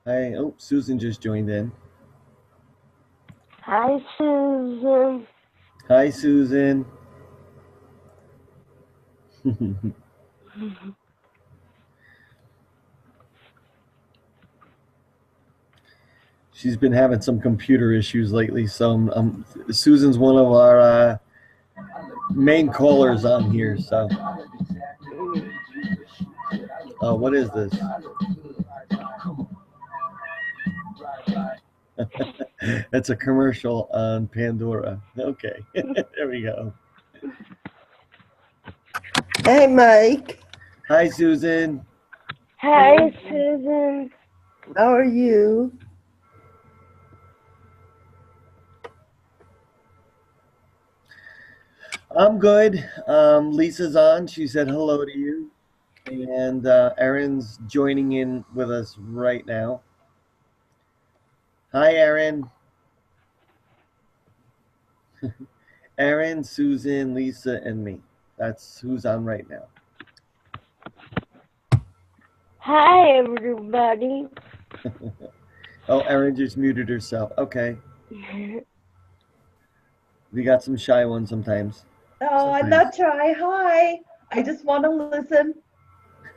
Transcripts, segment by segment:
Hi. Oh, Susan just joined in. Hi, Susan. Hi, Susan. She's been having some computer issues lately, so Susan's one of our main callers on here. So, what is this? That's a commercial on Pandora. Okay, there we go. Hey, Mike. Hi, Susan. Hi, Susan. How are you? I'm good. Lisa's on. She said hello to you. And Erin's joining in with us right now. Hi, Erin. Erin, Susan, Lisa, and me. That's who's on right now. Hi, everybody. Oh, Erin just muted herself. Okay. We got some shy ones sometimes. Oh, I'm not shy. Hi. I just want to listen.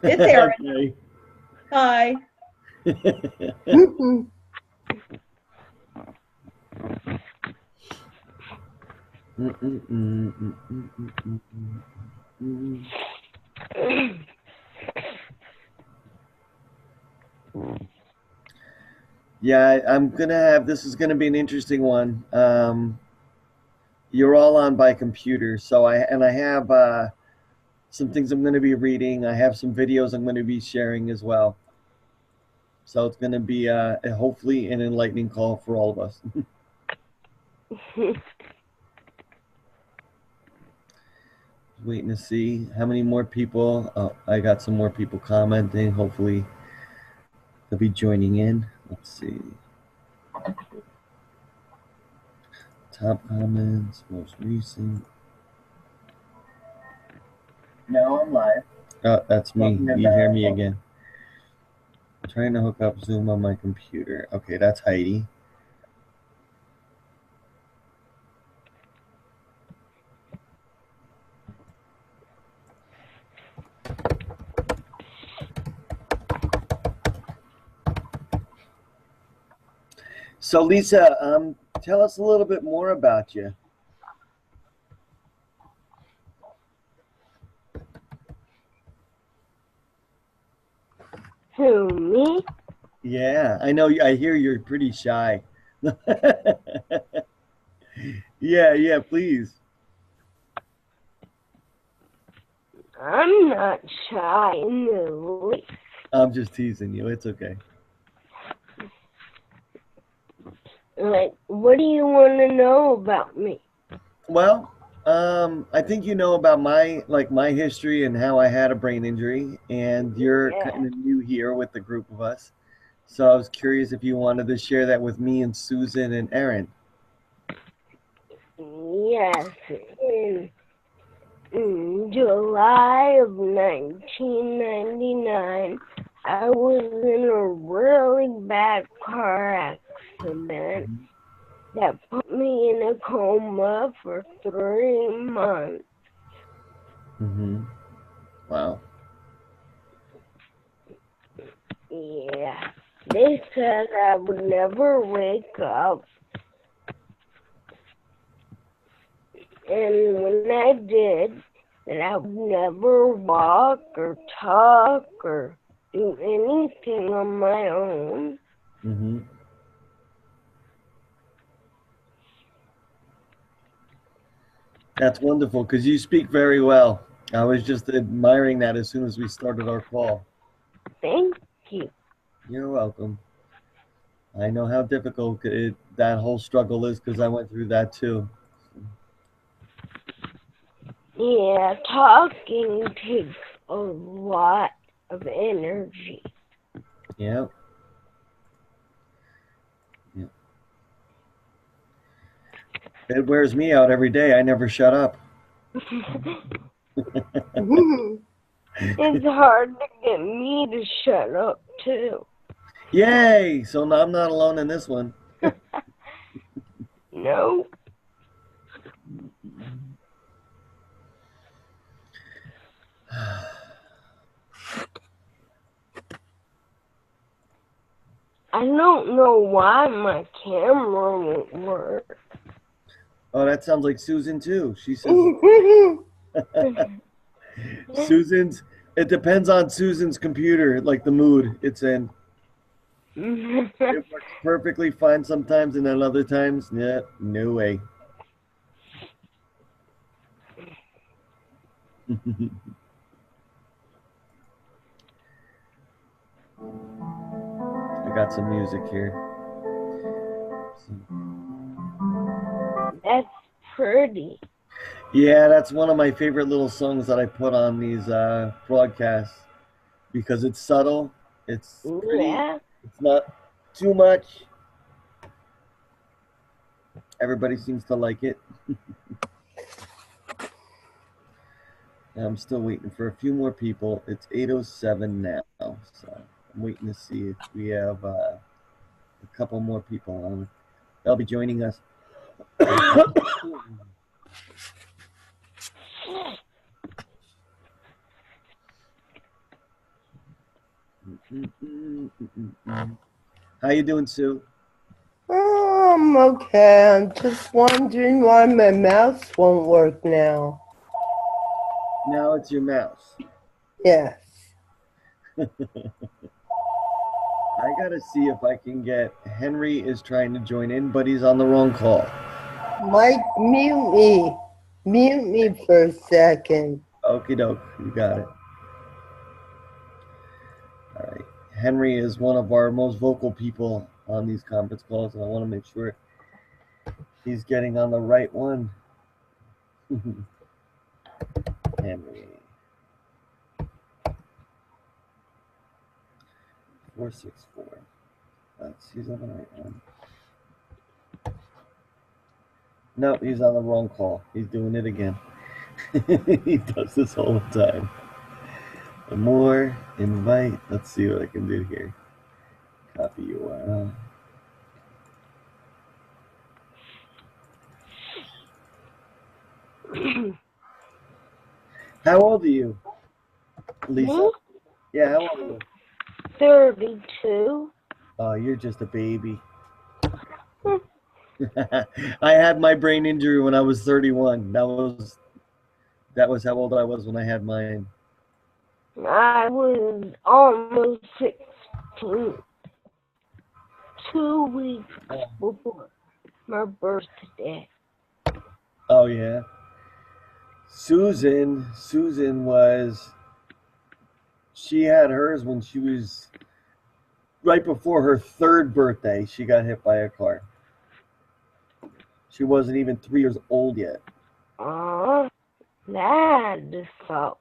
It's Erin. Okay. Hi. Yeah, I'm gonna have this is gonna be an interesting one. You're all on by computer, so I have some things I'm gonna be reading. I have some videos I'm gonna be sharing as well. So it's gonna be hopefully an enlightening call for all of us. Waiting to see how many more people. Oh, I got some more people commenting. Hopefully they'll be joining in. Let's see. Top comments, most recent. No, I'm live. Oh, that's me. You hear me again. Trying to hook up Zoom on my computer. Okay, that's Heidi. So Lisa, tell us a little bit more about you. Who, me? Yeah, I know. I hear you're pretty shy. Yeah, please. I'm not shy in the least. I'm just teasing you. It's okay. Like, what do you want to know about me? Well, I think you know about my history and how I had a brain injury, and you're Yeah. kind of new here with the group of us. So I was curious if you wanted to share that with me and Susan and Erin. Yes. In July of 1999, I was in a really bad car accident that put me in a coma for 3 months. Wow. Yeah. They said I would never wake up. And when I did, that I would never walk or talk or do anything on my own. That's wonderful because you speak very well. I was just admiring that as soon as we started our call. Thank you. You're welcome. I know how difficult that whole struggle is because I went through that too. Yeah, talking takes a lot of energy. Yeah. It wears me out every day. I never shut up. It's hard to get me to shut up, too. Yay! So now I'm not alone in this one. No. I don't know why my camera won't work. Oh, that sounds like Susan too. She says Susan's. It depends on Susan's computer, like the mood it's in. It works perfectly fine sometimes, and then other times, yeah, no way. I got some music here. That's pretty. Yeah, that's one of my favorite little songs that I put on these broadcasts because it's subtle, it's pretty, Yeah. it's not too much. Everybody seems to like it. I'm still waiting for a few more people. It's 8:07 now, so I'm waiting to see if we have a couple more people on. They'll be joining us. How you doing, Sue? I'm okay. I'm just wondering why my mouse won't work now. Now it's your mouse. Yes. I gotta see if I can get Henry is trying to join in, but he's on the wrong call. Mike, mute me. Mute me for a second. Okie doke, you got it. All right. Henry is one of our most vocal people on these conference calls, and I want to make sure he's getting on the right one. Henry. 464. He's on the right one. No, he's on the wrong call. He's doing it again. He does this all the time. More invite. Let's see what I can do here. Copy URL. How old are you, Lisa? Me? Yeah, how old are you? 32. Oh, you're just a baby. I had my brain injury when I was 31. That was how old I was when I had mine. I was almost 16. 2 weeks before my birthday. Oh yeah. Susan she had hers when she was right before her third birthday. She got hit by a car. She wasn't even 3 years old yet. That sucks.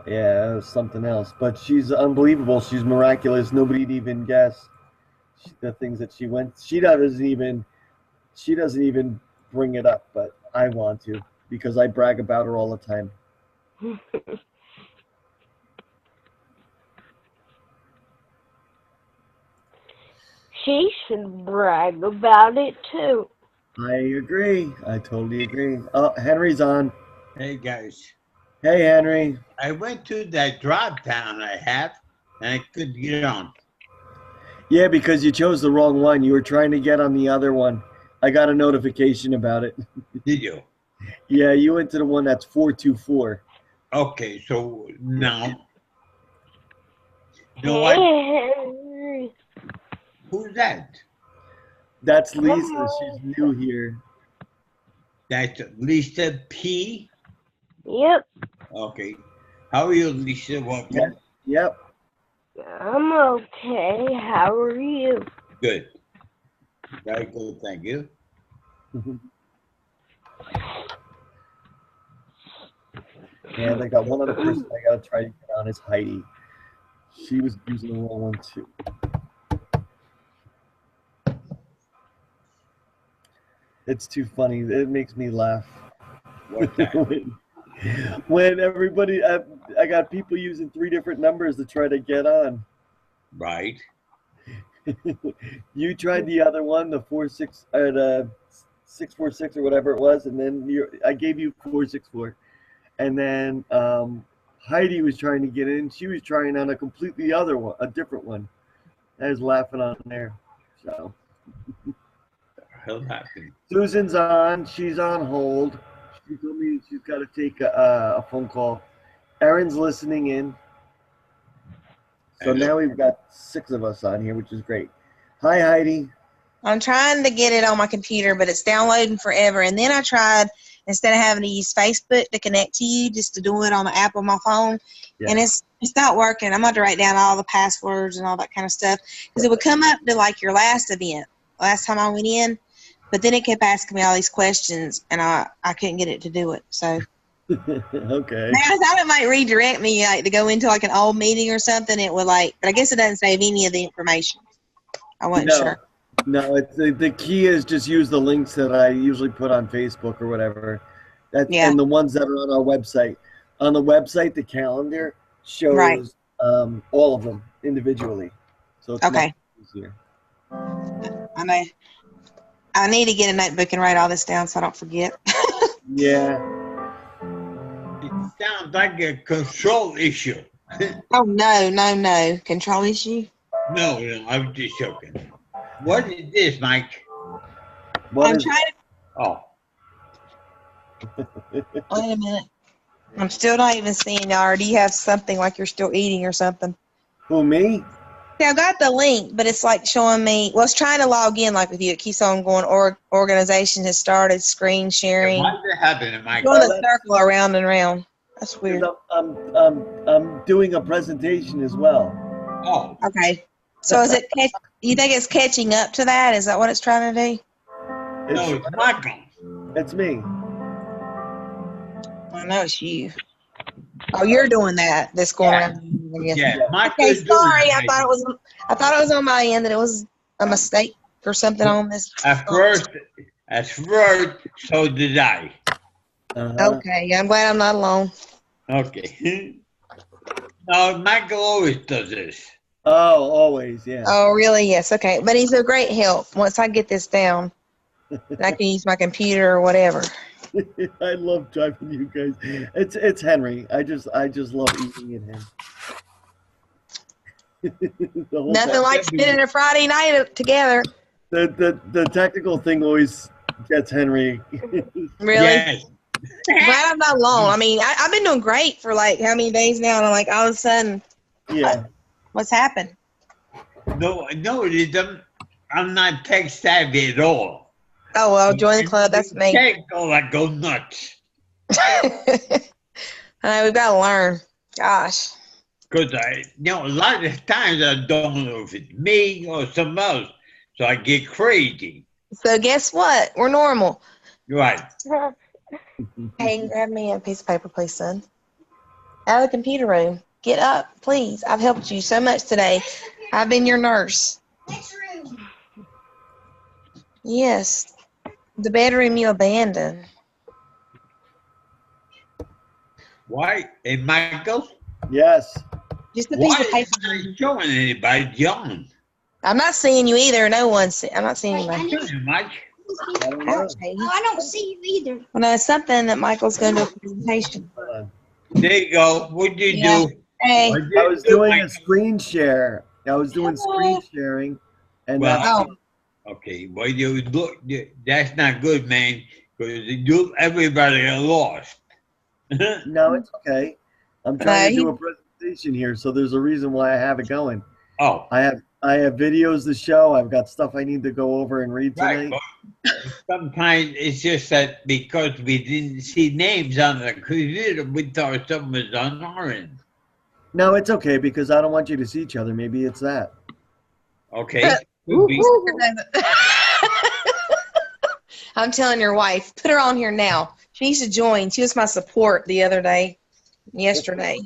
Yeah, it was something else. But she's unbelievable. She's miraculous. Nobody'd even guess the things that she went. She doesn't even bring it up, but I want to because I brag about her all the time. She should brag about it too. I agree. I totally agree. Oh, Henry's on. Hey guys, Hey, Henry. I went to that drop down I had and I couldn't get on. Yeah, because you chose the wrong one. You were trying to get on the other one. I got a notification about it. Did you? Yeah, you went to the one that's 424. Okay, so now. Hey, No, I. Henry. Who's that? That's Lisa. She's new here. That's Lisa P. Yep. Okay. How are you, Lisa? Welcome. Yep. I'm okay. How are you? Good. Very good, thank you. And I got one other person I gotta try to get on is Heidi. She was using the wrong one too. It's too funny. It makes me laugh. What's that? When everybody, I got people using 3 different numbers to try to get on. Right. You tried the other one, the 646 or whatever it was, and then I gave you 464, and then Heidi was trying to get in. She was trying on a completely other one, a different one. I was laughing on there. So Hell happened. Susan's on. She's on hold. She told me she's got to take a phone call. Erin's listening in. So Hello. now we've got 6 of us on here, which is great. Hi, Heidi. I'm trying to get it on my computer, but it's downloading forever. And then I tried, instead of having to use Facebook to connect to you, just to do it on the app on my phone. Yeah. And it's not working. I'm going to write down all the passwords and all that kind of stuff. Because it would come up to like your last event, last time I went in. But then it kept asking me all these questions, and I couldn't get it to do it. So Okay. now I thought it might redirect me like to go into like an old meeting or something. It would like, but I guess it doesn't save any of the information. I wasn't sure. No, it's the key is just use the links that I usually put on Facebook or whatever. Yeah. And the ones that are on our website. On the website, the calendar shows Right. all of them individually. So it's Okay. much easier. I know. I need to get a notebook and write all this down so I don't forget. Yeah. It sounds like a control issue. Oh, no. Control issue? No, I was just joking. What is this, Mike? What I'm is- trying Oh, to. Wait a minute. I'm still not even seeing y'all. Or do you have something like you're still eating or something? Who, me? Yeah, I got the link, but it's like showing me. Well, it's trying to log in like with you. It keeps on going. Organization has started screen sharing. why is it happening, Mike? Going Well, a circle around and around. That's weird. I'm doing a presentation as well. Oh, Okay. So is it? You think it's catching up to that? Is that what it's trying to do? no, it's Michael. It's me. I know it's you. Oh, you're doing that. This going Yeah. around. I guess. Yeah, Michael Okay, is doing sorry. it, I thought it was. I thought it was on my end that it was a mistake or something on this. At first, so did I. Okay, I'm glad I'm not alone. Okay. No, Michael always does this. Oh, always, yeah. Oh, really? Yes. Okay, but he's a great help. Once I get this down, then I can use my computer or whatever. I love driving you guys. It's Henry. I just love eating at him. The whole Nothing time. like spending a Friday night together. The technical thing always gets Henry. Really? Yes. Glad I'm not alone. I mean, I've been doing great for like how many days now, and I'm like, all of a sudden, Yeah. what's happened? No, it isn't. I'm not tech savvy at all. Oh well, join the club. That's me. Tech I go nuts. I know, we've got to learn. Gosh. Because a lot of times I don't know if it's me or someone else. So I get crazy. So guess what? We're normal. Right. Hey, grab me a piece of paper, please, son. Out of the computer room. Get up, please. I've helped you so much today. I've been your nurse. Next room. Yes. The bedroom you abandoned. Why? Hey, Michael, Yes. Just a why piece of paper. is not showing anybody yawning? I'm not seeing you either. No one's. I'm not seeing Wait, I you. need- Mike. I don't know. Ouch, Hayden. Oh, I don't see you either. Well, no, it's something that Michael's going to do a presentation. Hold on. There you go. What'd you Yeah. do? Hey. What'd you I was do, doing Mike? a screen share. I was doing screen sharing, and Well, that's okay. Well, you look. That's not good, man. Because everybody got lost. no, it's okay. I'm trying to he- do a presentation here, so there's a reason why I have it going. Oh, I have videos to show. I've got stuff I need to go over and read right. tonight. But sometimes it's just that because we didn't see names on the computer, we thought something was on our end. No, it's okay because I don't want you to see each other. Maybe it's that. Okay. Could be. I'm telling your wife, put her on here now. She needs to join. She was my support the other day, yesterday.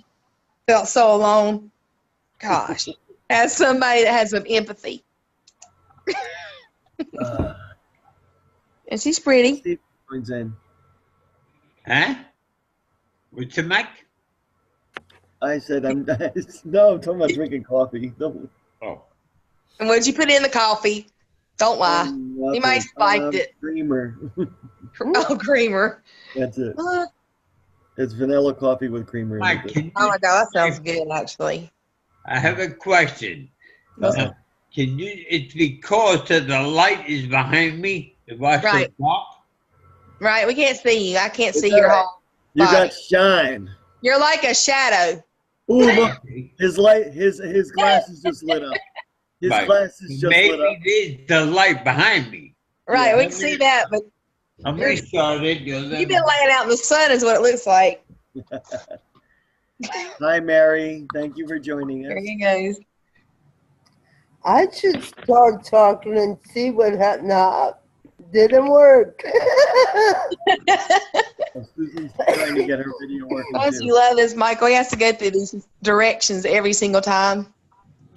Felt so alone. Gosh. As somebody that has some empathy. And she's pretty. Steve joins in. Huh? What's the mic? I said I'm no. I'm talking about drinking coffee. Don't- Oh. And what did you put in the coffee? Don't lie. You might have spiked it. Creamer. Oh, creamer. That's it. It's vanilla coffee with creamer in Mike, it. Oh my God, that sounds good, actually. I have a question. Uh-huh. Can you? It's because the light is behind me. If I Right. should walk. Right, we can't see you. I can't It's see all your right. whole You body. got shine. You're like a shadow. Ooh, look, his glasses just lit up. His Right. glasses just lit up. Maybe it's the light behind me. Right, Yeah. we can see that, but I'm gonna start it. you've been laying out in the sun is what it looks like. Hi, Mary. Thank you for joining There us. you go. I should start talking and see what happened. Nah, didn't work. Well, Susan's trying to get her video working Don't too. you love this, Michael? He has to go through these directions every single time.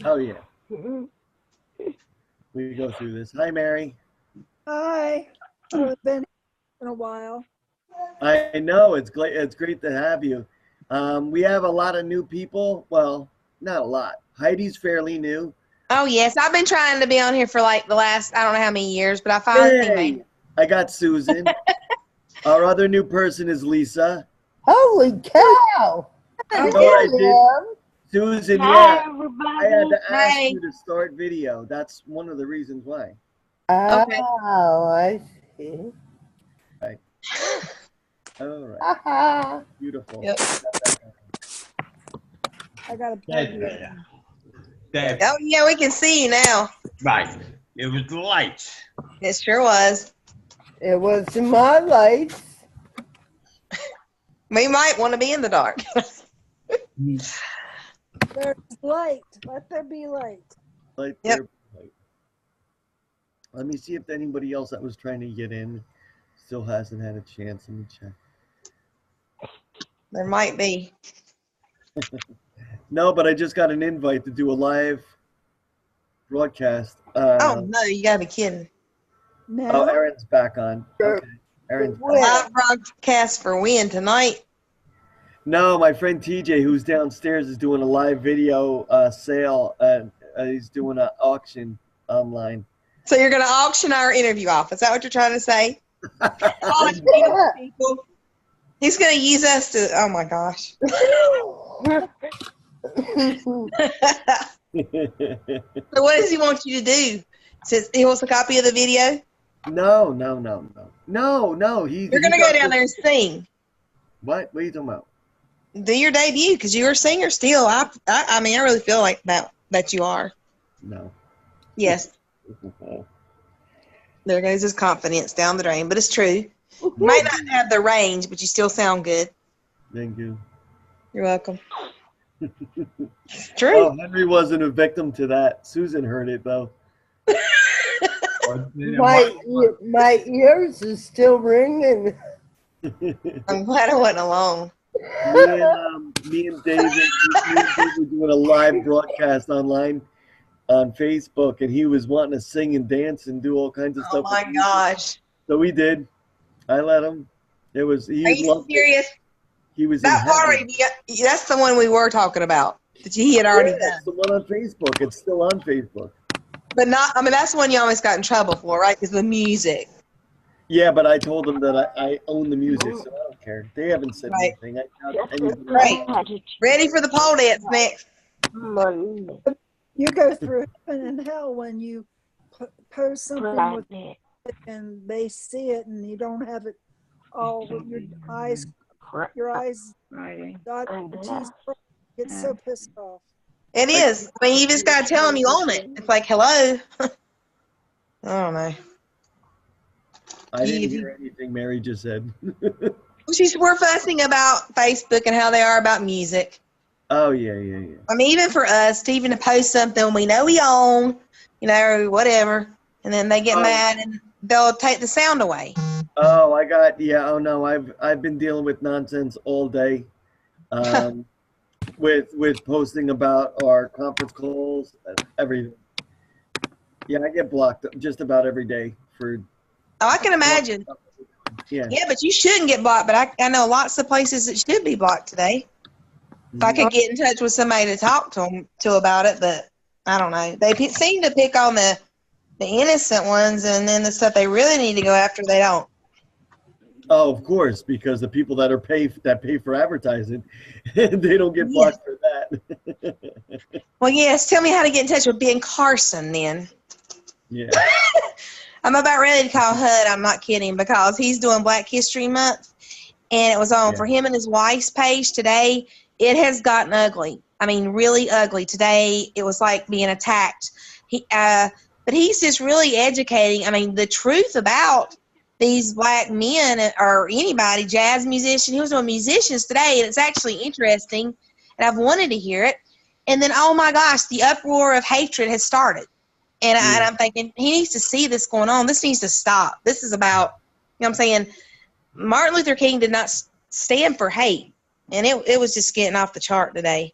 Oh yeah, we go through this. Hi, Mary. Hi. I've been here in a while. I know it's great. It's great to have you. We have a lot of new people. Well, not a lot. Heidi's fairly new. Oh, yes. I've been trying to be on here for like the last, I don't know how many years, but I finally made it. I got Susan. Our other new person is Lisa. Holy cow! You know what I did? Yeah. Susan, Hi, yeah. everybody. I had to ask Hey. you to start video. That's one of the reasons why. Okay. Oh, I see. All right. Haha. Beautiful. Yep. I got a That's plug better. in. That's Oh, yeah, we can see you now. right. It was the lights. It sure was. It wasn't my lights. We might want to be in the dark. There's light. Let there be light. Light Yep. there. Light. Let me see if anybody else that was trying to get in still hasn't had a chance. Let me check. There might be. No, but I just got an invite to do a live broadcast. Oh, no, you got to be kidding. No. Oh, Erin's back on. Okay. Erin's back. Live broadcast for when tonight? No, my friend TJ, who's downstairs, is doing a live video sale. He's doing an auction online. So you're going to auction our interview off. Is that what you're trying to say? Oh, people. He's going to use us to, oh my gosh. So what does he want you to do? Says he wants a copy of the video? No. You're going to go down there and sing. What? What are you talking about? Do your debut because you're a singer still. I mean, I really feel like that you are. No. Yes. There goes his confidence down the drain, but it's true. You might not have the range, but you still sound good. Thank you. You're welcome. It's true. Oh, Henry wasn't a victim to that. Susan heard it though. My ears are still ringing. I'm glad I wasn't alone. Me and David were doing a live broadcast online on Facebook, and he was wanting to sing and dance and do all kinds of Oh stuff. my gosh. So we did. I let him. He Are you loved it. serious? He was That in heaven. already, that's the one we were talking about that he had already Yeah, done. it's the one on Facebook. It's still on Facebook. But not, I mean, that's the one you almost got in trouble for, right? Because the music. Yeah, but I told them that I own the music, so I don't care. They haven't said Right. anything. Right. Ready for the pole dance next. Monday. You go through heaven and hell when you post something with Friday. it and they see it and you don't have it all with your eyes Friday. dot T's get so pissed off. It is. I mean, you just got to tell them you own it. It's like, hello. I don't know. I didn't hear anything Mary just said. We're fussing about Facebook and how they are about music. Oh, yeah. I mean, even for us, to even to post something we know we own, you know, or whatever, and then they get mad and they'll take the sound away. Oh, oh no, I've been dealing with nonsense all day. With posting about our conference calls, everything. Yeah, I get blocked just about every day for. Oh, I can imagine. Yeah. Yeah, but you shouldn't get blocked. But I know lots of places that should be blocked today. If I could get in touch with somebody to talk to them to about it, but I don't know. They seem to pick on the innocent ones, and then the stuff they really need to go after, they don't. Oh, of course, because the people that pay for advertising, they don't get blocked for that. Well, yes. Tell me how to get in touch with Ben Carson then. Yeah. I'm about ready to call HUD. I'm not kidding, because he's doing Black History Month, and it was on for him and his wife's page today. It has gotten ugly. I mean, really ugly. Today, it was like being attacked. But he's just really educating. I mean, the truth about these black men or anybody, jazz musician. He was doing musicians today, and it's actually interesting, and I've wanted to hear it. And then, oh my gosh, the uproar of hatred has started. And I'm thinking, he needs to see this going on. This needs to stop. This is about, you know what I'm saying, Martin Luther King did not stand for hate, and it was just getting off the chart today.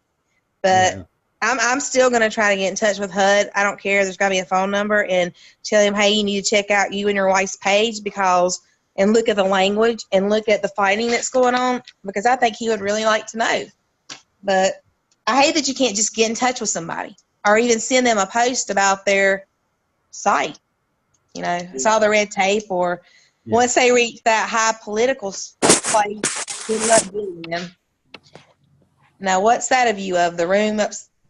But I'm still going to try to get in touch with HUD. I don't care. There's got to be a phone number, and tell him, hey, you need to check out you and your wife's page and look at the language and look at the fighting that's going on, because I think he would really like to know. But I hate that you can't just get in touch with somebody or even send them a post about their site. You know, it's all the red tape, or once they reach that high political place, good luck getting them. Now, what's that of you of the room?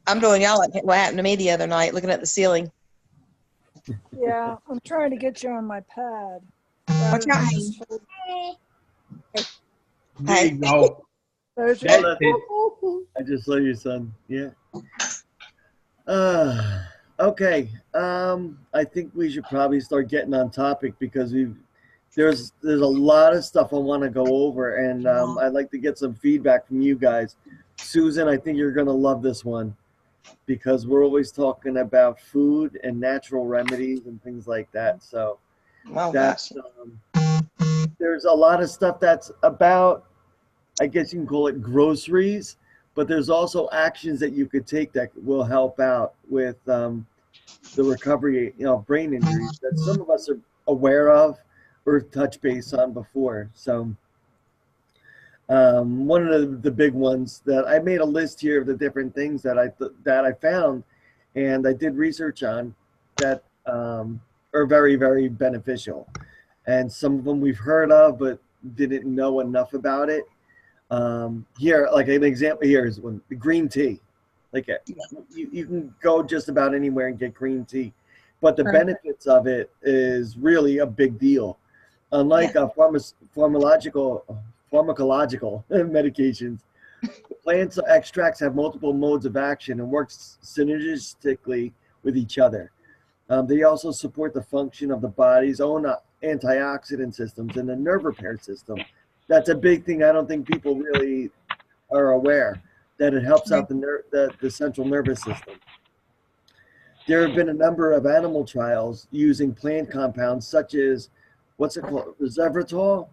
I'm doing y'all like what happened to me the other night, looking at the ceiling. Yeah, I'm trying to get you on my pad. What's your name? There you go. There's That's it. I just saw you, son. Yeah. Okay. I think we should probably start getting on topic, because there's a lot of stuff I want to go over, and I'd like to get some feedback from you guys. Susan, I think you're going to love this one, because we're always talking about food and natural remedies and things like that. So there's a lot of stuff that's about, I guess you can call it groceries, but there's also actions that you could take that will help out with the recovery, brain injuries that some of us are aware of or touch base on before. So one of the big ones that I made a list here of the different things that I found and I did research on that are very, very beneficial. And some of them we've heard of, but didn't know enough about it. Here, like an example here is the green tea. Like you can go just about anywhere and get green tea, but the benefits of it is really a big deal. Unlike pharmacological medications, the plant extracts have multiple modes of action and work synergistically with each other. They also support the function of the body's own antioxidant systems and the nerve repair system. That's a big thing. I don't think people really are aware that it helps out the central nervous system. There have been a number of animal trials using plant compounds such as, what's it called, resveratrol,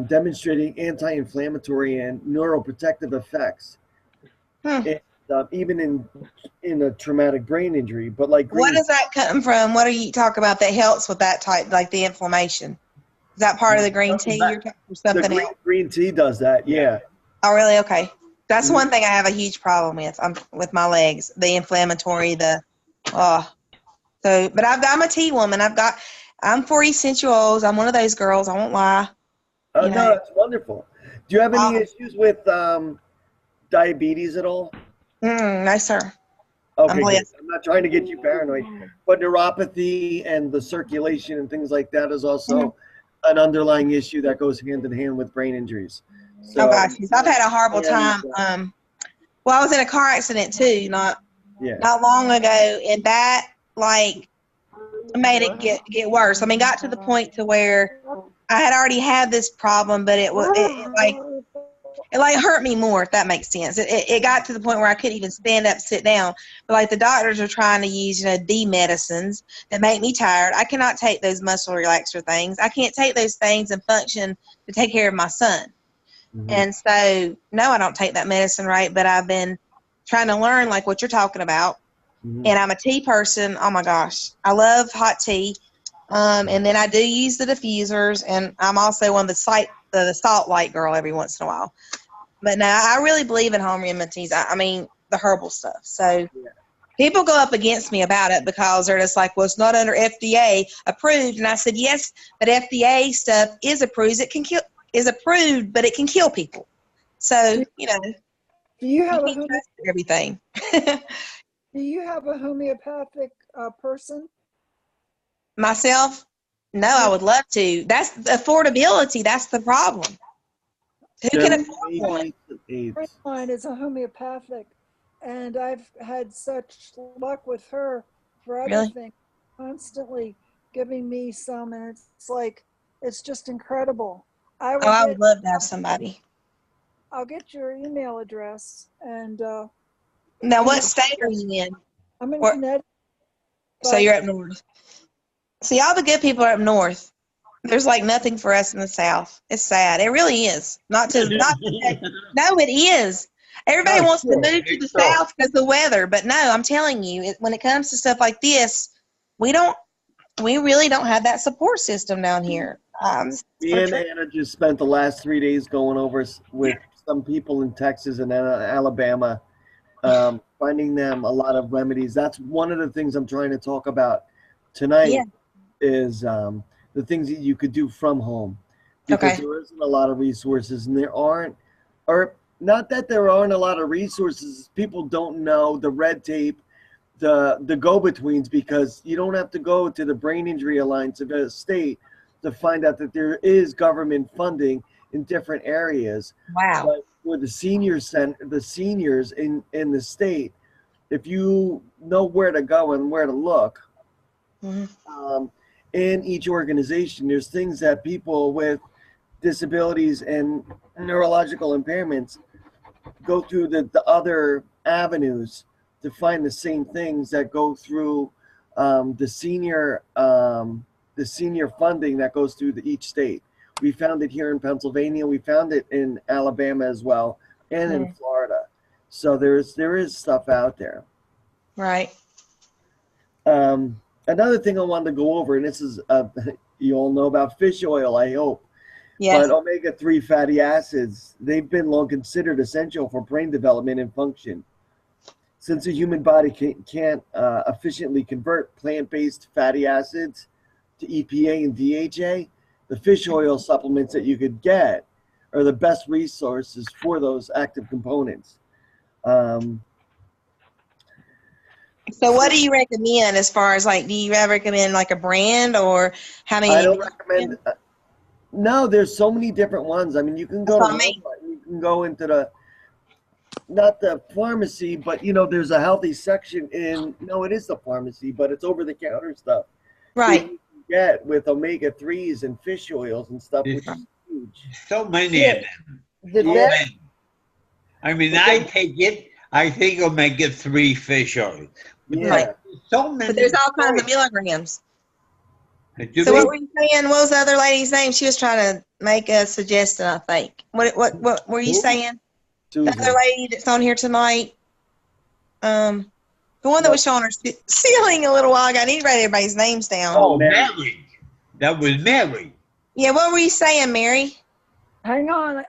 demonstrating anti-inflammatory and neuroprotective effects, and, even in a traumatic brain injury. But like, what does that come from? What are you talking about that helps with that type, like the inflammation? Is that part of the green tea you're talking or something else? Green tea does that, yeah. Oh, really? Okay. That's one thing I have a huge problem with my legs, the inflammatory, but I'm a tea woman. I'm 46 years old. I'm one of those girls. I won't lie. Oh, no, that's wonderful. Do you have any issues with diabetes at all? No, sir. Okay, I'm not trying to get you paranoid, but neuropathy and the circulation and things like that is also an underlying issue that goes hand in hand with brain injuries. So, oh gosh, I've had a horrible time. Well, I was in a car accident too, not long ago, and that made it get worse. I mean, got to the point to where I had already had this problem, but it hurt me more, if that makes sense. It got to the point where I couldn't even stand up, sit down. But the doctors are trying to use, D medicines that make me tired. I cannot take those muscle relaxer things. I can't take those things and function to take care of my son. Mm-hmm. And so, no, I don't take that medicine, right? But I've been trying to learn what you're talking about. Mm-hmm. And I'm a tea person. Oh my gosh, I love hot tea. And then I do use the diffusers, and I'm also one of the salt light girl every once in a while. But now I really believe in home remedies. I mean, the herbal stuff. So People go up against me about it because they're just like, well, it's not under FDA approved. And I said, yes, but FDA stuff is approved. It can kill, is approved, but it can kill people. So, you know, Do you you have a can't trust everything. do you have a homeopathic person? Myself? No, I would love to. That's affordability. That's the problem. Who can There afford may one? be some A friend aids. of mine is a homeopathic, and I've had such luck with her for other Really? things, constantly giving me some, and it's like, it's just incredible. Oh, I would love to have somebody. I'll get your email address, and Now, what state are you in? I'm in Or- Connecticut. So you're up north. See, all the good people are up north. There's like nothing for us in the South. It's sad. It really is. Not to say, no, it is. Everybody No, wants to sure. move to the South because of the weather, but no, I'm telling you, when it comes to stuff like this, we really don't have that support system down here. Me and Anna just spent the last 3 days going over with some people in Texas and Alabama, finding them a lot of remedies. That's one of the things I'm trying to talk about tonight. Yeah. Is the things that you could do from home, because Okay. there isn't a lot of resources, and there aren't, or not that there aren't a lot of resources. People don't know the red tape, the go-betweens, because you don't have to go to the Brain Injury Alliance of a state to find out that there is government funding in different areas. Wow. But for the seniors in the state, if you know where to go and where to look, in each organization, there's things that people with disabilities and neurological impairments go through the other avenues to find the same things that go through the senior funding that goes through each state. We found it here in Pennsylvania. We found it in Alabama as well, and in Florida. So there is stuff out there. Right. Another thing I wanted to go over, and this is you all know about fish oil, I hope. Yes. But omega-3 fatty acids, they've been long considered essential for brain development and function. Since the human body can't efficiently convert plant-based fatty acids to EPA and DHA, the fish oil supplements that you could get are the best resources for those active components. So what do you recommend as far as like, do you recommend like a brand or how many? I don't recommend. No, there's so many different ones. I mean, you can go to Walmart, you can go into not the pharmacy, but there's a healthy section it is the pharmacy, but it's over the counter stuff. Right. That you can get with omega-3s and fish oils and stuff, which is huge. So many of them. The So best, many. I mean, I take omega-3 fish oil. Yeah. So many. But there's all kinds of milligrams. Do So they- what were you saying? What was the other lady's name? She was trying to make a suggestion, I think. What were you Who? saying? Susan. The other lady that's on here tonight. The one that was showing her ceiling a little while ago. I need to write everybody's names down. Oh, Mary. That was Mary. Yeah, what were you saying, Mary? Hang on,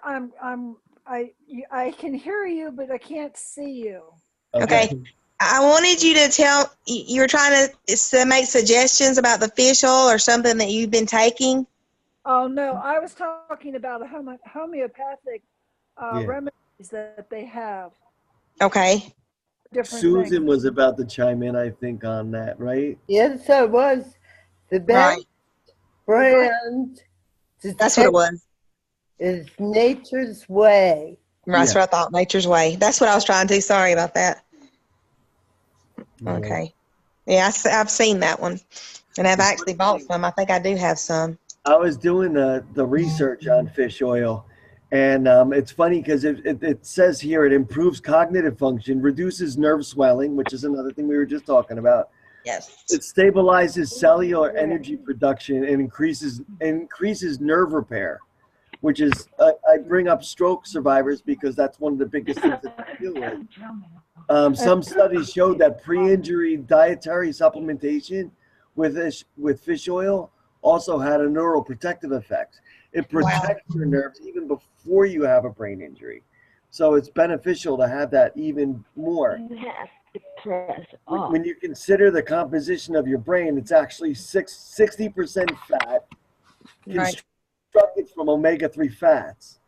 I can hear you, but I can't see you. Okay. I wanted you to tell, you were trying to make suggestions about the fish oil or something that you've been taking. Oh no, I was talking about a homeopathic remedies that they have. Okay. Different Susan things. was about to chime in, I think, on that, right? yes, I was. The best brand to That's what it take was. is Nature's Way. That's what I thought. Nature's Way. That's what I was trying to. Sorry about that. Yeah. Okay. Yeah, I've seen that one. And I've actually bought some. I think I do have some. I was doing the research on fish oil, and it's funny because it says here it improves cognitive function, reduces nerve swelling, which is another thing we were just talking about. Yes. It stabilizes cellular energy production and increases nerve repair, which is I bring up stroke survivors because that's one of the biggest things that they deal with. Some studies showed that pre-injury dietary supplementation with fish oil also had a neuroprotective effect. It protects your nerves even before you have a brain injury. So it's beneficial to have that even more. press off. When you consider the composition of your brain, it's actually 60% fat Right. constructed from omega-3 fats.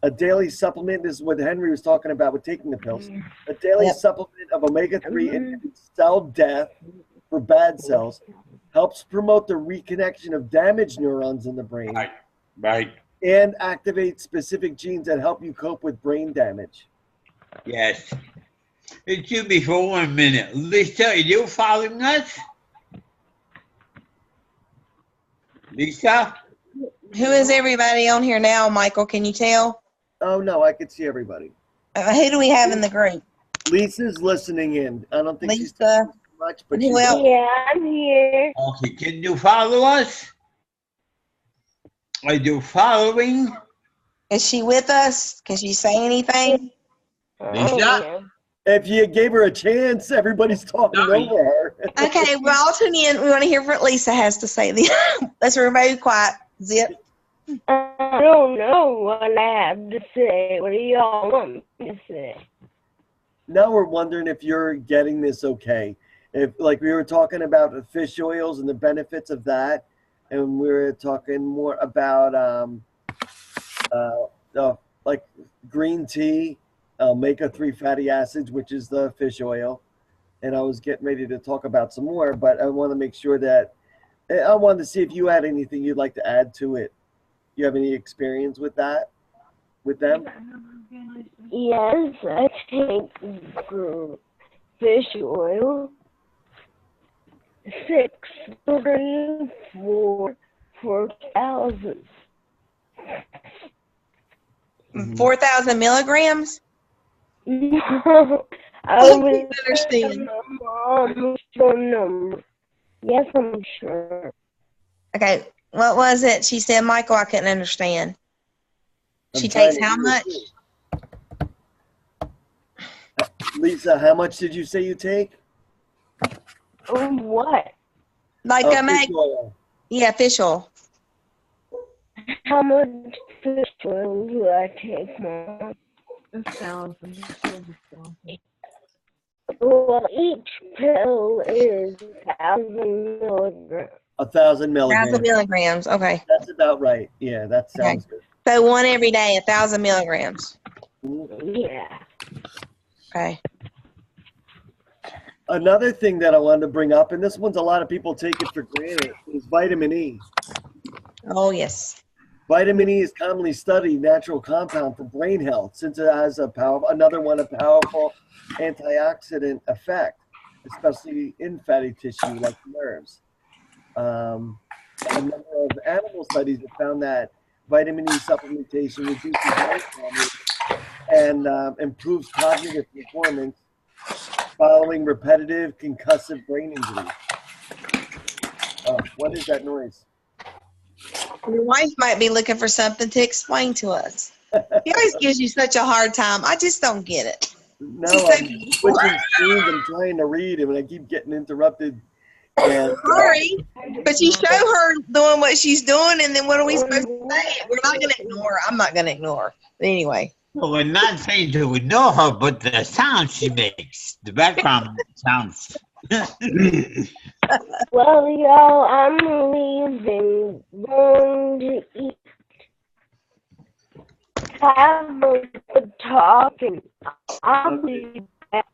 A daily supplement, this is what Henry was talking about with taking the pills. A daily Yep. supplement of omega-3 inhibits cell death for bad cells, helps promote the reconnection of damaged neurons in the brain, Right. and activates specific genes that help you cope with brain damage. Yes. Excuse me for 1 minute. Lisa, are you following us? Lisa? Who is everybody on here now, Michael? Can you tell? Oh, no, I could see everybody. Who do we have in the group? Lisa's listening in. I don't think she's Lisa. talking too much, but Who she's else? Yeah, I'm here. Okay, can you follow us? Are you following? Is she with us? Can she say anything? Lisa? If you gave her a chance, everybody's talking No, over her. Okay, well, I'll tune in. We want to hear what Lisa has to say. Let's everybody quiet. Zip. I don't know what I have to say. What do y'all want me to say? Now we're wondering if you're getting this okay. If, like, we were talking about the fish oils and the benefits of that, and we were talking more about like green tea, omega-3 fatty acids, which is the fish oil. And I was getting ready to talk about some more, but I want to make sure that I wanted to see if you had anything you'd like to add to it. You have any experience with that, with them? Yes, I take fish oil. 4,000. 4,000 milligrams? No, I I was can't understand. my mom's phone number. Yes, I'm sure. Okay, what was it? She said, Michael, I couldn't understand. She I'm trying takes to how hear much? too. Lisa, how much did you say you take? What? Like Oh, a fish mag? oil. Yeah, fish oil. How much fish oil do I take, Mom? 1,000. Well, each pill is 1,000 milligrams. 1,000 1,000 milligrams. milligrams. Okay. That's about right. Yeah, that sounds good. So one every day, 1,000 milligrams. Yeah. Okay. Another thing that I wanted to bring up, and this one's a lot of people take it for granted, is vitamin E. Oh, yes. Vitamin E is commonly studied natural compound for brain health since it has a powerful antioxidant effect, especially in fatty tissue like nerves. A number of animal studies have found that vitamin E supplementation reduces brain damage and improves cognitive performance following repetitive concussive brain injury. What is that noise? Your wife might be looking for something to explain to us. He always gives you such a hard time. I just don't get it. No, I'm switching screens. I'm trying to read, and I keep getting interrupted. And, Sorry, but you show her doing what she's doing, and then what are we supposed to say? We're not going to ignore her. I'm not going to ignore her. But anyway. Well, we're not saying to ignore her, but the sound she makes, the background sounds. Well, y'all, I'm leaving. Going to eat. Have a good talking. I'll be back.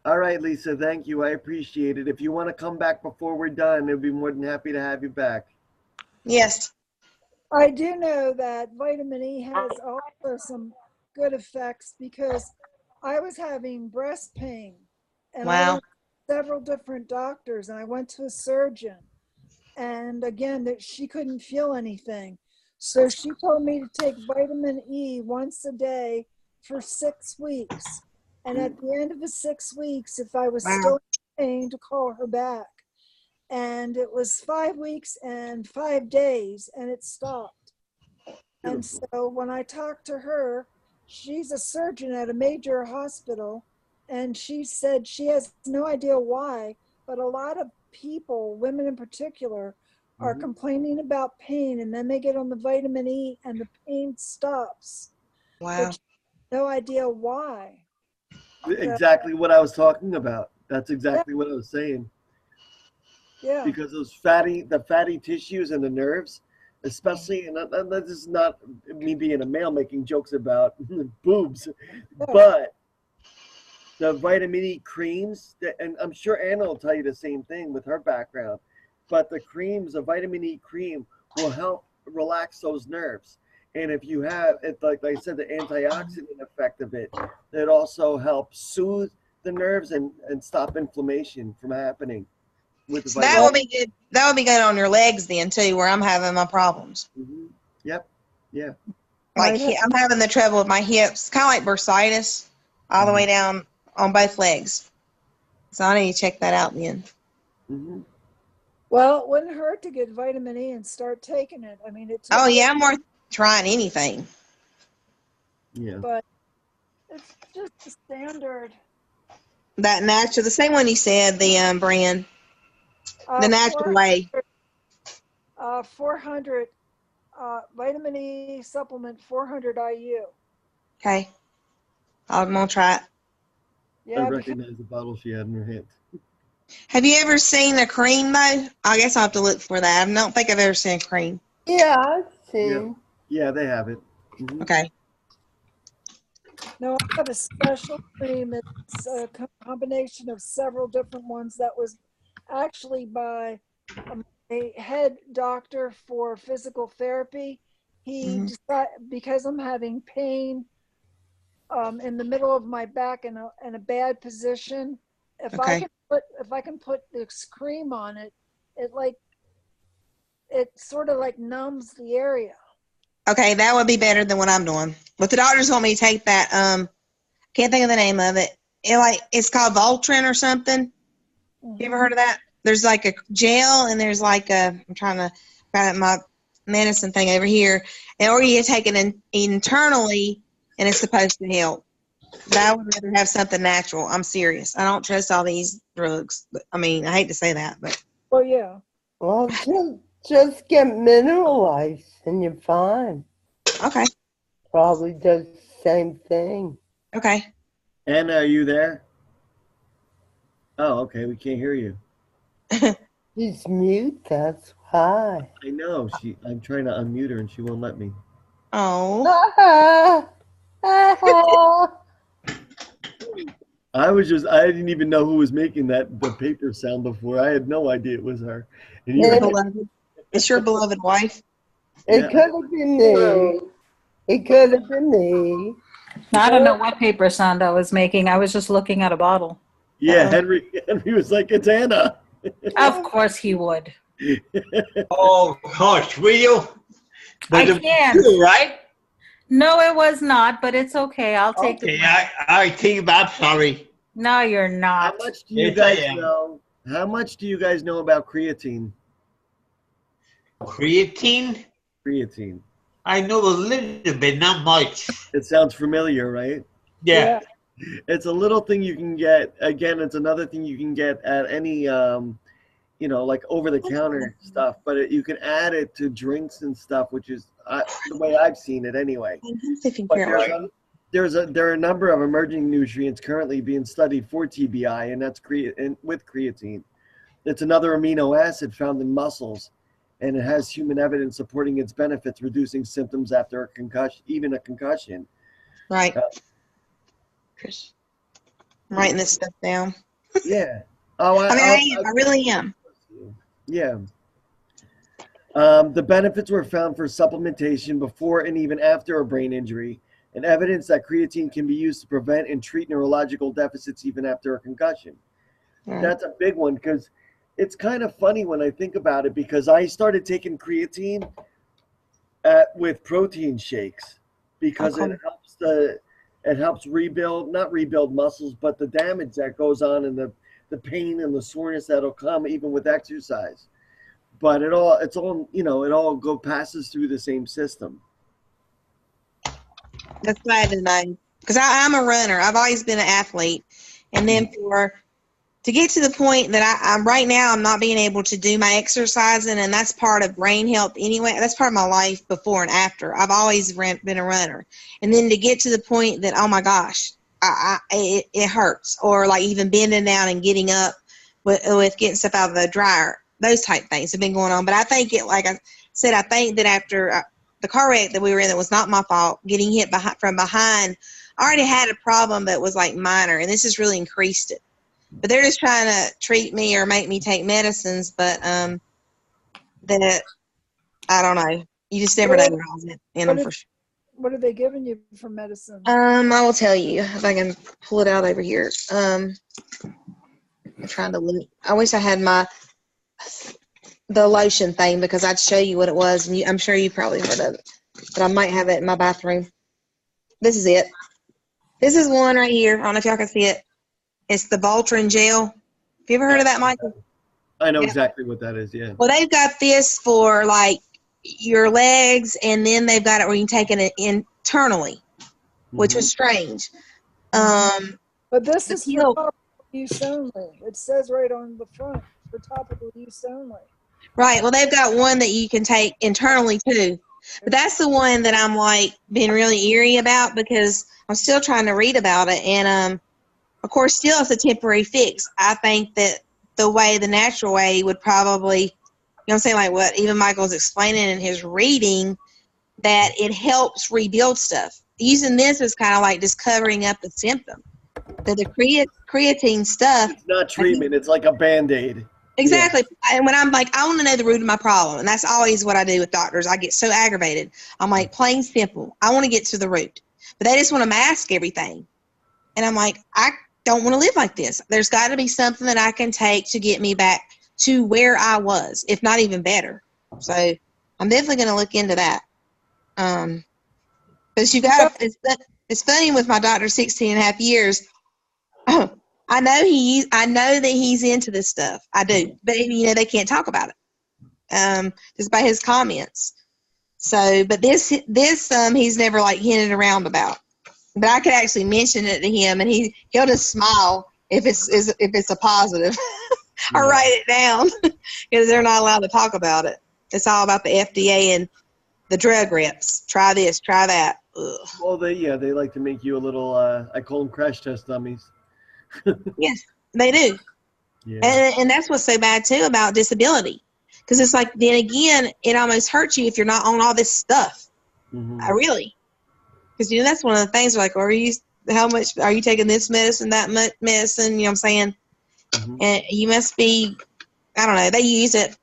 all right, Lisa, thank you. I appreciate it. If you want to come back before we're done, I'd be more than happy to have you back. Yes. I do know that vitamin E has also some good effects because I was having breast pain and I Wow. went to several different doctors and I went to a surgeon and again that she couldn't feel anything. So she told me to take vitamin E once a day for 6 weeks. And at the end of the 6 weeks, if I was still in pain, to call her back. And it was 5 weeks and 5 days and it stopped. And so when I talked to her, she's a surgeon at a major hospital, and she said she has no idea why, but a lot of people, women in particular, are complaining about pain, and then they get on the vitamin E and the pain stops. Wow. But she has no idea why. Exactly what I was talking about. That's exactly what I was saying. Yeah. Because the fatty tissues and the nerves, especially, and this is not me being a male making jokes about boobs, but the vitamin E creams, and I'm sure Anna will tell you the same thing with her background, but the creams, the vitamin E cream will help relax those nerves. And if you have it, like I said, the antioxidant effect of it, it also helps soothe the nerves and stop inflammation from happening with the So that vitamin would be good. That would be good on your legs then too, where I'm having my problems. E. Yep. Yeah. Like I'm having the trouble with my hips, kind of like bursitis, all the way down on both legs. So I need to check that out then. Well, it wouldn't hurt to get vitamin E and start taking it. I mean, it's. Oh yeah, I'm worth trying anything. Yeah. But it's just the standard. That natural, the same one you said, the brand, the natural way. 400 vitamin E supplement, 400 IU. Okay, I'm gonna try it. Yeah, I recognize the bottle she had in her hand. Have you ever seen a cream though? I guess I'll have to look for that. I don't think I've ever seen a cream. Yeah, I've seen. Yeah, they have it. Okay. No, I have a special cream. It's a combination of several different ones that was actually by a head doctor for physical therapy. He decided, because I'm having pain in the middle of my back in a bad position, if I can put this cream on it, it sort of like numbs the area. Okay, that would be better than what I'm doing. But the doctors want me to take that. Can't think of the name of it. It's called Voltaren or something. You ever heard of that? There's like a gel and there's like I'm trying to grab my medicine thing over here, or you take it internally and it's supposed to help. But I would rather have something natural. I'm serious. I don't trust all these drugs. I mean, I hate to say that, but. Oh yeah. Well, just get mineralized and you're fine. Okay. Probably does the same thing. Okay. Anna, are you there? Oh, okay. We can't hear you. She's mute, that's why. I know. I'm trying to unmute her and she won't let me. Oh. I didn't even know who was making the paper sound before. I had no idea it was her. And It's your beloved wife. It could have been me. It could have been me. I don't know what paper sound I was making. I was just looking at a bottle. Yeah, Henry was like, it's Anna. Of course he would. Oh, gosh, will you? But I can't. True, right? No, it was not, but it's okay. I'll take Okay, it. I think I'm sorry. No, you're not. How much do you guys know? How much do you guys know about creatine? Creatine? Creatine. I know a little bit, not much. It sounds familiar, right? Yeah. It's a little thing you can get. Again, it's another thing you can get at any, like over-the-counter stuff. But you can add it to drinks and stuff, which is the way I've seen it anyway. But there are a number of emerging nutrients currently being studied for TBI, and that's with creatine. It's another amino acid found in muscles, and it has human evidence supporting its benefits, reducing symptoms after a concussion, even a concussion. Right. Chris, I'm writing this stuff down. Yeah. Oh, I really am. Yeah. The benefits were found for supplementation before and even after a brain injury, and evidence that creatine can be used to prevent and treat neurological deficits even after a concussion. Right. That's a big one because it's kind of funny when I think about it, because I started taking creatine with protein shakes because it helps not rebuild muscles, but the damage that goes on and the pain and the soreness that'll come even with exercise. But it all passes through the same system. That's glad to know, because I'm a runner. I've always been an athlete, and then to get to the point that I'm right now, I'm not being able to do my exercising, and that's part of brain health anyway. That's part of my life before and after. I've always been a runner, and then to get to the point that, oh my gosh, it hurts, or like even bending down and getting up with getting stuff out of the dryer. Those type things have been going on. But I think like I said, I think that after the car wreck that we were in, that was not my fault, getting hit from behind, I already had a problem that was like minor, and this has really increased it. But they're just trying to treat me or make me take medicines, but that I don't know. You just never know what I was in them for sure. What are they giving you for medicine? I will tell you if I can pull it out over here. I'm trying to look. I wish I had the lotion thing, because I'd show you what it was, and I'm sure you probably heard of it, but I might have it in my bathroom. This is it. This is one right here. I don't know if y'all can see it. It's the Voltaren gel. Have you ever heard of that, Michael? I know exactly what that is, yeah. Well, they've got this for like your legs, and then they've got it where you can take it internally, which was strange. But this is for topical use only. It says right on the front, for topical use only. Right. Well, they've got one that you can take internally too. But that's the one that I'm like being really eerie about, because I'm still trying to read about it. And of course, still it's a temporary fix. I think that the natural way would probably, you know what I'm saying, like what even Michael's explaining in his reading, that it helps rebuild stuff. Using this is kind of like just covering up the symptom. But the creatine stuff. It's not treatment. It's like a Band-Aid. Exactly. Yeah. And when I'm like, I want to know the root of my problem. And that's always what I do with doctors. I get so aggravated. I'm like, plain simple. I want to get to the root. But they just want to mask everything. And I'm like, I don't want to live like this. There's got to be something that I can take to get me back to where I was, if not even better. So I'm definitely going to look into that. But you got to, it's funny with my doctor, 16 and a half years. I know that he's into this stuff. I do, but they can't talk about it, just by his comments. So, but this he's never like hinted around about. But I could actually mention it to him, and he'll just smile if it's a positive. I write it down because they're not allowed to talk about it. It's all about the FDA and the drug reps. Try this, try that. Ugh. Well, they like to make you a little. I call them crash test dummies. Yes, they do. Yeah. And that's what's so bad too about disability, because it's like, then again, it almost hurts you if you're not on all this stuff. I really, because that's one of the things, like, how much are you taking this medicine, that medicine? You know what I'm saying? And you must be, I don't know. They use it,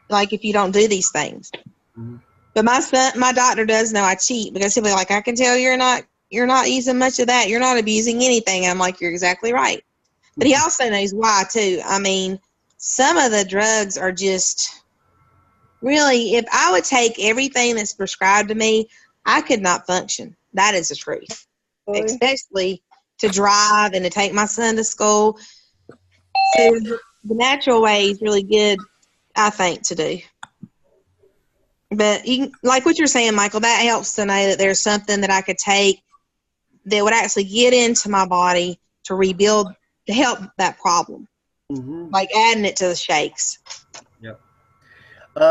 like if you don't do these things. But my doctor does know I cheat, because he'll be like, I can tell you're not using much of that. You're not abusing anything. I'm like, you're exactly right. But he also knows why, too. I mean, some of the drugs are just really, if I would take everything that's prescribed to me, I could not function. That is the truth. Really? Especially to drive and to take my son to school. So the natural way is really good, I think, to do. But like what you're saying, Michael, that helps to know that there's something that I could take that would actually get into my body to rebuild, to help that problem. Like adding it to the shakes. Yep.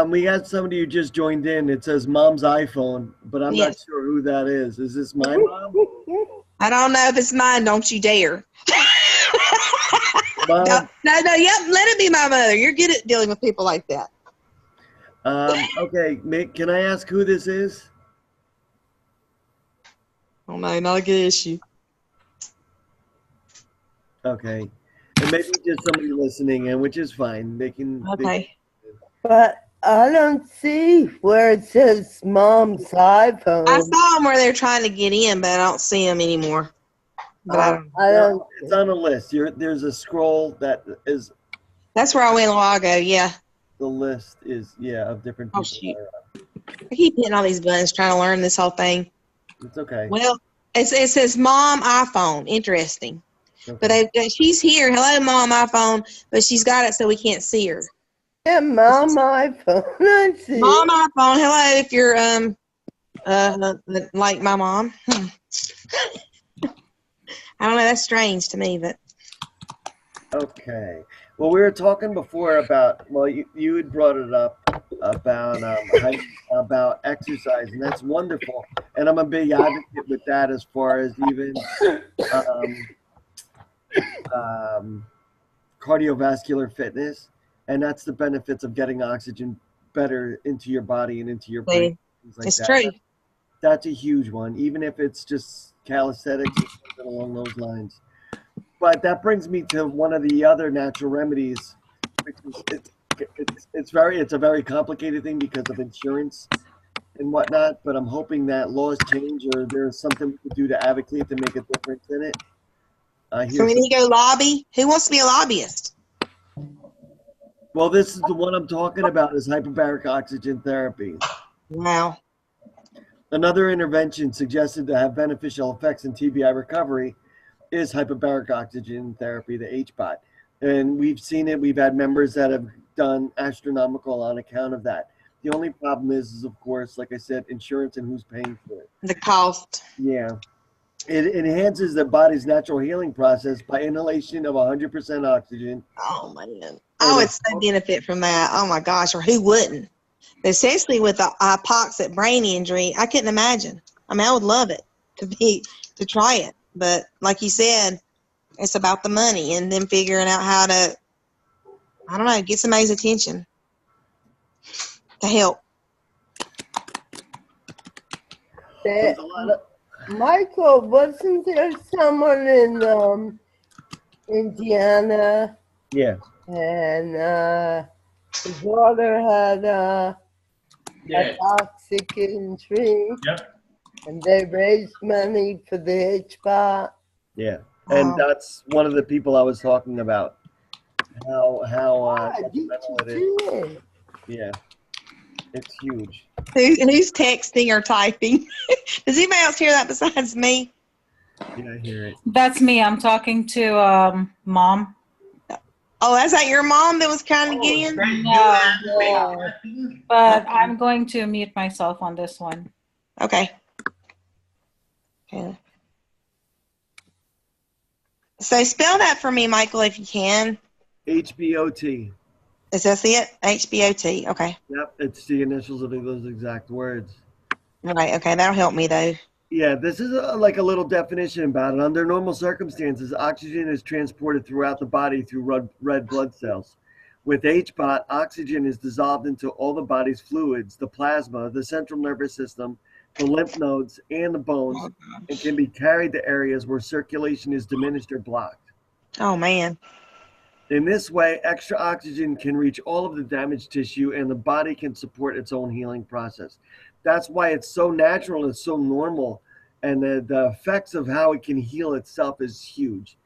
We got somebody who just joined in. It says Mom's iPhone, but I'm not sure who that is. Is this my mom? I don't know if it's mine. Don't you dare. Mom? No, yep, let it be my mother. You're good at dealing with people like that. Okay, can I ask who this is? Oh no, not a good issue. Okay. And maybe just somebody listening in, which is fine. They can. Okay. But I don't see where it says Mom's iPhone. I saw them where they're trying to get in, but I don't see them anymore. But I don't. It's on a list. There's a scroll that is. That's where I went a while ago. Yeah. The list is of different people. Oh, shoot. I keep hitting all these buttons trying to learn this whole thing. It's okay. Well, it says Mom iPhone. Interesting. Okay. But she's here. Hello, Mom iPhone. But she's got it so we can't see her. Yeah, Mom iPhone. Mom iPhone. Hello, if you're like my mom. I don't know. That's strange to me, but. Okay. Well, we were talking before about, you had brought it up about exercise, and that's wonderful. and I'm a big advocate with that as far as even um, cardiovascular fitness, and that's the benefits of getting oxygen better into your body and into your brain, things like It's that. true. That's a huge one, even if it's just calisthenics or something along those lines. But that brings me to one of the other natural remedies, which is it's a very complicated thing because of insurance and whatnot. But I'm hoping that laws change or there's something we could do to advocate to make a difference in it. So we need to go lobby. Who wants to be a lobbyist? Well, this is the one I'm talking about is hyperbaric oxygen therapy. Wow. Another intervention suggested to have beneficial effects in TBI recovery is hyperbaric oxygen therapy, the HBOT. And we've seen it. We've had members that have done astronomical on account of that. The only problem is of course, like I said, insurance and who's paying for it. The cost. Yeah. It enhances the body's natural healing process by inhalation of 100% oxygen. Oh, man. I would so benefit from that. Oh, my gosh. Or who wouldn't? Especially with the hypoxic brain injury. I couldn't imagine. I mean, I would love it to try it. But like you said, it's about the money and then figuring out how to, I don't know, get somebody's attention to help. Michael, wasn't there someone in Indiana? Yeah. And his daughter had a toxic injury. Yep. And they raised money for the HBOT. Yeah. And that's one of the people I was talking about. How detrimental it is. Yeah. It's huge. Who's texting or typing? Does anybody else hear that besides me? Yeah, I hear it. That's me. I'm talking to Mom. Oh, is that your mom that was trying to get in? No, but I'm going to mute myself on this one. Okay. Okay. So spell that for me, Michael, if you can. HBOT. Is that it? HBOT. Okay. Yep, it's the initials of those exact words. Right. Okay, that'll help me though. Yeah, this is like a little definition about it. Under normal circumstances, oxygen is transported throughout the body through red blood cells. With HBOT, oxygen is dissolved into all the body's fluids, the plasma, the central nervous system, the lymph nodes, and the bones, and can be carried to areas where circulation is diminished or blocked. Oh, man. In this way, extra oxygen can reach all of the damaged tissue, and the body can support its own healing process. That's why it's so natural and so normal, and the effects of how it can heal itself is huge.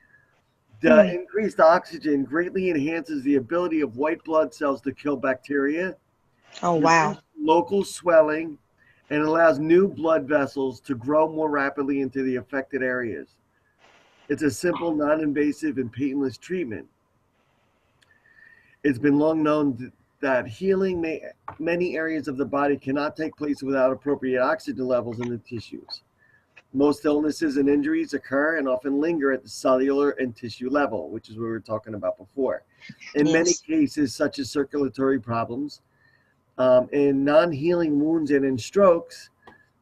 The increased oxygen greatly enhances the ability of white blood cells to kill bacteria. Oh, wow. Local swelling, and allows new blood vessels to grow more rapidly into the affected areas. It's a simple, non-invasive, and painless treatment. It's been long known that healing many areas of the body cannot take place without appropriate oxygen levels in the tissues. Most illnesses and injuries occur and often linger at the cellular and tissue level, which is what we were talking about before. In many cases, such as circulatory problems, in non-healing wounds and in strokes,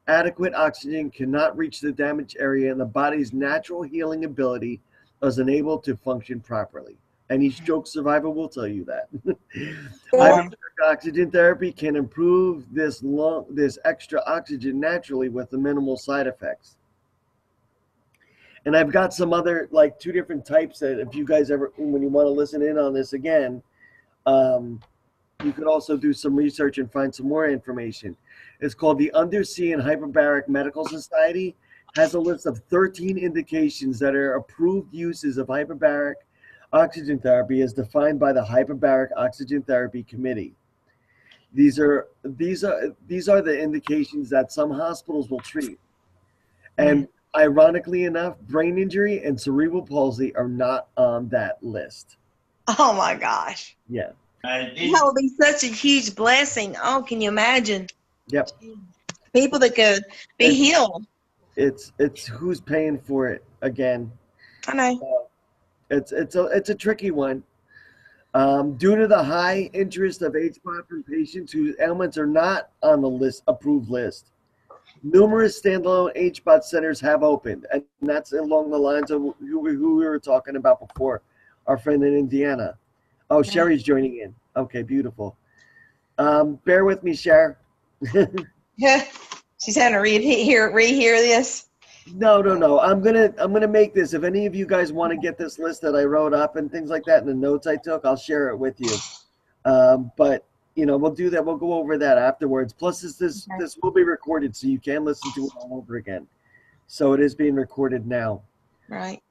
adequate oxygen cannot reach the damaged area and the body's natural healing ability is unable to function properly. Any stroke survivor will tell you that. Hyperbaric oxygen therapy can improve this extra oxygen naturally with the minimal side effects. And I've got some other, like 2 different types that if you guys ever, when you want to listen in on this again, you could also do some research and find some more information. It's called the Undersea and Hyperbaric Medical Society. Has a list of 13 indications that are approved uses of hyperbaric oxygen therapy as defined by the Hyperbaric Oxygen Therapy Committee. These are the indications that some hospitals will treat. And ironically enough, brain injury and cerebral palsy are not on that list. Oh my gosh. Yeah. That would be such a huge blessing. Oh, can you imagine? Yep. People that could be healed. It's who's paying for it again. I know. It's a tricky one. Due to the high interest of HBOT from patients whose ailments are not on the approved list, Numerous standalone HBOT centers have opened, and that's along the lines of who we were talking about before, our friend in Indiana. Oh, Sherry's joining in. Okay, beautiful. Bear with me, Sher. Yeah. She's having to rehear this. No. I'm gonna make this. If any of you guys want to get this list that I wrote up and things like that, and the notes I took, I'll share it with you. But we'll do that. We'll go over that afterwards. Plus, this will be recorded, so you can listen to it all over again. So it is being recorded now. Right.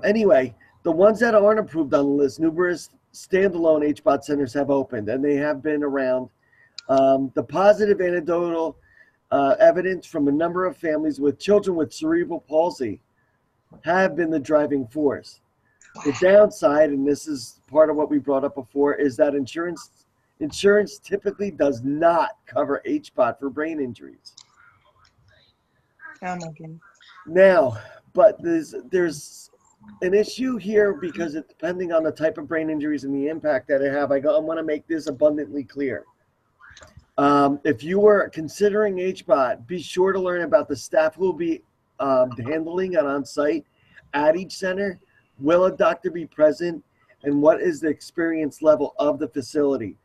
Anyway, the ones that aren't approved on the list, numerous standalone HBOT centers have opened, and they have been around. The positive anecdotal evidence from a number of families with children with cerebral palsy have been the driving force. The downside, and this is part of what we brought up before, is that insurance typically does not cover HBOT for brain injuries. Oh my goodness. Now, but there's an issue here because depending on the type of brain injuries and the impact that it have, I want to make this abundantly clear. If you were considering HBOT, be sure to learn about the staff who will be handling it on site at each center. Will a doctor be present? And what is the experience level of the facility?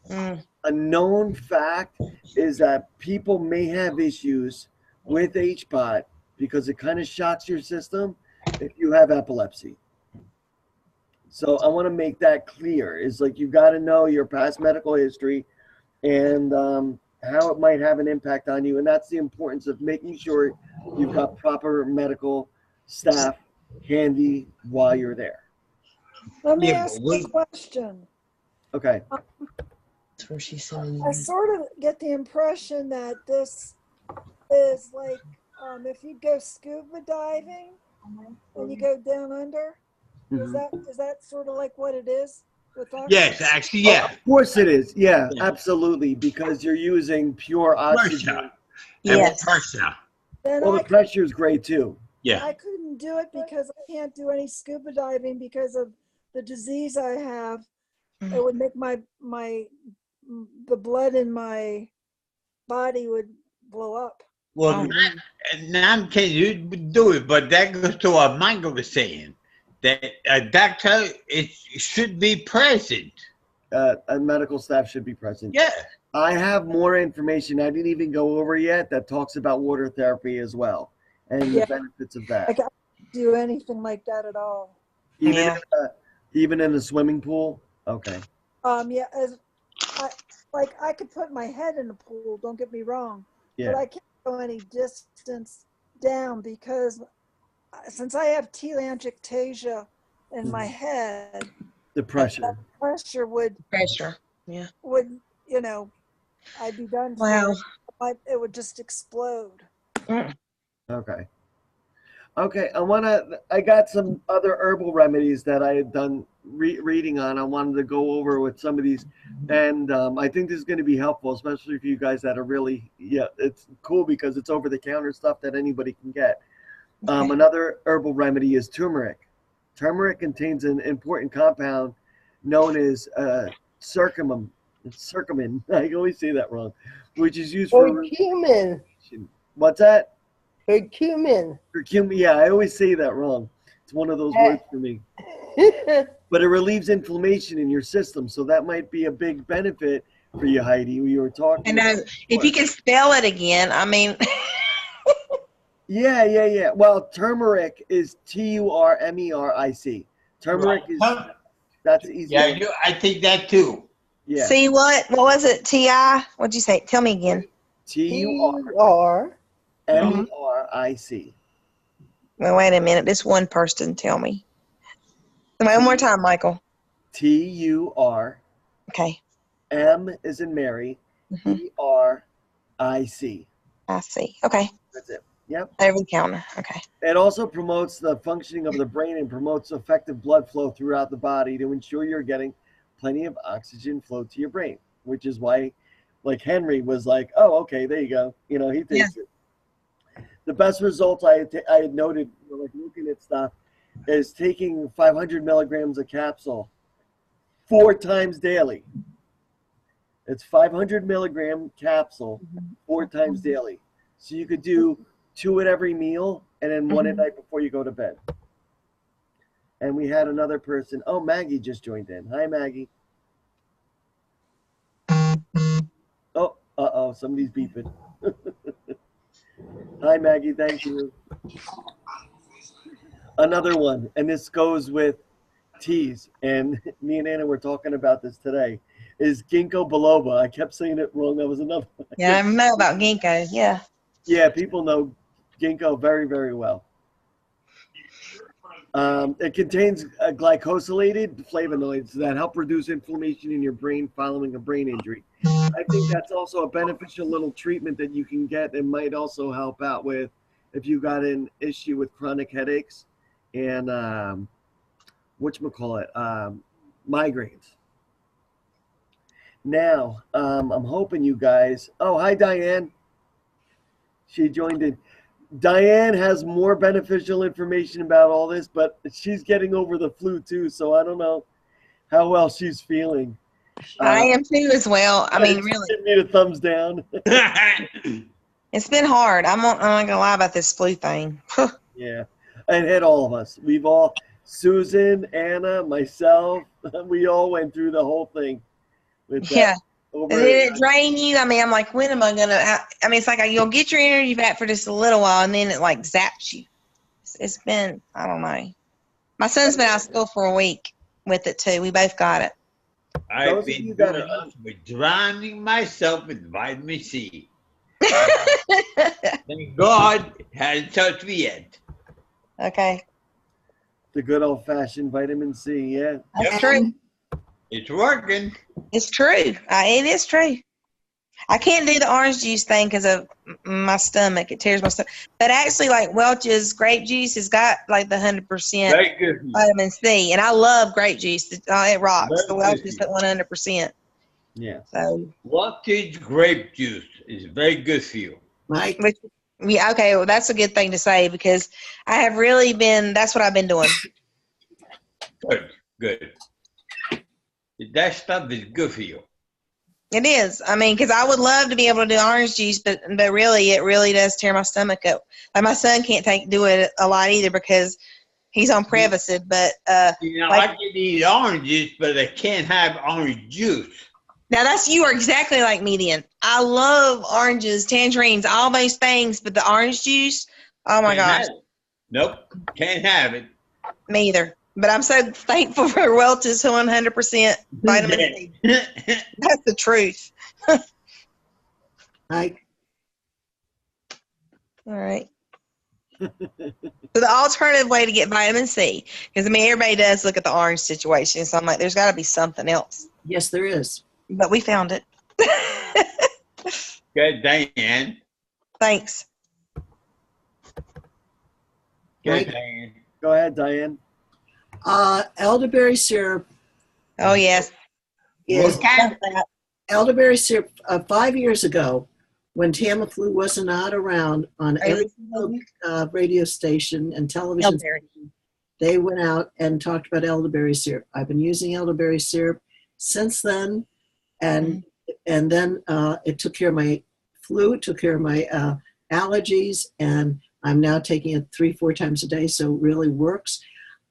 A known fact is that people may have issues with HBOT because it kind of shocks your system if you have epilepsy. So I want to make that clear. It's like you've got to know your past medical history and how it might have an impact on you. And that's the importance of making sure you've got proper medical staff handy while you're there. Let me ask you a question. Okay. That's where she's saying. I sort of get the impression that this is like if you go scuba diving and you go down under, is that sort of like what it is with oxygen? Yes, actually, yeah. Of course it is. Yeah, absolutely, because you're using pure oxygen. Pressure. Yes. Pressure. Well, the pressure is great too. Yeah. I couldn't do it because I can't do any scuba diving because of the disease I have. It would make the blood in my body would blow up. Well, now can you do it? But that goes to what Michael was saying, that a doctor should be present. A medical staff should be present. Yeah. I have more information I didn't even go over yet that talks about water therapy as well and the benefits of that. I can't do anything like that at all. Even in a swimming pool? Okay. I could put my head in the pool, don't get me wrong. Yeah. But I can't go any distance down because since I have telangiectasia in my head, the pressure. That pressure would I'd be done. Wow. It would just explode. Okay. I got some other herbal remedies that I had done reading on. I wanted to go over with some of these, and I think this is going to be helpful, especially for you guys that are really, it's cool because it's over-the-counter stuff that anybody can get. Another herbal remedy is turmeric. Turmeric contains an important compound known as curcumin. I always say that wrong, which is used for curcumin. What's that? Curcumin. Curcumin. Yeah, I always say that wrong. It's one of those words for me. But it relieves inflammation in your system, so that might be a big benefit for you, Heidi. We were talking. And if you can spell it again, I mean. Yeah. Well, turmeric is Turmeric. Turmeric is that's easy. Yeah, I think that too. Yeah. See what was it? T-I? What'd you say? Tell me again. Turmeric. Well, wait a minute. This one person tell me. One more time, Michael. Tur. Okay. M is in Mary. ERIC. I see. Okay. That's it. Yep. Over the counter. Okay. It also promotes the functioning of the brain and promotes effective blood flow throughout the body to ensure you're getting plenty of oxygen flow to your brain, which is why, like Henry was like, oh, okay, there you go. He thinks it. The best results I had noted, like looking at stuff, is taking 500 milligrams of capsule 4 times daily. It's 500 milligram capsule 4 times daily. So you could do 2 at every meal and then 1 at night before you go to bed. And we had another person. Oh, Maggie just joined in. Hi, Maggie. Oh, uh-oh, somebody's beeping. Hi, Maggie, thank you. Another one, and this goes with teas, and me and Anna were talking about this today, is ginkgo biloba. I kept saying it wrong. That was another one. Yeah, I know about ginkgo. Yeah. Yeah, people know ginkgo very, very well. It contains glycosylated flavonoids that help reduce inflammation in your brain following a brain injury. I think that's also a beneficial little treatment that you can get and might also help out with if you got an issue with chronic headaches and migraines. Now, I'm hoping you guys. Oh, hi, Diane. She joined in. Diane has more beneficial information about all this, but she's getting over the flu too, so I don't know how well she's feeling. I am too as well. I mean, really. Give me a thumbs down. It's been hard. I'm not gonna lie about this flu thing. Yeah, it hit all of us. We've all, Susan, Anna, myself, we all went through the whole thing. With Yeah. And then it drain you. I mean, I'm like, when am I gonna? I mean, it's like you'll get your energy back for just a little while, and then it like zaps you. It's been, I don't know. My son's been out of school for a week with it too. We both got it. I've been with drowning myself with vitamin C. Thank God it hasn't touched me yet. Okay. The good old-fashioned vitamin C, yeah. That's true. It's working. It's true. It is true. I can't do the orange juice thing because of my stomach. It tears my stomach. But actually, like Welch's grape juice has got like the 100% vitamin C, and I love grape juice. It rocks. The Welch is at 100%. Yeah. So Welch's grape juice is very good for you. Mike? Yeah, okay, well, that's a good thing to say because I have really been, that's what I've been doing. Good. That stuff is good for you. It is. I mean, because I would love to be able to do orange juice, but really, it really does tear my stomach up. Like my son can't do it a lot either because he's on Prevacid. But I can eat oranges, but I can't have orange juice. Now you are exactly like me then. I love oranges, tangerines, all those things, but the orange juice, oh my gosh. Nope, can't have it. Me either. But I'm so thankful for Welch's 100% vitamin C. That's the truth. Mike? All right. So the alternative way to get vitamin C, because I mean everybody does look at the orange situation, so I'm like, there's got to be something else. Yes, there is. But we found it. Good, Diane. Thanks. Good, Diane. Go ahead, Diane. Elderberry syrup. Oh, yes. Elderberry syrup 5 years ago, when Tamiflu was not around on every radio station and television station, they went out and talked about elderberry syrup. I've been using elderberry syrup since then, and then it took care of my flu, it took care of my allergies, and I'm now taking it 3-4 times a day, so it really works.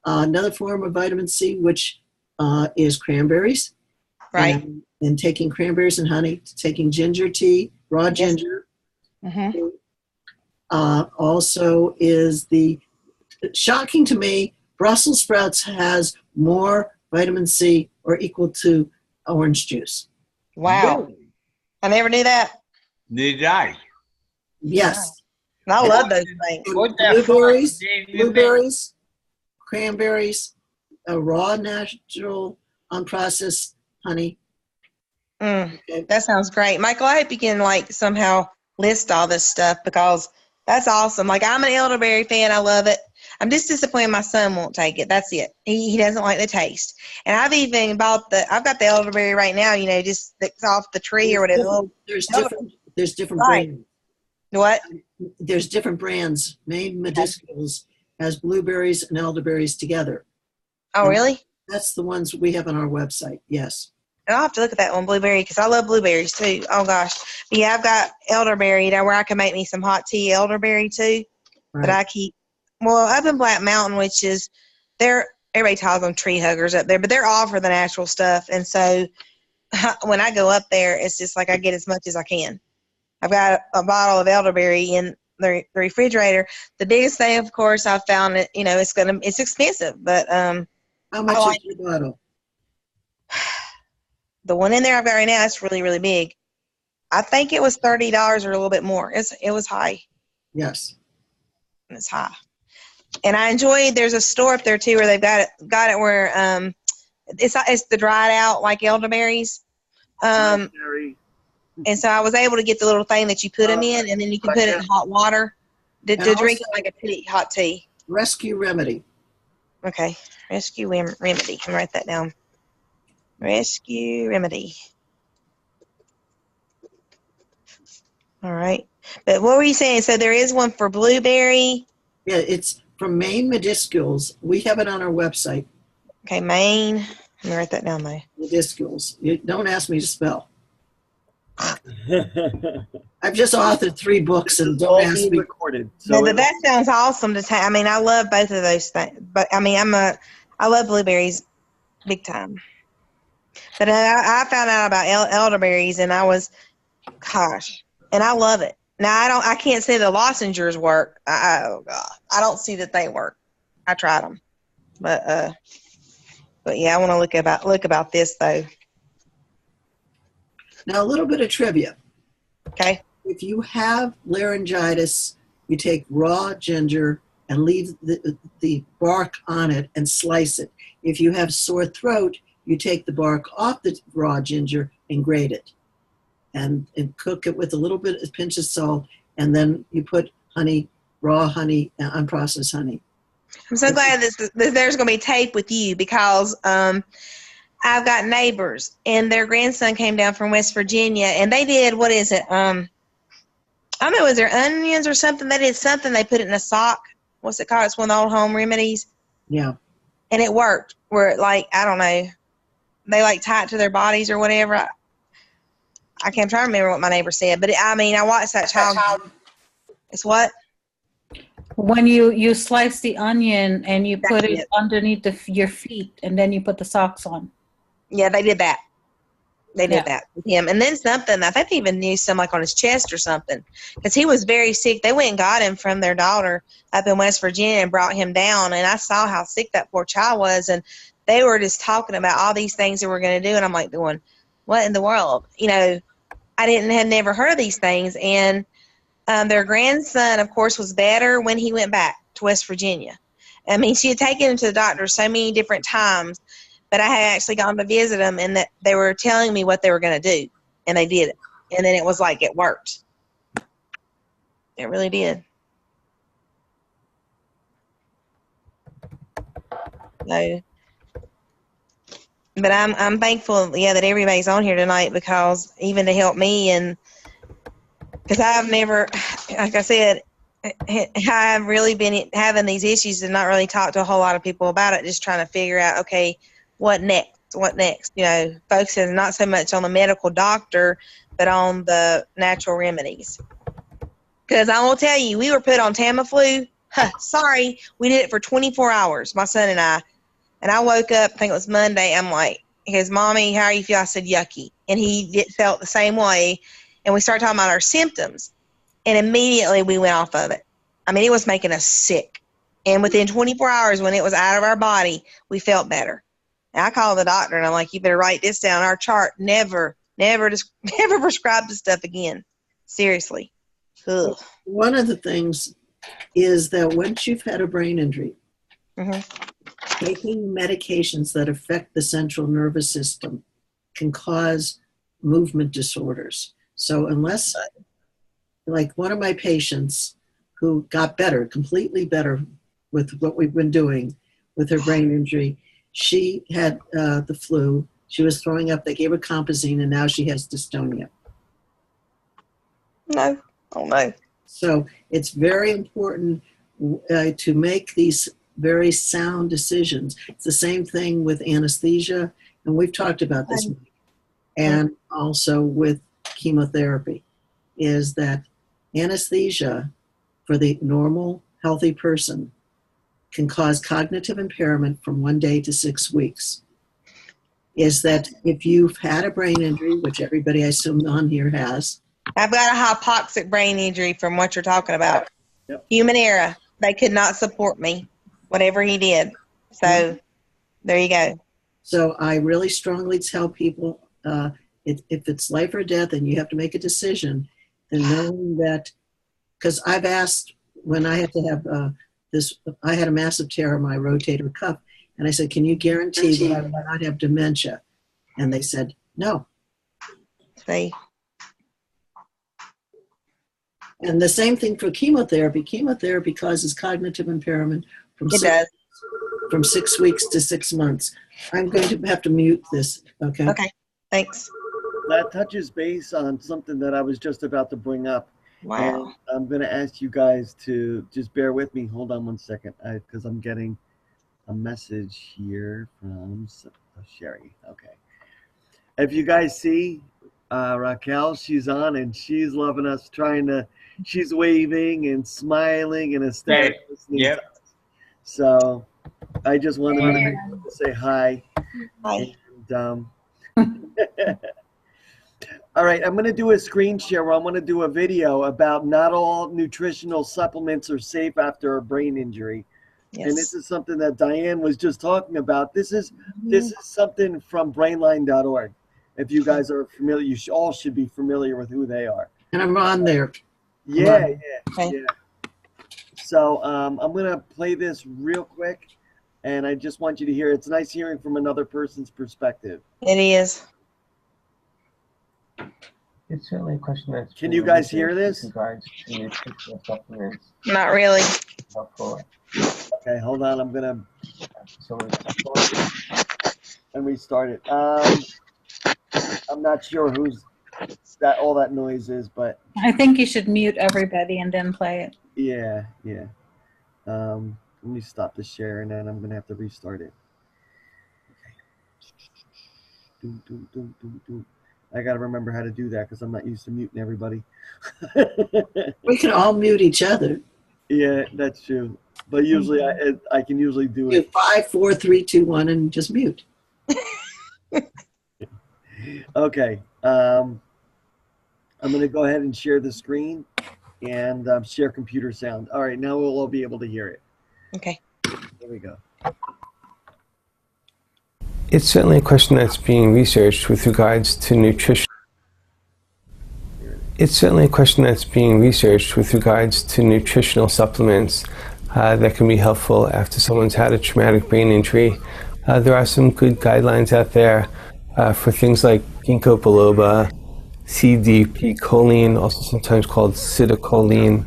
Another form of vitamin C, which is cranberries. Right. And taking cranberries and honey, taking ginger tea, raw ginger. Mm-hmm. Also is shocking to me, Brussels sprouts has more vitamin C or equal to orange juice. Wow. Really? I never knew that. Did I? Yes. Wow. I love those things. Blueberries, cranberries, raw, natural, unprocessed honey. Okay. That sounds great. Michael, I hope you can somehow list all this stuff because that's awesome. I'm an elderberry fan. I love it. I'm just disappointed my son won't take it. That's it. He doesn't like the taste. And I've even I've got the elderberry right now, just that's off the tree or whatever. There's different brands. What? There's different brands. Maine Medicinals has blueberries and elderberries together. Oh, really? That's the ones we have on our website. Yes. And I'll have to look at that one, blueberry, because I love blueberries too. Oh gosh. But yeah, I've got elderberry there where I can make me some hot tea elderberry too. Right. But I keep, well, up in Black Mountain, which is, everybody calls them tree huggers up there, but they're all for the natural stuff. And so when I go up there, it's just like I get as much as I can. I've got a bottle of elderberry in the refrigerator. The biggest thing, of course, I've found it, it's expensive, but How much is your bottle? the one in there I've got right now is really, really big. I think it was $30 or a little bit more. It was high. Yes. It's high. And I enjoyed, there's a store up there too where they've got it where it's the dried out like elderberries. And so I was able to get the little thing that you put them in, and then you can put it in hot water to drink it like a hot tea. Rescue Remedy. Okay. Rescue Remedy. Can write that down. Rescue Remedy. All right. But what were you saying? So there is one for blueberry. Yeah, it's from Maine Mediscules. We have it on our website. Okay, Maine. Let me write that down though. Mediscules. You don't ask me to spell. I've just authored 3 books, and don't ask me. Recorded. So that sounds awesome to take. I mean, I love both of those things, but I mean, I love blueberries big time. But I found out about elderberries, and I was, gosh, and I love it. Now I can't say the lozenges work. Oh God, I don't see that they work. I tried them, but yeah, I want to look about this though. Now, a little bit of trivia. Okay. If you have laryngitis, you take raw ginger and leave the bark on it and slice it. If you have sore throat, you take the bark off the raw ginger and grate it. And cook it with a pinch of salt, and then you put honey, raw honey, unprocessed honey. I'm so glad that there's going to be tape with you, because I've got neighbors, and their grandson came down from West Virginia, and they did, what is it? I don't know, was there onions or something? They did something. They put it in a sock. What's it called? It's one of the old home remedies. Yeah. And it worked. Where, like, I don't know, they like tie it to their bodies or whatever. I can't try to remember what my neighbor said, but I watched that child. It's what? When you slice the onion and you put it underneath your feet, and then you put the socks on. Yeah, they did that. They did that with him. And then something, I think they even used some like on his chest or something, because he was very sick. They went and got him from their daughter up in West Virginia and brought him down. And I saw how sick that poor child was. And they were just talking about all these things they were going to do. And I'm like doing, what in the world? I had never heard of these things. And their grandson, of course, was better when he went back to West Virginia. I mean, she had taken him to the doctor so many different times, but I had actually gone to visit him, and that they were telling me what they were going to do, and they did it. And then it was like it worked. It really did. So, but I'm thankful, that everybody's on here tonight, because even to help me, and because I've never, like I said, I've really been having these issues and not really talked to a whole lot of people about it, just trying to figure out, okay, what next? Focusing not so much on the medical doctor, but on the natural remedies. Because I will tell you, we were put on Tamiflu. Sorry, we did it for 24 hours, my son and I. And I woke up, I think it was Monday, I'm like, he goes, Mommy, how are you feel? I said, yucky. And he felt the same way. And we started talking about our symptoms. And immediately we went off of it. I mean, it was making us sick. And within 24 hours, when it was out of our body, we felt better. And I called the doctor, and I'm like, you better write this down. Our chart, never prescribe this stuff again. Seriously. Ugh. One of the things is that once you've had a brain injury, taking medications that affect the central nervous system can cause movement disorders. So unless, like one of my patients who got better, completely better with what we've been doing with her brain injury, she had the flu. She was throwing up. They gave her Compazine, and now she has dystonia. No. Oh, no. So it's very important to make these very sound decisions. It's the same thing with anesthesia, and we've talked about this. and also with chemotherapy, is that anesthesia for the normal, healthy person can cause cognitive impairment from 1 day to 6 weeks. Is that if you've had a brain injury, which everybody I assume on here has. I've got a hypoxic brain injury from what you're talking about. Yep. Human error. They could not support me, whatever he did. So there you go. So I really strongly tell people, if it's life or death and you have to make a decision, then knowing that, because I've asked when I had to have I had a massive tear in my rotator cuff, and I said, can you guarantee that I will not have dementia? And they said, no. See? And the same thing for chemotherapy. Chemotherapy causes cognitive impairment from It does. from 6 weeks to 6 months. I'm going to have to mute this, okay? Okay, thanks. That touches base on something that I was just about to bring up. Wow. And I'm going to ask you guys to just bear with me. Hold on 1 second, because I'm getting a message here from Sherry. Okay. If you guys see Raquel, she's on and she's loving us, she's waving and smiling and ecstatic. Yep. So I just wanted to say hi. Hi. And, all right, I'm going to do a screen share where I'm going to do a video about not all nutritional supplements are safe after a brain injury. Yes. And this is something that Diane was just talking about. This is something from brainline.org. If you guys are familiar, you all should be familiar with who they are. And I'm on there. Yeah. So I'm going to play this real quick, and I just want you to hear. It's nice hearing from another person's perspective. It is. It's certainly a question that's. Can you guys hear this? With regards to nutritional supplements. Not really. Helpful. Okay, hold on. I'm going to and restart it. I'm not sure who's all that noise is, but I think you should mute everybody and then play it. yeah. Let me stop the share and then I'm gonna have to restart it. Okay. I gotta remember how to do that because I'm not used to muting everybody. We can all mute each other. Yeah, that's true. But usually I can usually do it. 5, 4, 3, 2, 1, and just mute. Okay. I'm going to go ahead and share the screen and share computer sound. All right, now we'll all be able to hear it. Okay. Here we go. It's certainly a question that's being researched with regards to nutrition. It's certainly a question that's being researched with regards to nutritional supplements that can be helpful after someone's had a traumatic brain injury. There are some good guidelines out there for things like ginkgo biloba, CDP choline, also sometimes called citicoline,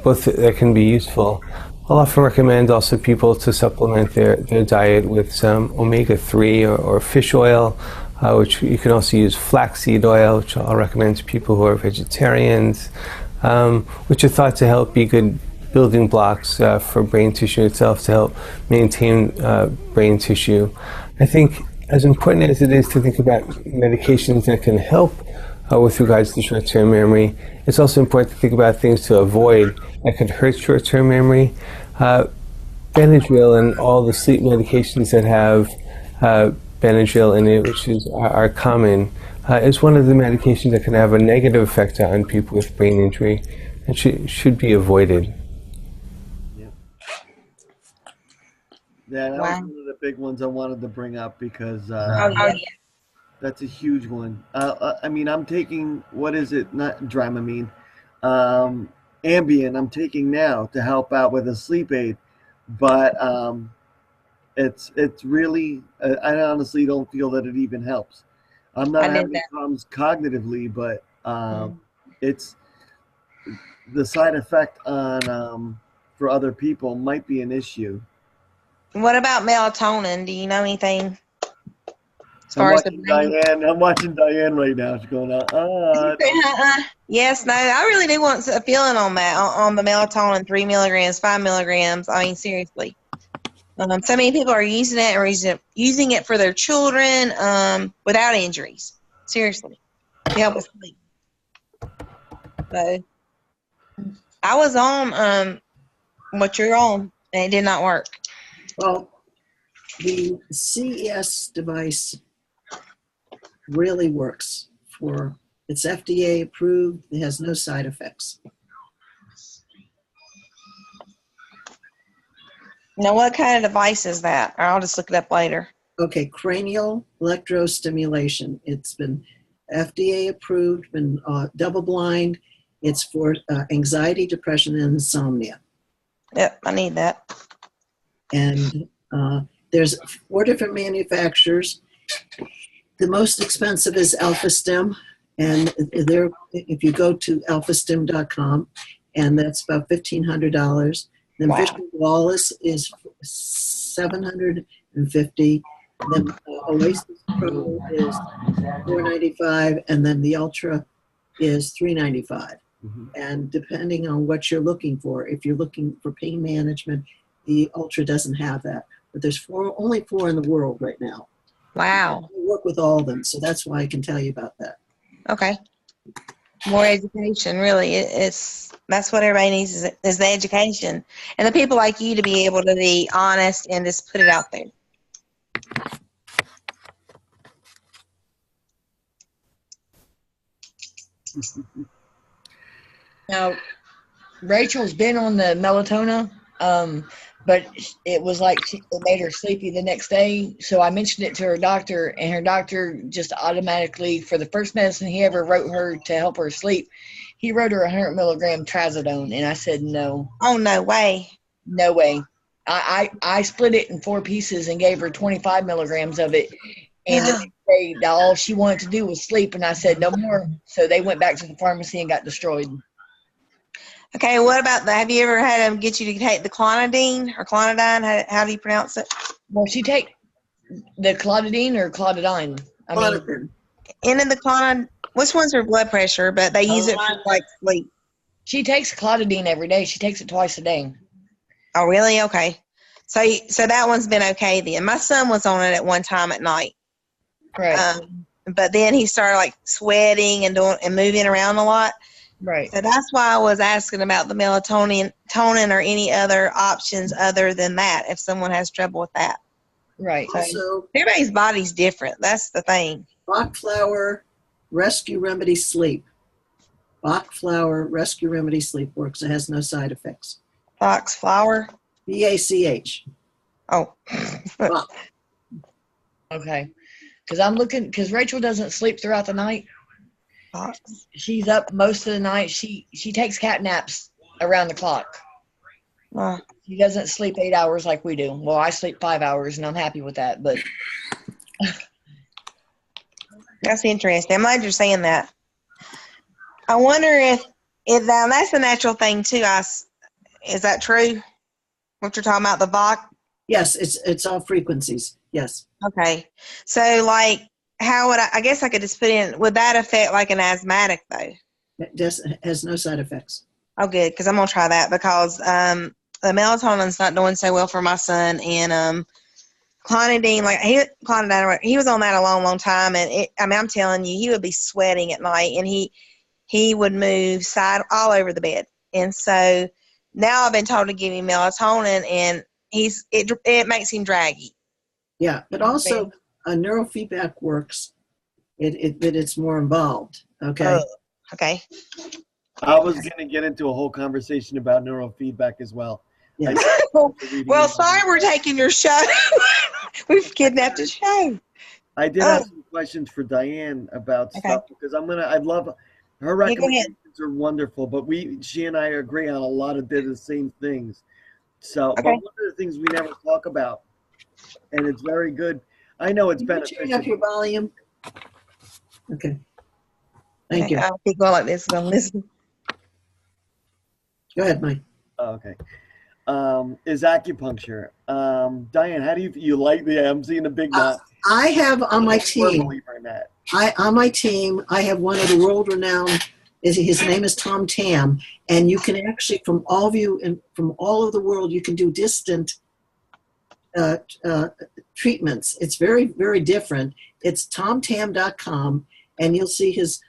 both that can be useful. I'll often recommend also people to supplement their diet with some omega-3 or fish oil, which you can also use flaxseed oil, which I'll recommend to people who are vegetarians, which are thought to help be good building blocks for brain tissue itself to help maintain brain tissue. I think as important as it is to think about medications that can help with regards to short-term memory, it's also important to think about things to avoid that could hurt short-term memory. Benadryl and all the sleep medications that have Benadryl in it, which are common, is one of the medications that can have a negative effect on people with brain injury and should be avoided. Yeah, that was one of the big ones I wanted to bring up because that's a huge one. I mean, I'm taking, what is it? Not Dramamine. Ambien I'm taking now to help out with a sleep aid. But it's really, I honestly don't feel that it even helps. I'm not having problems cognitively, but it's the side effect on for other people might be an issue. What about melatonin? Do you know anything? I'm watching Diane right now. She's going, Yes, no, I really do want a feeling on that, on the melatonin, 3 milligrams, 5 milligrams. I mean, seriously. So many people are using it or using it for their children without injuries. Seriously, to help us sleep. So I was on what you're on, and it did not work. Well, the CES device really works for, it's FDA approved, it has no side effects. Now, what kind of device is that? Or I'll just look it up later. Okay, cranial electrostimulation. It's been FDA approved, been double blind. It's for anxiety, depression, and insomnia. Yep, I need that. And there's 4 different manufacturers. The most expensive is AlphaStim, and if you go to AlphaStim.com, and that's about $1,500. Then Vision Flawless is $750. Then Oasis Pro is $495, and then the Ultra is $395. And depending on what you're looking for, if you're looking for pain management, the Ultra doesn't have that. But there's only 4 in the world right now. Wow. I work with all of them, so that's why I can tell you about that. Okay. More education, really. That's what everybody needs is the education. And the people like you to be able to be honest and just put it out there. Now, Rachel's been on the melatonin, but it was like it made her sleepy the next day. So I mentioned it to her doctor, and her doctor just automatically, for the first medicine he ever wrote her to help her sleep, he wrote her 100 milligram trazodone, and I said no. Oh, no way. No way. I split it in 4 pieces and gave her 25 milligrams of it. And the next day, all she wanted to do was sleep, and I said no more. So they went back to the pharmacy and got destroyed. Okay, what about have you ever had them get you to take the clonidine or clonidine? How do you pronounce it? Well, she take the clonidine or clonidine. I mean, and in the clonidine, which one's her blood pressure? But they use it for like sleep. She takes clonidine every day. She takes it twice a day. Oh, really? Okay. So that one's been okay then. My son was on it at one time at night. Right. But then he started like sweating and moving around a lot. Right. So that's why I was asking about the melatonin or any other options other than that, if someone has trouble with that. Right. So everybody's body's different. That's the thing. Bach flower rescue remedy sleep. Bach flower rescue remedy sleep works. It has no side effects. Bach flower? BACH. Oh. Okay. Because I'm looking, because Rachel doesn't sleep throughout the night. She's up most of the night. She takes cat naps around the clock. She doesn't sleep 8 hours like we do. Well, I sleep 5 hours, and I'm happy with that. But that's interesting. I'm glad you're saying that. I wonder if that's a natural thing too. Is that true? What you're talking about, the Bach? Yes, it's all frequencies. Yes. Okay, so like. How would I guess I could just put in, would that affect like an asthmatic though? It has no side effects. Oh, good, because I'm going to try that because the melatonin's not doing so well for my son. And clonidine, he was on that a long, long time. And I'm telling you, he would be sweating at night and he would move all over the bed. And so now I've been told to give him melatonin and it makes him draggy. Yeah, but also neurofeedback works. It's more involved. Okay. Okay. I was going to get into a whole conversation about neurofeedback as well. Yes. Well, sorry we're taking your show. We've kidnapped the show. I did have some questions for Diane about stuff because I'd love her recommendations are wonderful, but she and I agree on a lot of the same things. So, but one of the things we never talk about, and it's very good. I know it's beneficial. Turn up your volume. Okay. Thank you. I'll keep going like this. I'm listening. Go ahead, Mike. Okay. Is acupuncture. Diane, how do you like I'm seeing a big knot. I have on my team. On my team, I have one of the world-renowned. His name is Tom Tam, and you can actually, from all of you and from all over the world, you can do distant treatments. It's very, very different. It's tomtam.com, and you'll see his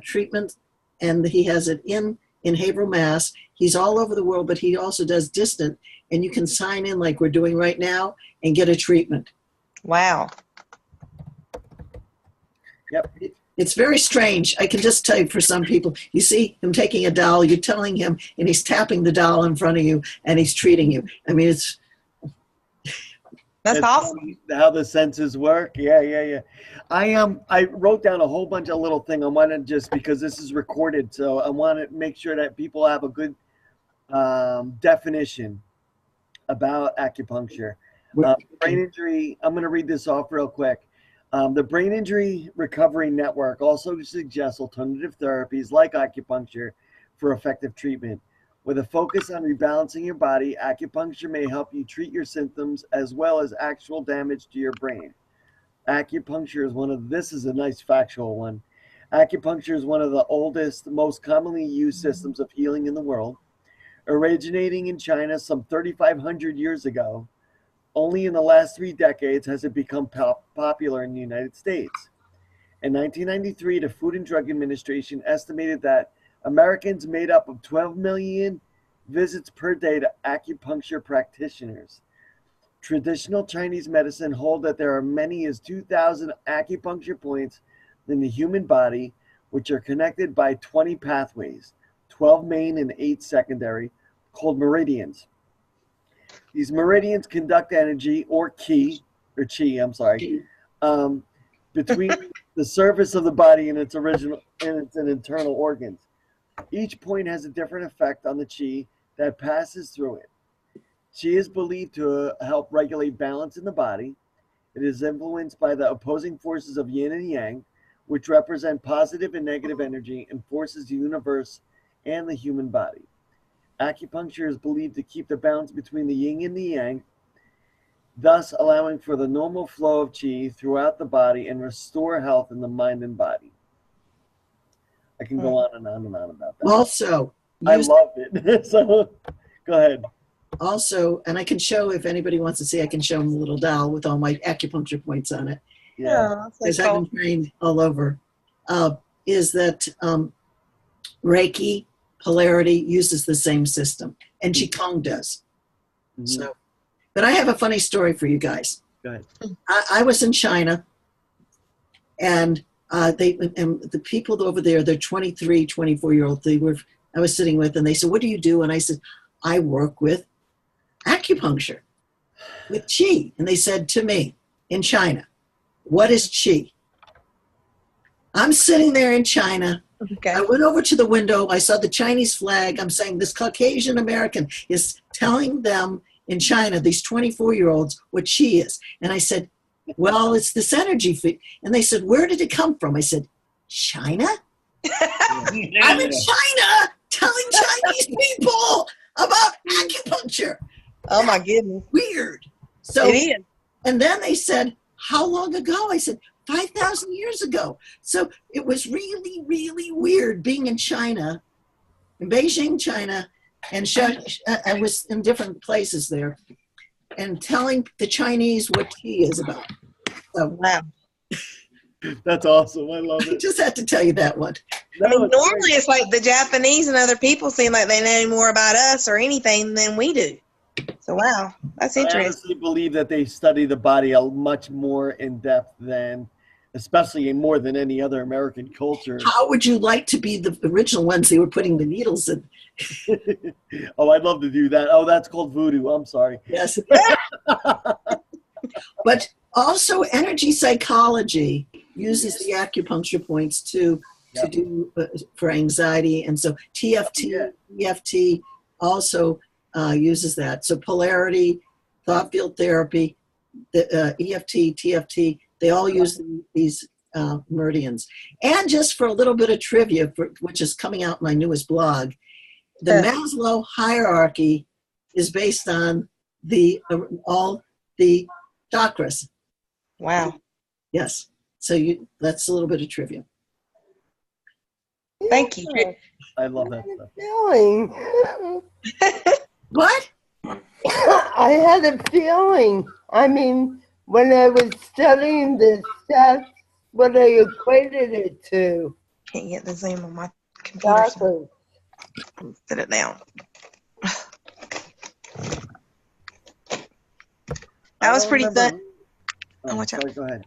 treatment, and he has it in Haverhill, Mass. He's all over the world, but he also does distant, and you can sign in like we're doing right now and get a treatment. Wow. Yep. It's very strange. I can just tell you, for some people, you see him taking a doll, you're telling him, and he's tapping the doll in front of you, and he's treating you. I mean, That's awesome. How the senses work. Yeah. I wrote down a whole bunch of little things. I wanted, just because this is recorded, so I want to make sure that people have a good definition about acupuncture. Brain injury. I'm going to read this off real quick. The Brain Injury Recovery Network also suggests alternative therapies like acupuncture for effective treatment. With a focus on rebalancing your body, acupuncture may help you treat your symptoms as well as actual damage to your brain. Acupuncture is this is a nice factual one. Acupuncture is one of the oldest, most commonly used systems of healing in the world. Originating in China some 3,500 years ago, only in the last 3 decades has it become popular in the United States. In 1993, the Food and Drug Administration estimated that Americans made up of 12 million visits per day to acupuncture practitioners. Traditional Chinese medicine hold that there are many as 2,000 acupuncture points in the human body, which are connected by 20 pathways, 12 main and 8 secondary, called meridians. These meridians conduct energy or chi, between the surface of the body and its internal organs. Each point has a different effect on the chi that passes through it. Chi is believed to help regulate balance in the body. It is influenced by the opposing forces of yin and yang, which represent positive and negative energy and forces the universe and the human body. Acupuncture is believed to keep the balance between the yin and the yang, thus allowing for the normal flow of qi throughout the body and restore health in the mind and body. I can go on and on and on about that. Also, I love it. So, go ahead. Also, and I can show, if anybody wants to see, I can show them the little doll with all my acupuncture points on it. Yeah. Because I've been trained all over. Is that Reiki, polarity uses the same system, and Qigong does. Mm-hmm. So, but I have a funny story for you guys. Go ahead. I was in China, and the people over there, they're 23, 24-year-old. I was sitting with, and they said, "What do you do?" And I said, "I work with acupuncture, with qi." And they said to me, in China, "What is qi?" I'm sitting there in China. Okay. I went over to the window. I saw the Chinese flag. I'm saying this Caucasian American is telling them in China, these 24-year-olds, what qi is. And I said, "Well, it's this energy field." And they said, "Where did it come from?" I said, "China?" I'm in China telling Chinese people about acupuncture. Oh my goodness. Weird. So it is. And then they said, "How long ago?" I said, 5,000 years ago. So it was really, really weird being in China, in Beijing, China, and I was in different places there, and telling the Chinese what qi is about. So, wow. That's awesome. I love it. I just had to tell you that one. I mean, normally it's like the Japanese and other people seem like they know more about us or anything than we do. So, wow, that's interesting. I honestly believe that they study the body much more in depth than, especially more than any other American culture. How would you like to be the original ones they were putting the needles in? Oh, I'd love to do that. Oh, that's called voodoo. I'm sorry. Yes. But also energy psychology uses the acupuncture points to do for anxiety. And so TFT, EFT also uses that. So polarity, thought field therapy, the EFT, TFT, they all use these meridians. And just for a little bit of trivia, which is coming out in my newest blog, the Maslow hierarchy is based on all the chakras. Wow. Yes. So that's a little bit of trivia. Thank you. I love that stuff. Feeling. What? I had a feeling. I mean, when I was studying this stuff, what they equated it to. Can't get the Zoom on my computer. So sit it down. That was pretty fun. Oh, sorry, go ahead.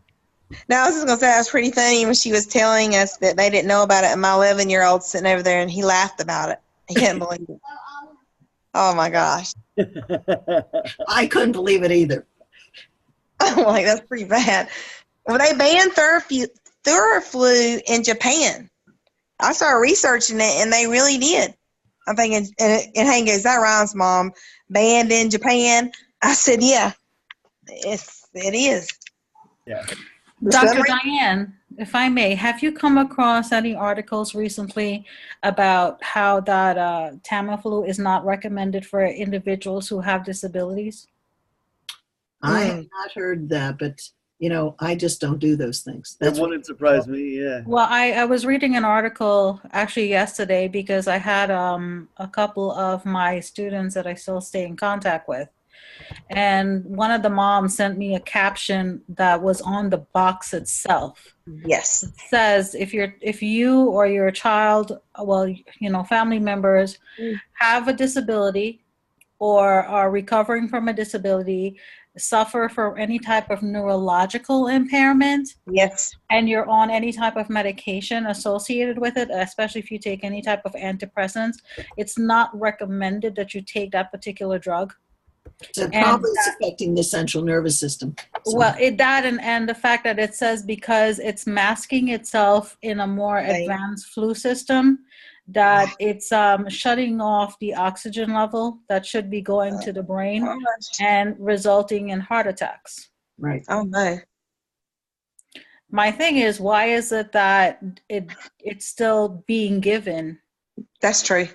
No, I was just going to say that was pretty funny when she was telling us that they didn't know about it, and my 11-year-old sitting over there, and he laughed about it. He couldn't believe it. Oh, my gosh. I couldn't believe it either. I'm like, that's pretty bad. Well, they banned Theraflu in Japan. I started researching it, and they really did. I'm thinking, and Hank goes, that rhymes, Mom. Banned in Japan? I said, yeah, it is. Yeah. Dr. Diane, if I may, have you come across any articles recently about how that Tamiflu is not recommended for individuals who have disabilities? I have not heard that, but I just don't do those things. That wouldn't surprise me, yeah. Well, I was reading an article actually yesterday because I had a couple of my students that I still stay in contact with. And one of the moms sent me a caption that was on the box itself. Yes. It says, if you or your child, well, family members have a disability or are recovering from a disability, suffer from any type of neurological impairment, yes, and you're on any type of medication associated with it, especially if you take any type of antidepressants, it's not recommended that you take that particular drug. So probably it's affecting the central nervous system. So. Well, and the fact that it says because it's masking itself in a more advanced flu system, that it's shutting off the oxygen level that should be going to the brain and resulting in heart attacks. Right. Oh, no. My thing is, why is it that it's still being given? That's true.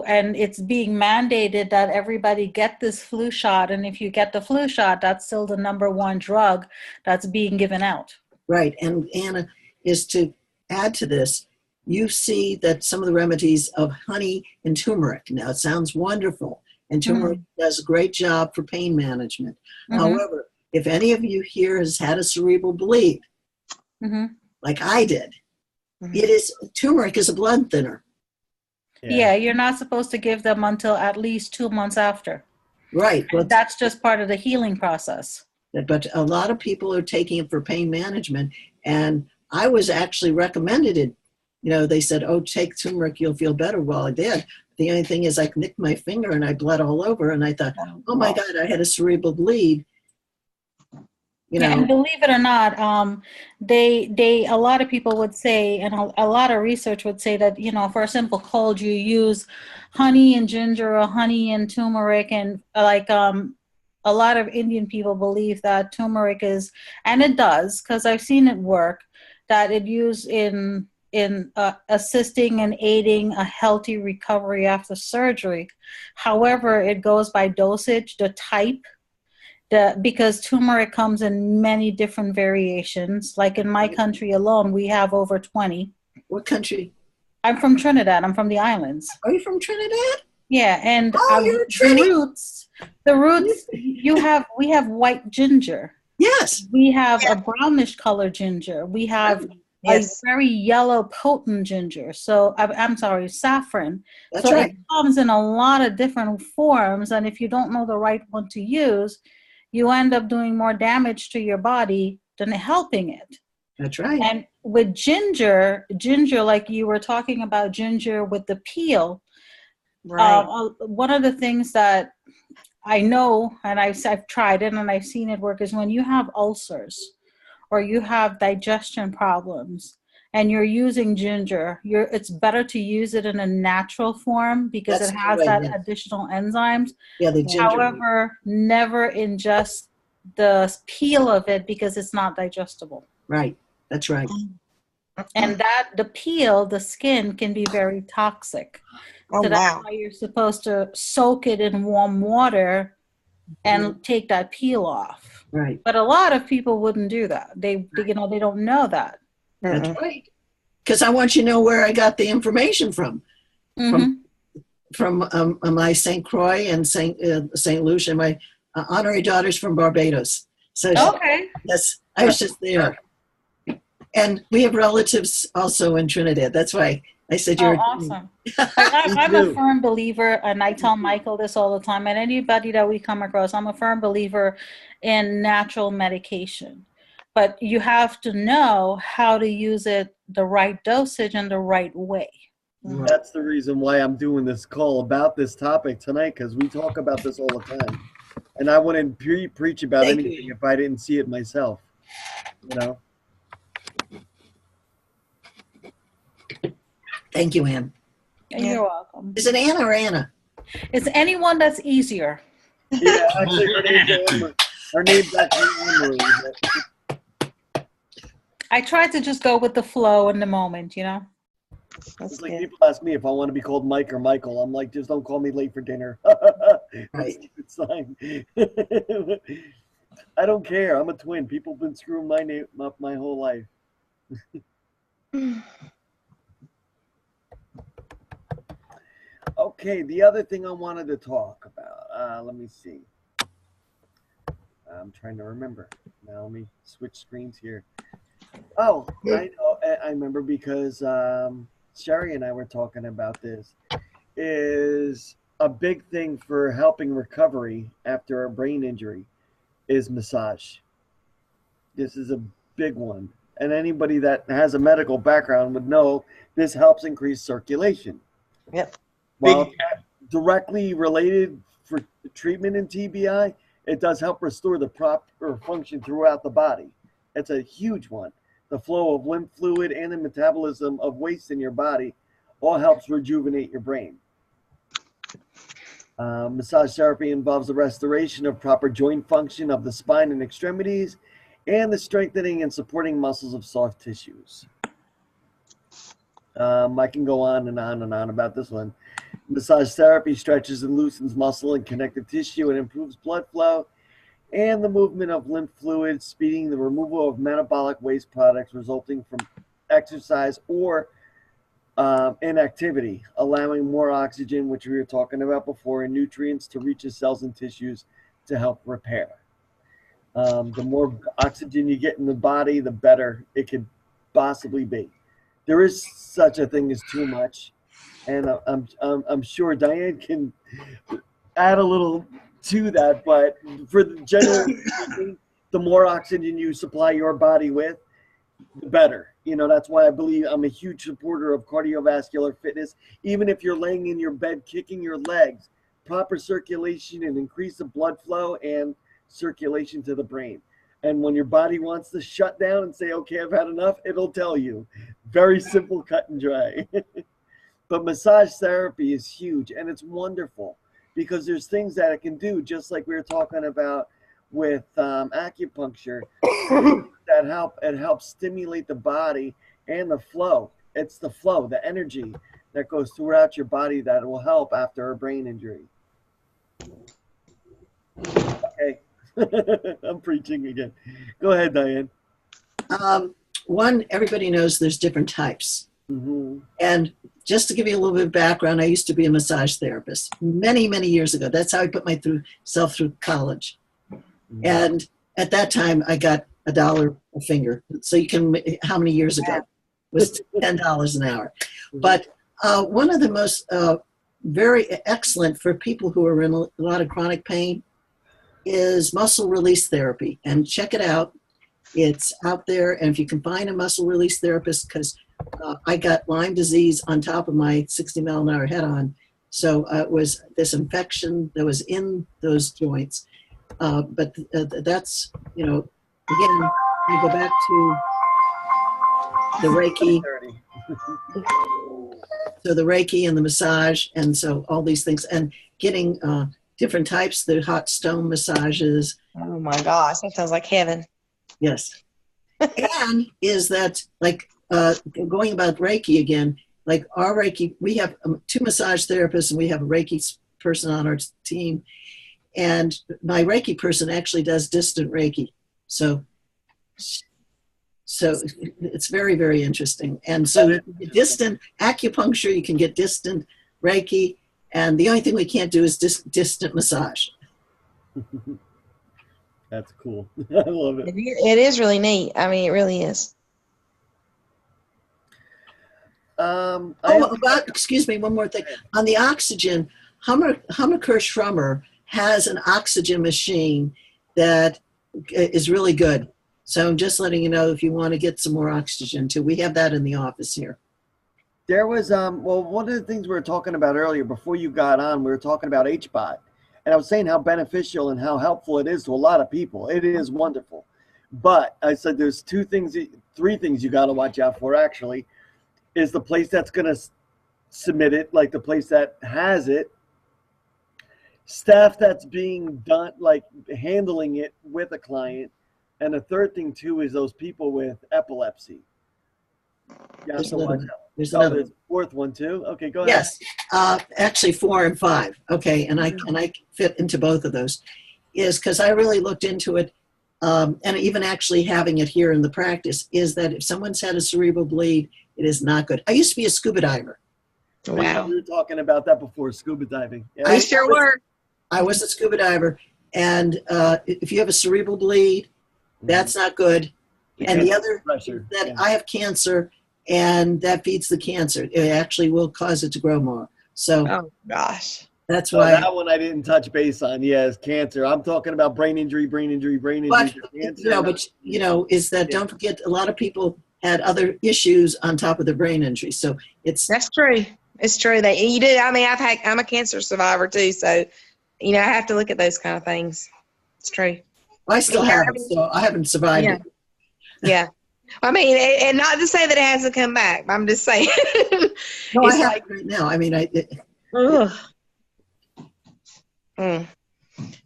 And it's being mandated that everybody get this flu shot, and if you get the flu shot, that's still the #1 drug that's being given out. Right, and Anna, is to add to this, you see that some of the remedies of honey and turmeric. Now, it sounds wonderful, and turmeric does a great job for pain management. However, if any of you here has had a cerebral bleed, like I did, turmeric is a blood thinner. Yeah, you're not supposed to give them until at least 2 months after. Right. But that's just part of the healing process. But a lot of people are taking it for pain management. And I was actually recommended it. They said, oh, take turmeric, you'll feel better. Well, I did. The only thing is I nicked my finger and I bled all over. And I thought, oh my God, I had a cerebral bleed. And believe it or not, a lot of people would say, and a lot of research would say that, for a simple cold, you use honey and ginger or honey and turmeric, and a lot of Indian people believe that turmeric is, and it does, because I've seen it work, that it used in assisting and aiding a healthy recovery after surgery. However, it goes by dosage, the type. Because turmeric comes in many different variations. Like in my country alone, we have over 20. What country? I'm from Trinidad. I'm from the islands. Are you from Trinidad? Yeah, and you're the roots. We have white ginger. Yes. We have a brownish colored ginger. We have a very yellow, potent ginger. So I'm sorry, saffron. That's right. It comes in a lot of different forms, and if you don't know the right one to use, you end up doing more damage to your body than helping it. That's right. And with ginger, like you were talking about ginger with the peel, one of the things that I know, and I've tried it and I've seen it work, is when you have ulcers or you have digestion problems and you're using ginger, it's better to use it in a natural form because it has additional enzymes. Yeah, the ginger. However, never ingest the peel of it because it's not digestible. Right, that's right. And the peel, the skin, can be very toxic. So that's why you're supposed to soak it in warm water and take that peel off. Right. But a lot of people wouldn't do that. They don't know that. That's right. Because I want you to know where I got the information from. From my St. Croix and St. Lucia, my honorary daughters from Barbados. So yes, I was just there. And we have relatives also in Trinidad. That's why I said you're. Awesome. I'm a firm believer, and I tell Michael this all the time, and anybody that we come across, I'm a firm believer in natural medication. But you have to know how to use it, the right dosage and the right way. That's the reason why I'm doing this call about this topic tonight, because we talk about this all the time. And I wouldn't preach about anything if I didn't see it myself, you know? Thank you, Ann. You're welcome. Is it Ann or Anna? It's anyone that's easier. Yeah, actually, her name's actually Anne-Marie. I try to just go with the flow in the moment, you know? It's like people ask me if I want to be called Mike or Michael. I'm like, just don't call me late for dinner. Right. It's fine. I don't care. I'm a twin. People have been screwing my name up my whole life. Okay, the other thing I wanted to talk about. Let me see. I'm trying to remember. Now let me switch screens here. Oh, I know. I remember because Sherry and I were talking about this. Is a big thing for helping recovery after a brain injury is massage. This is a big one. And anybody that has a medical background would know this helps increase circulation. Yep. While it's not directly related for treatment in TBI, it does help restore the proper function throughout the body. It's a huge one. The flow of lymph fluid and the metabolism of waste in your body all helps rejuvenate your brain. Massage therapy involves the restoration of proper joint function of the spine and extremities and the strengthening and supporting muscles of soft tissues. I can go on and on and on about this one. Massage therapy stretches and loosens muscle and connective tissue and improves blood flow and the movement of lymph fluid, speeding the removal of metabolic waste products resulting from exercise or inactivity, allowing more oxygen, which we were talking about before, and nutrients to reach the cells and tissues to help repair. The more oxygen you get in the body, the better it could possibly be. There is such a thing as too much, and I'm sure Diane can add a little to that, but for the general speaking, the more oxygen you supply your body with, the better. You know, that's why I believe I'm a huge supporter of cardiovascular fitness. Even if you're laying in your bed kicking your legs, proper circulation and increase the blood flow and circulation to the brain. And when your body wants to shut down and say, okay, I've had enough, it'll tell you. Very simple, cut and dry. But massage therapy is huge, and it's wonderful because there's things that it can do, just like we were talking about with acupuncture, that help. It helps stimulate the body and the flow. It's the flow, the energy that goes throughout your body that will help after a brain injury. Okay. I'm preaching again. Go ahead, Diane. One, everybody knows there's different types. Mm-hmm. And just to give you a little bit of background, I used to be a massage therapist many, many years ago. That's how I put myself through college. Mm-hmm. And at that time, I got $1 a finger. So you can, how many years ago? It was $10 an hour. Mm-hmm. But one of the most very excellent for people who are in a lot of chronic pain is muscle release therapy. And check it out. It's out there. And if you can find a muscle release therapist, because I got Lyme disease on top of my 60-mile-an-hour head-on. So it was this infection that was in those joints. But that's, you know, again, you go back to the Reiki. So the Reiki and the massage, and so all these things, and getting different types, the hot stone massages. Oh my gosh, that sounds like heaven. Yes. And is that, like, going about Reiki again, like our Reiki, we have 2 massage therapists and we have a Reiki person on our team. And my Reiki person actually does distant Reiki. So it's very, very interesting. And so distant acupuncture, you can get distant Reiki. And the only thing we can't do is distant massage. That's cool. I love it. It is really neat. I mean, it really is. Excuse me, one more thing. On the oxygen, Hammaker Schrummer has an oxygen machine that is really good. So I'm just letting you know if you want to get some more oxygen too. We have that in the office here. There was, well, one of the things we were talking about earlier before you got on, we were talking about HBOT. And I was saying how beneficial and how helpful it is to a lot of people. It is wonderful. But I said there's three things you got to watch out for, actually, is the place that's going to submit it, like the place that has it, staff that's being done, like handling it with a client. And the third thing, too, is those people with epilepsy. You have to watch out. There's a fourth one, too? Okay, go ahead. Yes, actually 4 and 5. Okay, and I fit into both of those. Is because I really looked into it, and even actually having it here in the practice, is that if someone's had a cerebral bleed, it is not good. I used to be a scuba diver. Wow. We were talking about that before, scuba diving. Yeah. I sure were. I was a scuba diver, and if you have a cerebral bleed, that's not good. And the other is that I have cancer, and that feeds the cancer. It actually will cause it to grow more. So, oh gosh, that's why that one I didn't touch base on. Yes, cancer. I'm talking about brain injury. But is that don't forget a lot of people had other issues on top of the brain injury. So that's true. It's true that you do. I mean, I'm a cancer survivor too, so I have to look at those kind of things. It's true. I still have it, so I haven't survived it. Yeah. I mean, and not to say that it hasn't come back. I'm just saying. No, I have it right now. I mean,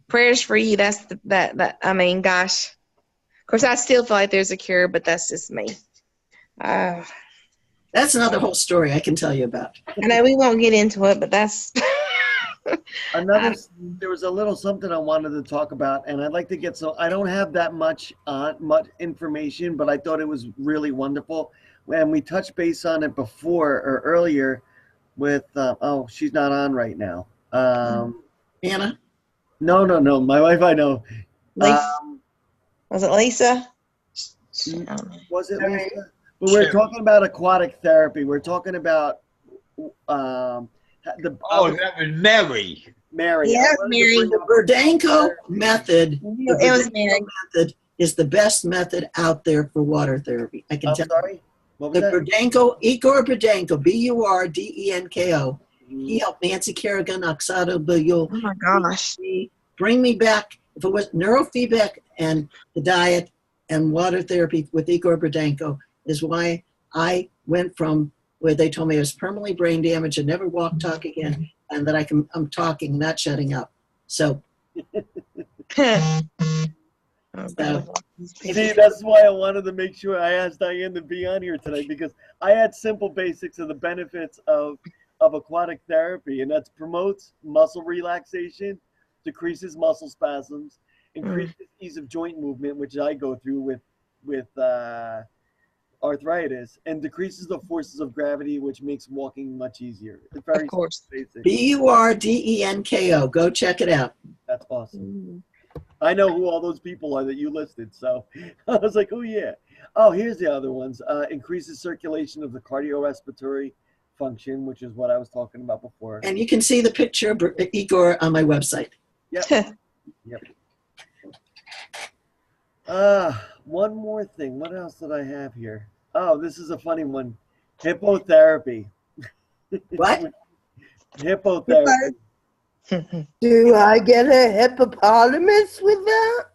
Prayers for you. That's that. I mean, gosh. Of course, I still feel like there's a cure, but that's just me. That's another whole story I can tell you about. I know we won't get into it, but that's. There was a little something I wanted to talk about, and I'd like to get I don't have that much information, but I thought it was really wonderful. And we touched base on it before or earlier with she's not on right now. Anna? No, my wife I know. Was it Lisa? Was it Lisa? But we're talking about aquatic therapy. We're talking about that was Mary. Yes, Mary. The Burdanko method. It was Mary. Method is the best method out there for water therapy. I can tell. Sorry? What was the that? Igor Burdanko, Burdenko. He helped Nancy Kerrigan, Oksana Bayul. Oh my gosh. Bring me back. If it was neurofeedback and the diet and water therapy with Igor Burdanko is why I went from where they told me I was permanently brain damaged and never walk, talk again, and that I'm talking, not shutting up. So. See, that's why I wanted to make sure I asked Diane to be on here tonight, because I had simple basics of the benefits of aquatic therapy, and that promotes muscle relaxation, decreases muscle spasms, increases ease of joint movement, which I go through with arthritis, and decreases the forces of gravity, which makes walking much easier. It's very basic. Burdenko. Go check it out. That's awesome. I know who all those people are that you listed, so I was like, oh yeah. Oh, here's the other ones. Increases circulation of the cardiorespiratory function, which is what I was talking about before. And you can see the picture of Igor on my website. Yep. One more thing. What else did I have here? Oh, this is a funny one. Hippotherapy. What? Hippotherapy. Do I get a hippopotamus with that?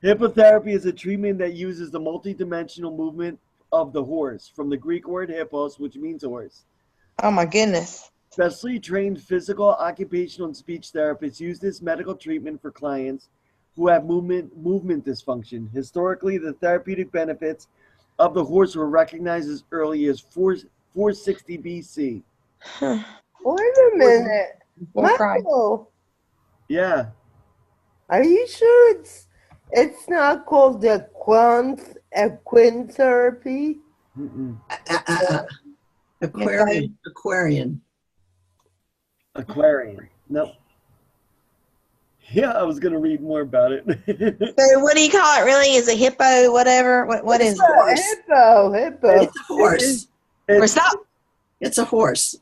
Hippotherapy is a treatment that uses the multidimensional movement of the horse, from the Greek word hippos, which means horse. Oh my goodness. Specially trained physical, occupational, and speech therapists use this medical treatment for clients who have movement dysfunction. Historically, the therapeutic benefits of the horse were recognized as early as 460 BC. Wait a minute. Michael, yeah. Are you sure it's not called equine therapy? Aquarian. No. Yeah, I was going to read more about it. So what do you call it really? Is a hippo, whatever? What is it? Hippo. It's a horse. Stop. It's a horse.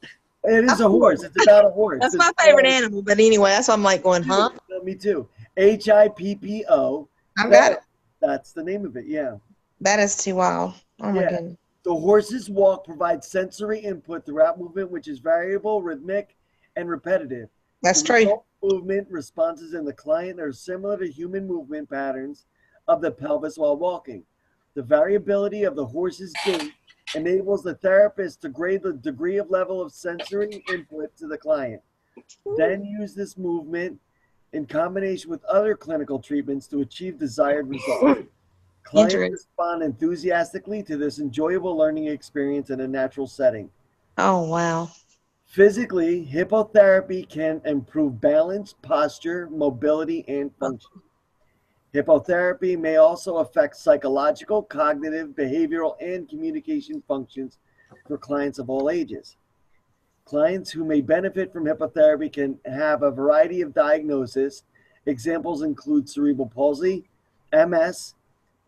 It is a horse. It's about a horse. That's my favorite animal. But anyway, that's why I'm like going, huh? Me too. HIPPO. I've got it. That's the name of it. Yeah. That is too wild. Oh my goodness. The horse's walk provides sensory input throughout movement, which is variable, rhythmic, and repetitive. That's true. Movement responses in the client are similar to human movement patterns of the pelvis while walking. The variability of the horse's gait enables the therapist to grade the degree of level of sensory input to the client. Then use this movement in combination with other clinical treatments to achieve desired results. Clients respond enthusiastically to this enjoyable learning experience in a natural setting. Oh, wow. Physically, hippotherapy can improve balance, posture, mobility, and function. Hippotherapy may also affect psychological, cognitive, behavioral, and communication functions for clients of all ages. Clients who may benefit from hippotherapy can have a variety of diagnoses. Examples include cerebral palsy, MS,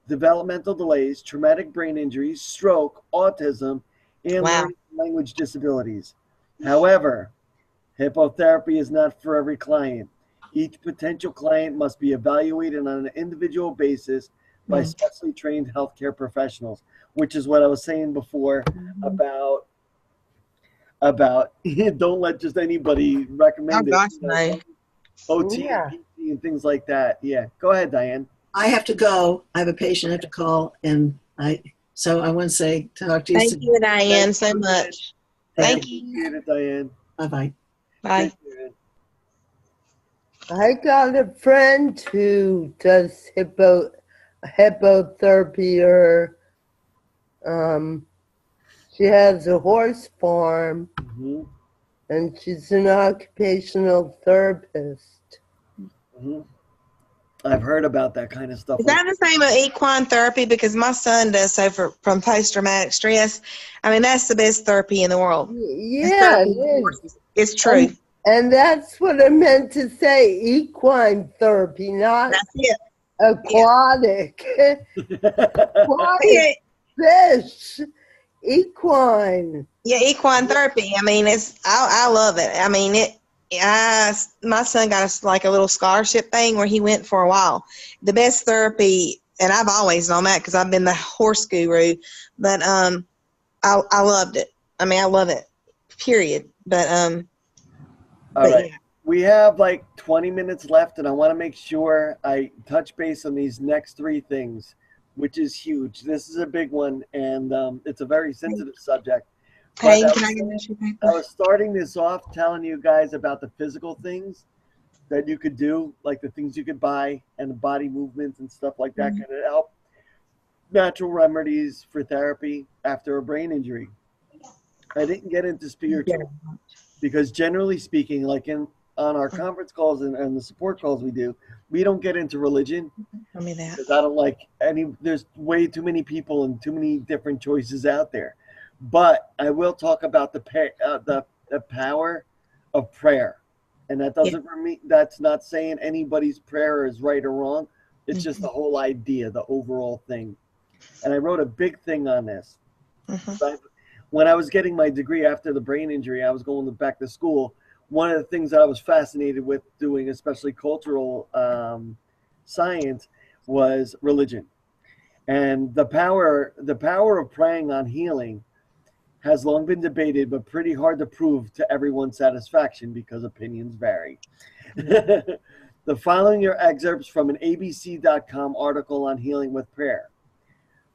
developmental delays, traumatic brain injuries, stroke, autism, and learning language disabilities. However, hippotherapy is not for every client. Each potential client must be evaluated on an individual basis by specially trained healthcare professionals, which is what I was saying before about don't let just anybody recommend it. OT and PT and things like that. Yeah, go ahead, Diane. I have to go. I have a patient I have to call, and so I want to say talk to you soon. Thank you, Diane, so much. Thank you. Appreciate it, Diane. Bye-bye. Bye. I got a friend who does hippotherapy, or she has a horse farm, and she's an occupational therapist. I've heard about that kind of stuff. Is that the same as equine therapy? Because my son does so from post-traumatic stress. I mean, that's the best therapy in the world. Yeah, it's true. And that's what I meant to say, equine therapy, not aquatic. Aquatic fish, equine. Yeah, equine therapy. I mean, I love it. I mean, my son got like a little scholarship thing where he went for a while. The best therapy, and I've always known that because I've been the horse guru, but I loved it. I mean, I love it, period. But all right. Yeah. We have like 20 minutes left, and I want to make sure I touch base on these next three things, which is huge. This is a big one, and it's a very sensitive subject. Hey, can I get an issue paper? I was starting this off telling you guys about the physical things that you could do, like the things you could buy and the body movements and stuff like that could help. Natural remedies for therapy after a brain injury. I didn't get into spiritual because generally speaking, like on our conference calls and the support calls we don't get into religion. Tell me that. Because I don't like there's way too many people and too many different choices out there. But I will talk about the power of prayer, and that doesn't that's not saying anybody's prayer is right or wrong. It's just the whole idea, the overall thing. And I wrote a big thing on this. When I was getting my degree after the brain injury, I was going back to school. One of the things that I was fascinated with doing, especially cultural science, was religion, and the power of praying on healing has long been debated, but pretty hard to prove to everyone's satisfaction because opinions vary. The following are excerpts from an ABC.com article on healing with prayer.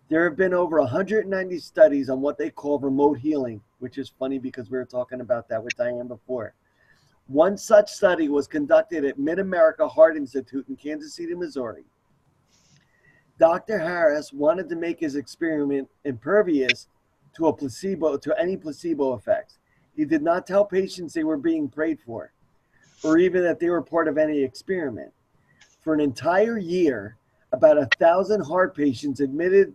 There have been over 190 studies on what they call remote healing, which is funny because we were talking about that with Diane before. One such study was conducted at Mid-America Heart Institute in Kansas City, Missouri. Dr. Harris wanted to make his experiment impervious to any placebo effects. He did not tell patients they were being prayed for, or even that they were part of any experiment. For an entire year, about 1,000 heart patients admitted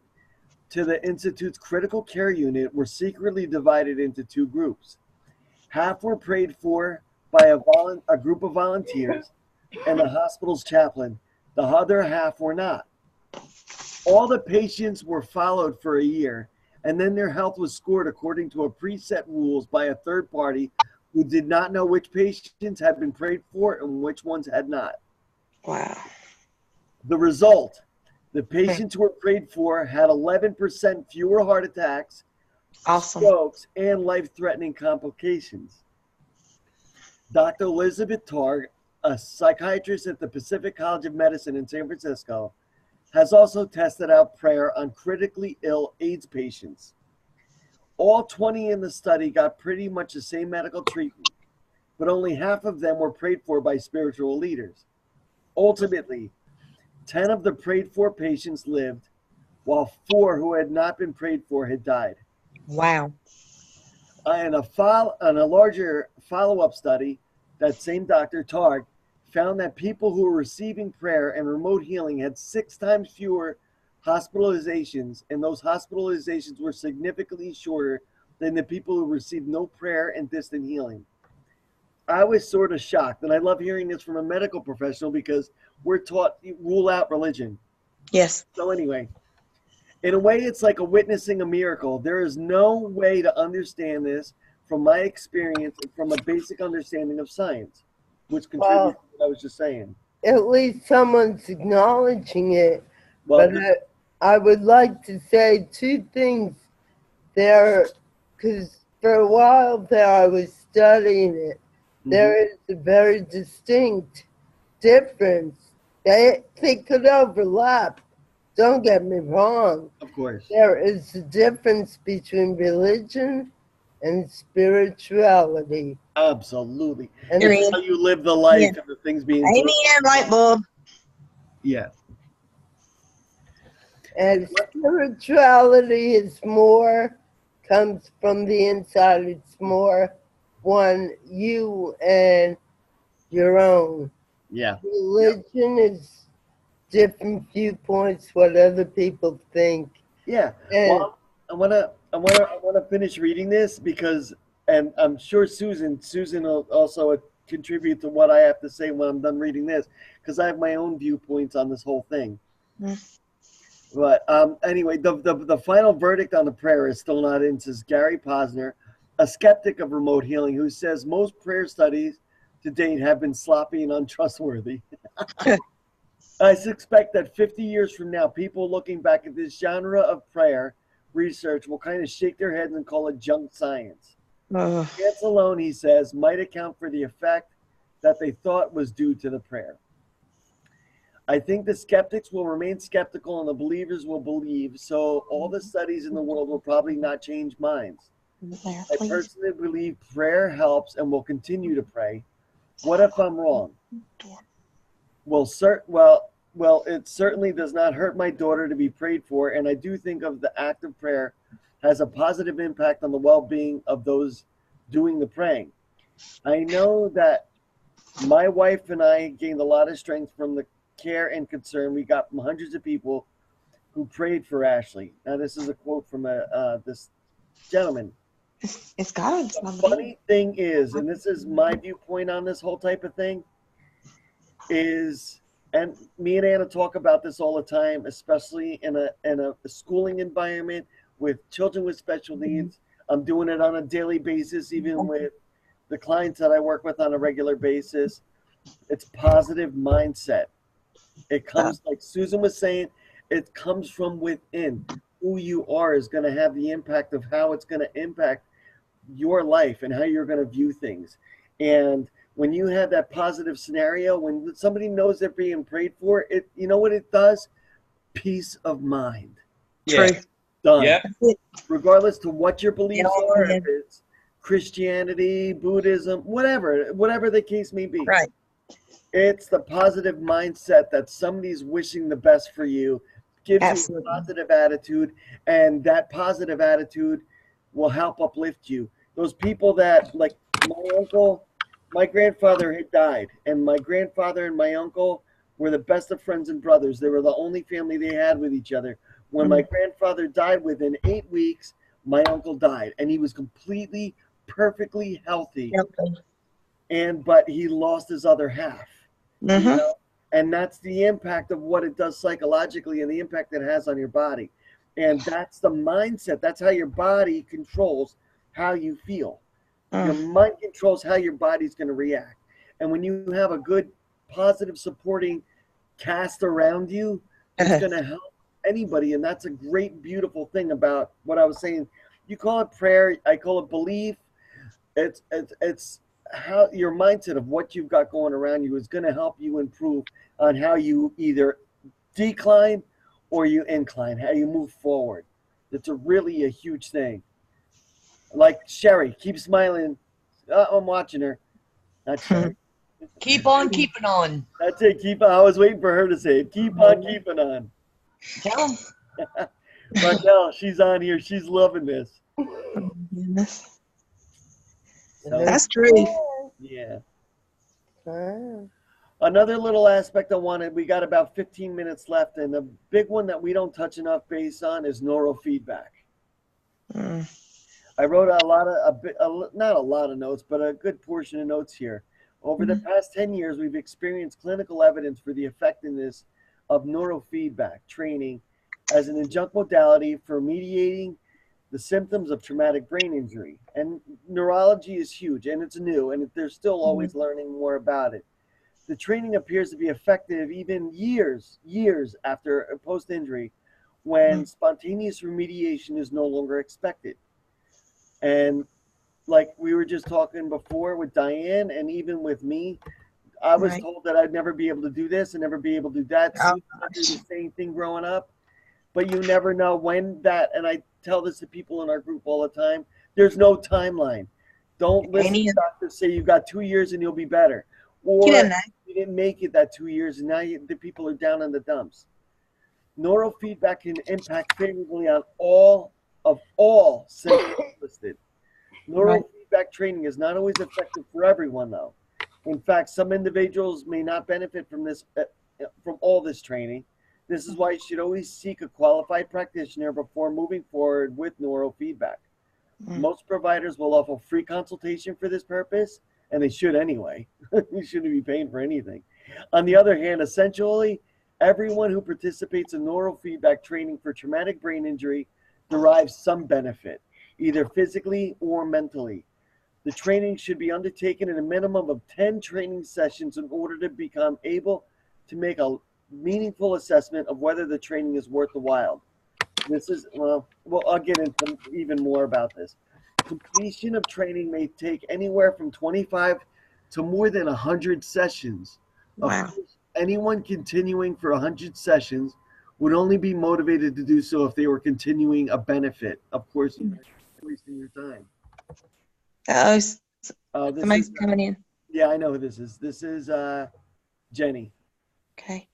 to the Institute's critical care unit were secretly divided into two groups. Half were prayed for by a group of volunteers and the hospital's chaplain. The other half were not. All the patients were followed for a year, and then their health was scored according to a preset rules by a third party who did not know which patients had been prayed for and which ones had not. Wow. The result, the patients who were prayed for had 11% fewer heart attacks, Awesome. strokes, and life-threatening complications. Dr. Elizabeth Targ, a psychiatrist at the Pacific College of Medicine in San Francisco, has also tested out prayer on critically ill AIDS patients. All 20 in the study got pretty much the same medical treatment, but only half of them were prayed for by spiritual leaders. Ultimately, 10 of the prayed for patients lived, while 4 who had not been prayed for had died. Wow. In a larger follow-up study, that same Dr. Targ found that people who were receiving prayer and remote healing had 6 times fewer hospitalizations, and those hospitalizations were significantly shorter than the people who received no prayer and distant healing. I was sort of shocked, and I love hearing this from a medical professional because we're taught rule out religion. Yes. So anyway, in a way, it's like a witnessing a miracle. There is no way to understand this from my experience and from a basic understanding of science, which contributes to what I was just saying. At least someone's acknowledging it. Well, but I would like to say 2 things there, because for a while there I was studying it. There is a very distinct difference. They could overlap. Don't get me wrong. Of course. There is a difference between religion and spirituality. Absolutely. And it's how you live the life and the things being Amen, light bulb. Yeah. And spirituality is more, comes from the inside. It's more you and your own. Yeah. Religion is different viewpoints, what other people think. Yeah. And Well, I wanna finish reading this because, and I'm sure Susan will also contribute to what I have to say when I'm done reading this, because I have my own viewpoints on this whole thing. But anyway, the final verdict on the prayer is still not in, says Gary Posner, a skeptic of remote healing, who says most prayer studies to date have been sloppy and untrustworthy. I suspect that 50 years from now, people looking back at this genre of prayer research will kind of shake their heads and call it junk science. Chance alone, he says, might account for the effect that they thought was due to the prayer. I think the skeptics will remain skeptical and the believers will believe, so all the studies in the world will probably not change minds. I personally believe prayer helps and will continue to pray. What if I'm wrong? Well, it certainly does not hurt my daughter to be prayed for, and I do think of the act of prayer has a positive impact on the well-being of those doing the praying. I know that my wife and I gained a lot of strength from the care and concern we got from hundreds of people who prayed for Ashley. Now, this is a quote from this gentleman. It's God. The funny thing is, and this is my viewpoint on this whole type of thing, is, and me and Anna talk about this all the time, especially in a schooling environment with children with special needs. I'm doing it on a daily basis, even with the clients that I work with on a regular basis. It's positive mindset. It comes, like Susan was saying, it comes from within. Who you are is going to have the impact of how it's going to impact your life and how you're going to view things. And when you have that positive scenario, when somebody knows they're being prayed for, it, you know what it does? Peace of mind. True. Done. Yeah. Regardless to what your beliefs are, if it's Christianity, Buddhism, whatever the case may be. Right. It's the positive mindset that somebody's wishing the best for you, gives you a positive attitude, and that positive attitude will help uplift you. Those people that, like my grandfather had died, and my grandfather and my uncle were the best of friends and brothers. They were the only family they had with each other. When my grandfather died, within 8 weeks, my uncle died, and he was completely, perfectly healthy. But he lost his other half. You know? And that's the impact of what it does psychologically and the impact it has on your body. And that's the mindset. That's how your body controls how you feel. Your mind controls how your body's going to react. And when you have a good, positive, supporting cast around you, it's going to help anybody. And that's a great, beautiful thing about what I was saying. You call it prayer, I call it belief. It's how your mindset of what you've got going around you is going to help you improve on how you either decline or you incline, how you move forward. It's really a huge thing. Like Sherry, keep smiling. I'm watching her. Not Sherry. Keep on keeping on. That's it. I was waiting for her to say it. Keep on keeping on. Tell them. Raquel, she's on here. She's loving this. Goodness. So, That's true. yeah. Another little aspect I wanted, we got about 15 minutes left, and the big one that we don't touch enough base on is neurofeedback. I wrote not a lot of notes, but a good portion of notes here. Over the past 10 years, we've experienced clinical evidence for the effectiveness of neurofeedback training as an adjunct modality for mediating the symptoms of traumatic brain injury. And neurology is huge, and it's new, and they're still always learning more about it. The training appears to be effective even years after a post-injury when spontaneous remediation is no longer expected. And like we were just talking before with Diane and even with me, I was told that I'd never be able to do this and never be able to do that. So I do the same thing growing up. But you never know when that, and I tell this to people in our group all the time, there's no timeline. Don't listen to doctors say you've got 2 years and you'll be better. Or you didn't make it that 2 years and now the people are down in the dumps. Neurofeedback can impact favorably on all symptoms listed. Neurofeedback training is not always effective for everyone, though. In fact, some individuals may not benefit from all this training. This is why you should always seek a qualified practitioner before moving forward with neurofeedback. Most providers will offer free consultation for this purpose, and they should anyway. You shouldn't be paying for anything. On the other hand, essentially, everyone who participates in neurofeedback training for traumatic brain injury derives some benefit, either physically or mentally. The training should be undertaken in a minimum of 10 training sessions in order to become able to make a meaningful assessment of whether the training is worth the while. This is, well, I'll get into even more about this. Completion of training may take anywhere from 25 to more than 100 sessions. Wow. Of course, anyone continuing for 100 sessions would only be motivated to do so if they were continuing a benefit. Of course, you're wasting your time. Somebody's coming in. Yeah, I know who this is. This is Jenny. Okay.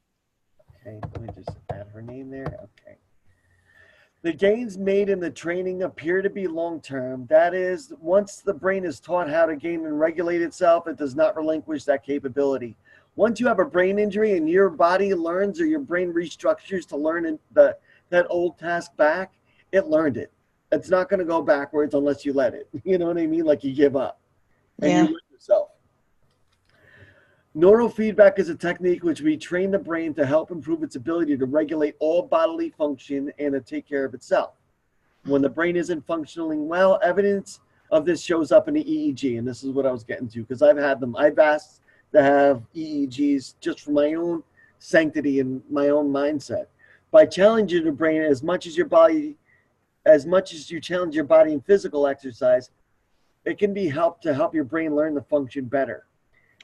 Okay, let me just add her name there. Okay. The gains made in the training appear to be long-term. That is, once the brain is taught how to gain and regulate itself, it does not relinquish that capability. Once you have a brain injury and your body learns or your brain restructures to learn that old task back, it learned it. It's not going to go backwards unless you let it. You know what I mean? Like you give up and you let yourself. Neurofeedback is a technique which we train the brain to help improve its ability to regulate all bodily function and to take care of itself. When the brain isn't functioning well, evidence of this shows up in the EEG, and this is what I was getting to because I've had them. I've asked to have EEGs just for my own sanctity and my own mindset. By challenging the brain as much as you challenge your body in physical exercise, it can be helped to help your brain learn to function better.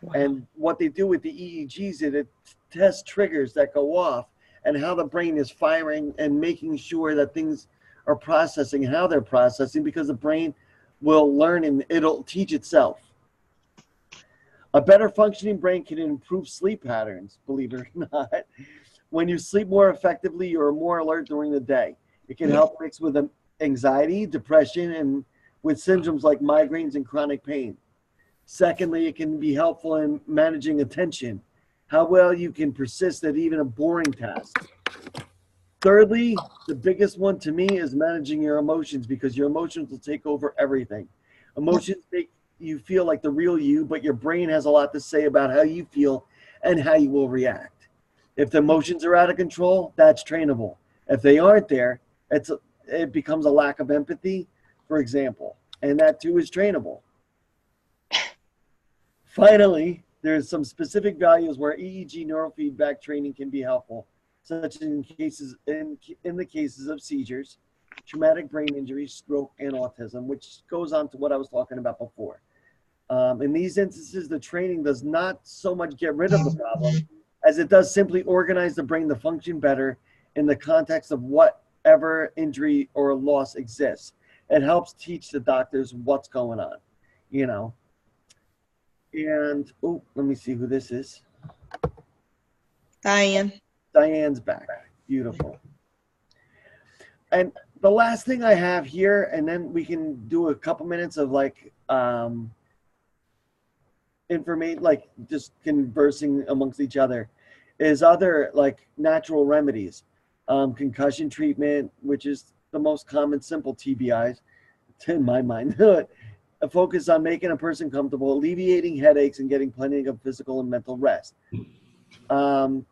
Wow. And what they do with the EEGs is it tests triggers that go off and how the brain is firing and making sure that things are processing, how they're processing, because the brain will learn and it'll teach itself. A better functioning brain can improve sleep patterns, believe it or not. When you sleep more effectively, you're more alert during the day. It can help mix with anxiety, depression, and with symptoms like migraines and chronic pain. Secondly, it can be helpful in managing attention, how well you can persist at even a boring task. Thirdly, the biggest one to me is managing your emotions because your emotions will take over everything. Emotions make you feel like the real you, but your brain has a lot to say about how you feel and how you will react. If the emotions are out of control, that's trainable. If they aren't there, it becomes a lack of empathy, for example, and that too is trainable. Finally, there's some specific values where EEG neurofeedback training can be helpful, such as in the cases of seizures, traumatic brain injury, stroke, and autism, which goes on to what I was talking about before. In these instances, the training does not so much get rid of the problem as it does simply organize the brain to function better in the context of whatever injury or loss exists. It helps teach the doctors what's going on, you know. And, oh, let me see who this is. Diane. Diane's back. Beautiful. And the last thing I have here, and then we can do a couple minutes of like information, like just conversing amongst each other, is other like natural remedies. Concussion treatment, which is the most common simple TBIs, in my mind. A focus on making a person comfortable, alleviating headaches, and getting plenty of physical and mental rest.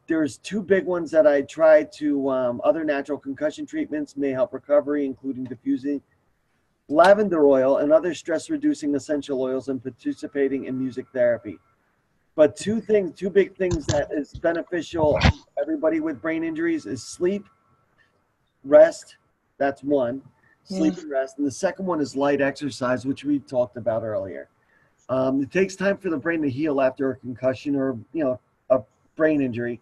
There's two big ones that I try to, other natural concussion treatments may help recovery, including diffusing lavender oil and other stress-reducing essential oils and participating in music therapy. But two big things that is beneficial to everybody with brain injuries is sleep, rest, that's one. Sleep and rest. And the second one is light exercise, which we talked about earlier. It takes time for the brain to heal after a concussion or, you know, a brain injury.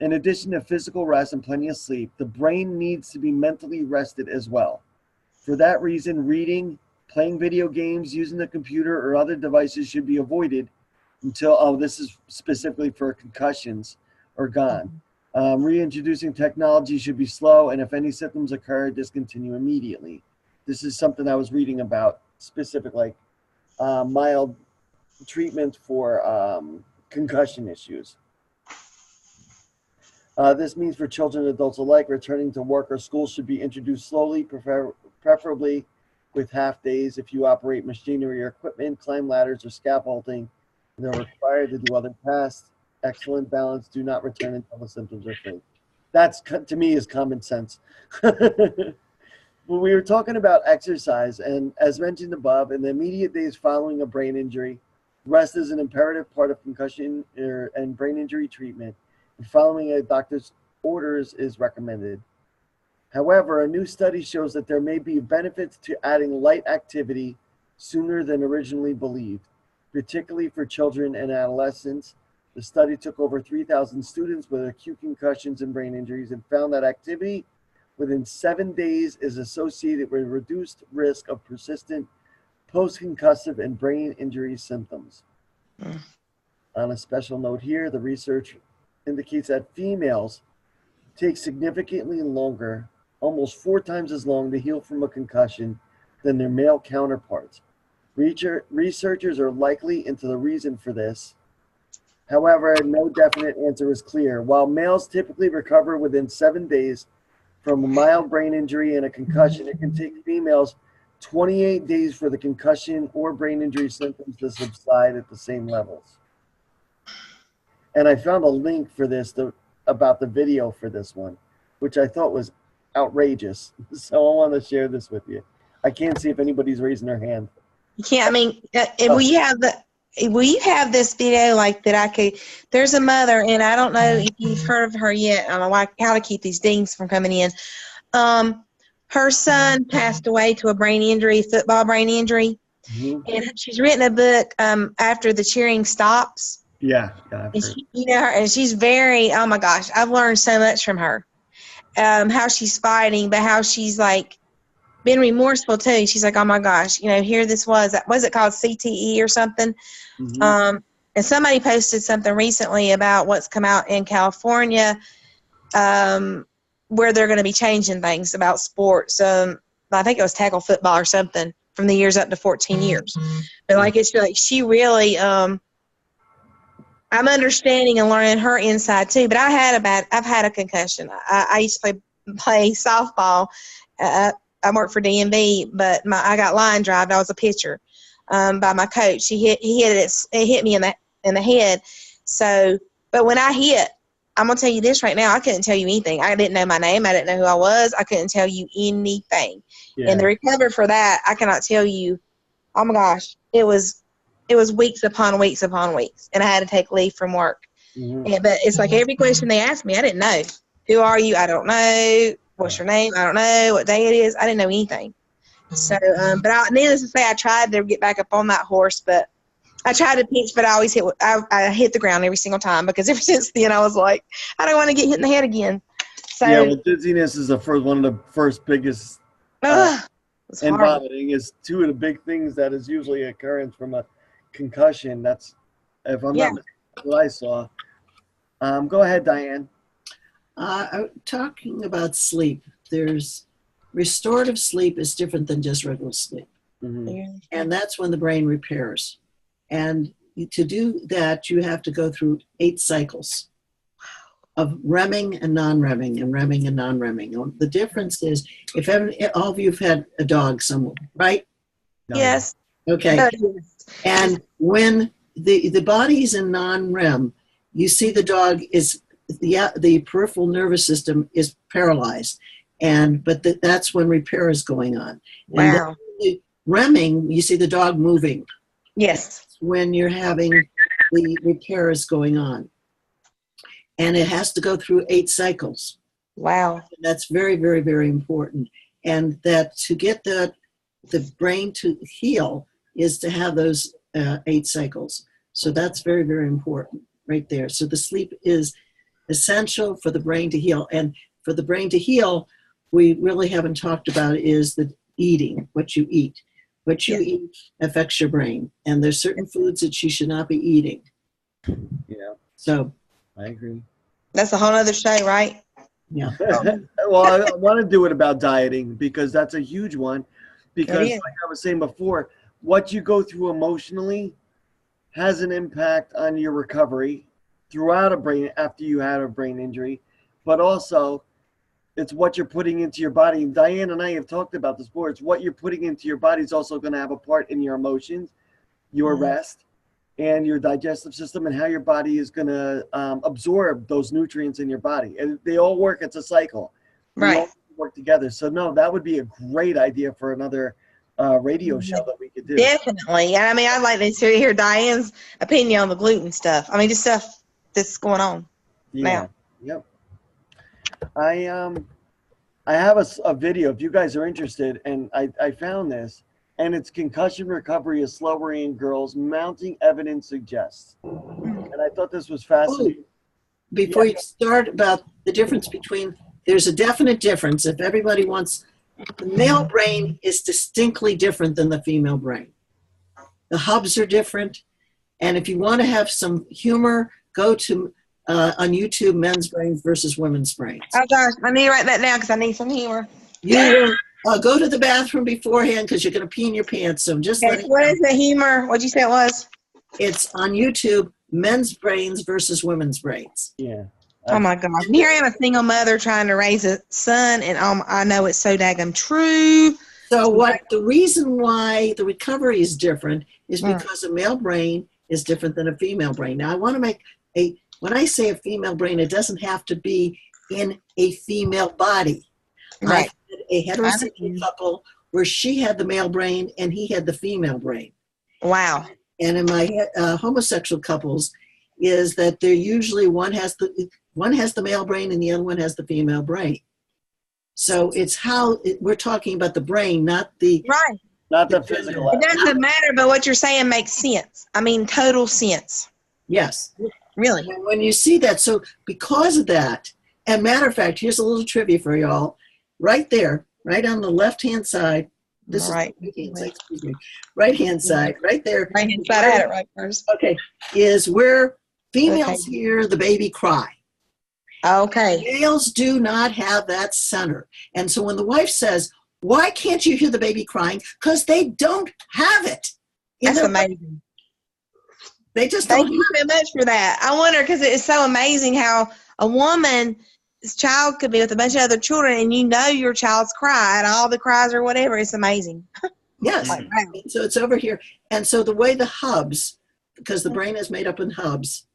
In addition to physical rest and plenty of sleep, the brain needs to be mentally rested as well. For that reason, reading, playing video games, using the computer or other devices should be avoided until, this is specifically for concussions, are gone. Reintroducing technology should be slow, and if any symptoms occur, discontinue immediately. This is something I was reading about, specific, like mild treatment for concussion issues. This means for children and adults alike, returning to work or school should be introduced slowly, preferably with half days. If you operate machinery or equipment, climb ladders or scaffolding, they're required to do other tasks. Excellent balance. Do not return until the symptoms are free. That's, to me, is common sense. When we were talking about exercise, and as mentioned above, in the immediate days following a brain injury, rest is an imperative part of concussion and brain injury treatment, and following a doctor's orders is recommended. However, a new study shows that there may be benefits to adding light activity sooner than originally believed, particularly for children and adolescents. The study took over 3,000 students with acute concussions and brain injuries and found that activity within 7 days is associated with reduced risk of persistent post-concussive and brain injury symptoms. On a special note here, the research indicates that females take significantly longer, almost 4 times as long, to heal from a concussion than their male counterparts. Researchers are likely into the reason for this. However, no definite answer is clear. While males typically recover within 7 days from a mild brain injury and a concussion, it can take females 28 days for the concussion or brain injury symptoms to subside at the same levels. And I found a link for this about the video for this one, which I thought was outrageous. So I want to share this with you. I can't see if anybody's raising their hand. Yeah, I mean, will you have this video like that I could, there's a mother, and I don't know if you've heard of her yet. I don't know how to keep these dings from coming in. Her son passed away to a brain injury, football brain injury. And she's written a book, After the Cheering Stops. Yeah. And she, and she's very, oh my gosh, I've learned so much from her. How she's fighting, but how she's like been remorseful too. She's like, oh my gosh, here this was it called CTE or something? And somebody posted something recently about what's come out in California, where they're going to be changing things about sports. I think it was tackle football or something from the years up to 14 years. But like, it's like she really, I'm understanding and learning her inside too. But I've had a concussion. I used to play softball. I worked for DMV, but I got line drive. I was a pitcher by my coach. It hit me in the head. So, but when I hit, I'm going to tell you this right now. I couldn't tell you anything. I didn't know my name. I didn't know who I was. I couldn't tell you anything. Yeah. And the recovery for that, I cannot tell you. Oh, my gosh. It was weeks upon weeks upon weeks. And I had to take leave from work. Mm-hmm. But it's like every question they asked me, I didn't know. Who are you? I don't know. What's your name? I don't know. What day it is? I didn't know anything. So, needless to say, I tried to get back up on that horse, but I tried to pitch, but I always I hit the ground every single time, because ever since then I was like, I don't want to get hit in the head again. So yeah, well, dizziness is one of the first biggest, and vomiting is two of the big things that is usually occurrence from a concussion. That's, if I'm not mistaken, what I saw. Go ahead, Diane. Talking about sleep, there's restorative sleep is different than just regular sleep. Mm-hmm. And that's when the brain repairs. And to do that, you have to go through 8 cycles of REMing and non-REMing and REMing and non-REMing. The difference is, if all of you have had a dog somewhere, right? Yes. Okay. And when the body's in non-REM, you see the dog is, the peripheral nervous system is paralyzed. But that's when repair is going on. Wow. And REMing, you see the dog moving. Yes. When you're having the repairs going on. And it has to go through 8 cycles. Wow. That's very, very, very important. And that to get the brain to heal is to have those 8 cycles. So that's very, very important right there. So the sleep is essential for the brain to heal. And for the brain to heal, we really haven't talked about is the eating, what you eat. What you eat affects your brain. And there's certain foods that you should not be eating. Yeah. So I agree. That's a whole other show, right? Yeah. Well, I want to do it about dieting, because that's a huge one. Because like I was saying before, what you go through emotionally has an impact on your recovery throughout after you had a brain injury, but also it's what you're putting into your body. And Diane and I have talked about this before. It's what you're putting into your body is also going to have a part in your emotions, your rest, and your digestive system, and how your body is going to absorb those nutrients in your body. And they all work. It's a cycle. They all work together. So no, that would be a great idea for another radio show that we could do. Definitely. I mean, I'd like to hear Diane's opinion on the gluten stuff. I mean, just stuff that's going on now. Yep. I have a video, if you guys are interested, and I found this, and it's concussion recovery is slower in girls, mounting evidence suggests. And I thought this was fascinating. Before you start, about the difference between, there's a definite difference. If everybody wants, the male brain is distinctly different than the female brain. The hubs are different. And if you want to have some humor, go to on YouTube, men's brains versus women's brains. Oh gosh, I need to write that down because I need some humor. You go to the bathroom beforehand because you're going to pee in your pants. So just what is the humor? What'd you say it was? It's on YouTube, men's brains versus women's brains. Yeah. Oh my gosh. Here I am, a single mother trying to raise a son, and I know it's so daggum true. So the reason why the recovery is different is because a male brain is different than a female brain. Now I want to make when I say a female brain, it doesn't have to be in a female body. Right. I had a heterosexual couple where she had the male brain and he had the female brain. Wow. And in my homosexual couples, is that they're usually one has the male brain and the other one has the female brain. So it's we're talking about the brain, not the physical. It doesn't matter, but what you're saying makes sense. I mean, total sense. Yes. Really. And when you see that, so because of that, and matter of fact, here's a little trivia for y'all. Right there, right on the left-hand side. This right. Excuse me. Right-hand side, right there. Right-hand side, I had it right first. Okay, is where females hear the baby cry. Okay. Males do not have that center. And so when the wife says, why can't you hear the baby crying? Because they don't have it. That's amazing. They just Thank you so much for that. I wonder, because it's so amazing how a woman's child could be with a bunch of other children and you know your child's cry and all the cries or whatever. It's amazing. Yes. Wow. So it's over here. And so the way the hubs, because the brain is made up in hubs,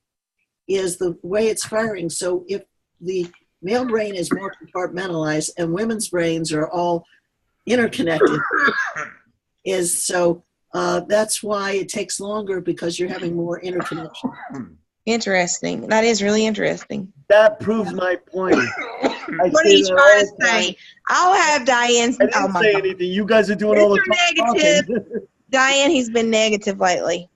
is the way it's firing. So if the male brain is more compartmentalized and women's brains are all interconnected, that's why it takes longer, because you're having more interconnection. Interesting. That is really interesting. That proves my point. What are you trying to say? I'll have Diane. I didn't say anything. You guys are doing all the negative. talking. Diane, he's been negative lately.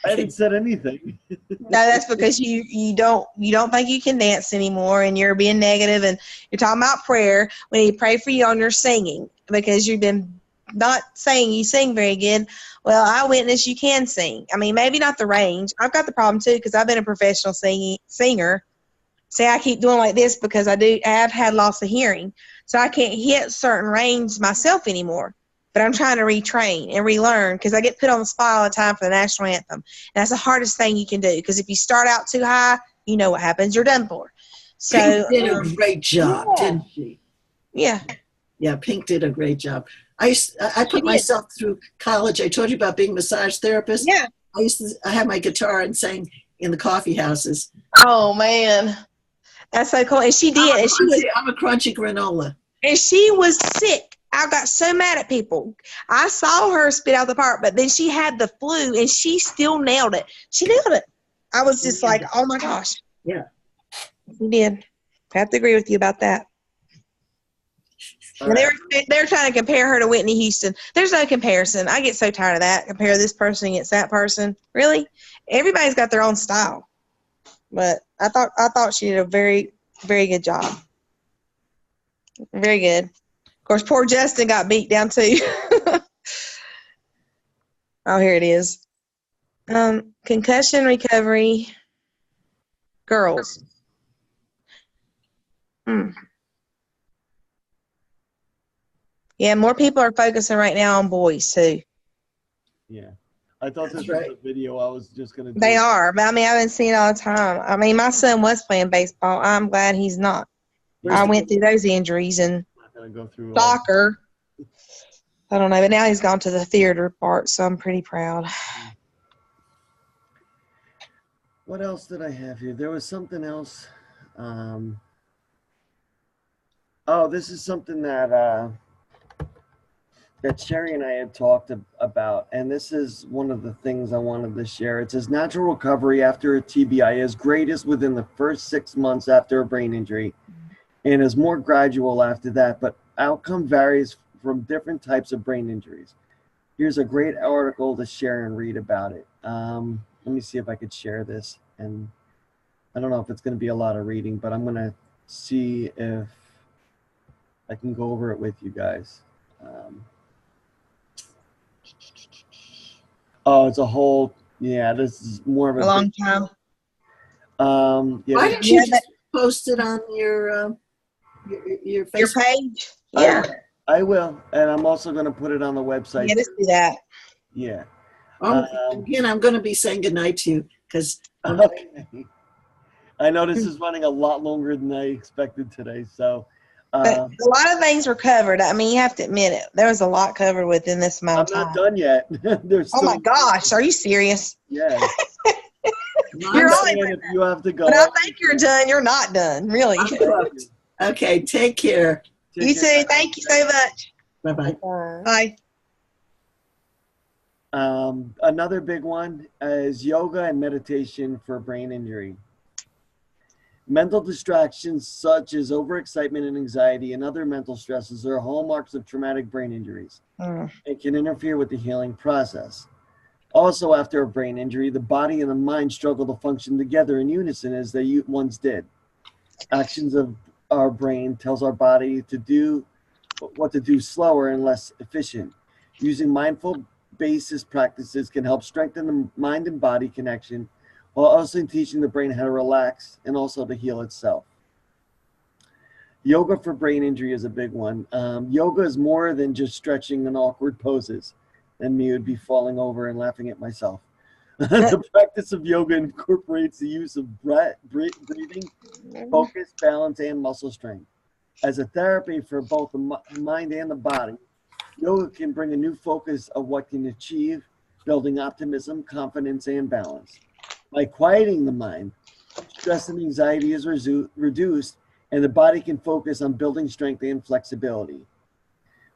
I haven't said anything. No, that's because you don't think you can dance anymore, and you're being negative, and you're talking about prayer. We need to pray for you on your singing, because you've been not saying you sing very good. Well, I witness you can sing. I mean, maybe not the range. I've got the problem too, because I've been a professional singer. See, I keep doing like this because I've had loss of hearing, so I can't hit certain range myself anymore. But I'm trying to retrain and relearn, because I get put on the spot all the time for the national anthem. And that's the hardest thing you can do, because if you start out too high, you know what happens. You're done for. So Pink did a great job, didn't she? Yeah. Yeah, Pink did a great job. I put myself through college. I told you about being a massage therapist. Yeah. I had my guitar and sang in the coffee houses. Oh, man. That's so cool. And she did. I'm a crunchy granola. And she was sick. I got so mad at people. I saw her spit out the part, but then she had the flu, and she still nailed it. She nailed it. I was just like, oh, my gosh. Yeah. She did. I have to agree with you about that. And they're trying to compare her to Whitney Houston. There's no comparison. I get so tired of that. Compare this person against that person. Really? Everybody's got their own style. But I thought she did a very, very good job. Very good. Of course, poor Justin got beat down too. Oh, here it is. Concussion recovery girls. Yeah, more people are focusing right now on boys too. Yeah. I thought this was a video I was just going to do. They are, but I mean, I've been seeing it all the time. I mean, my son was playing baseball. I'm glad he's not. I went through those injuries and soccer. I don't know, but now he's gone to the theater part, so I'm pretty proud. What else did I have here? There was something else. Oh, this is something that Sherry and I had talked about, and this is one of the things I wanted to share. It says natural recovery after a TBI is greatest within the first 6 months after a brain injury, and is more gradual after that, but outcome varies from different types of brain injuries. Here's a great article to share and read about it. Let me see if I could share this, and I don't know if it's going to be a lot of reading, but I'm going to see if I can go over it with you guys. Oh, it's a whole, yeah, this is more of a long time. Yeah, why didn't you just post it on your Facebook? Your page? Yeah. I will, and I'm also going to put it on the website. Yeah, let's do that. Yeah. Again, I'm going to be saying goodnight to you, because okay. I know this is running a lot longer than I expected today, so. But a lot of things were covered. I mean, you have to admit it. There was a lot covered within this amount of time. I'm not done yet. Oh my gosh, are you serious? Yeah. You're if you have to go. But I think you're done. You're not done, really. Okay, take care. You too. Thank you so much. Bye-bye. Bye. Another big one is yoga and meditation for brain injury. Mental distractions such as overexcitement and anxiety and other mental stresses are hallmarks of traumatic brain injuries. It can interfere with the healing process. Also, after a brain injury, the body and the mind struggle to function together in unison as they once did. Actions of our brain tells our body to do what to do slower and less efficient. Using mindful basis practices can help strengthen the mind and body connection, while also teaching the brain how to relax and also to heal itself. Yoga for brain injury is a big one. Yoga is more than just stretching and awkward poses. And me would be falling over and laughing at myself. The practice of yoga incorporates the use of breathing, focus, balance, and muscle strength. As a therapy for both the mind and the body, yoga can bring a new focus of what can achieve, building optimism, confidence, and balance. By quieting the mind, stress and anxiety is reduced, and the body can focus on building strength and flexibility.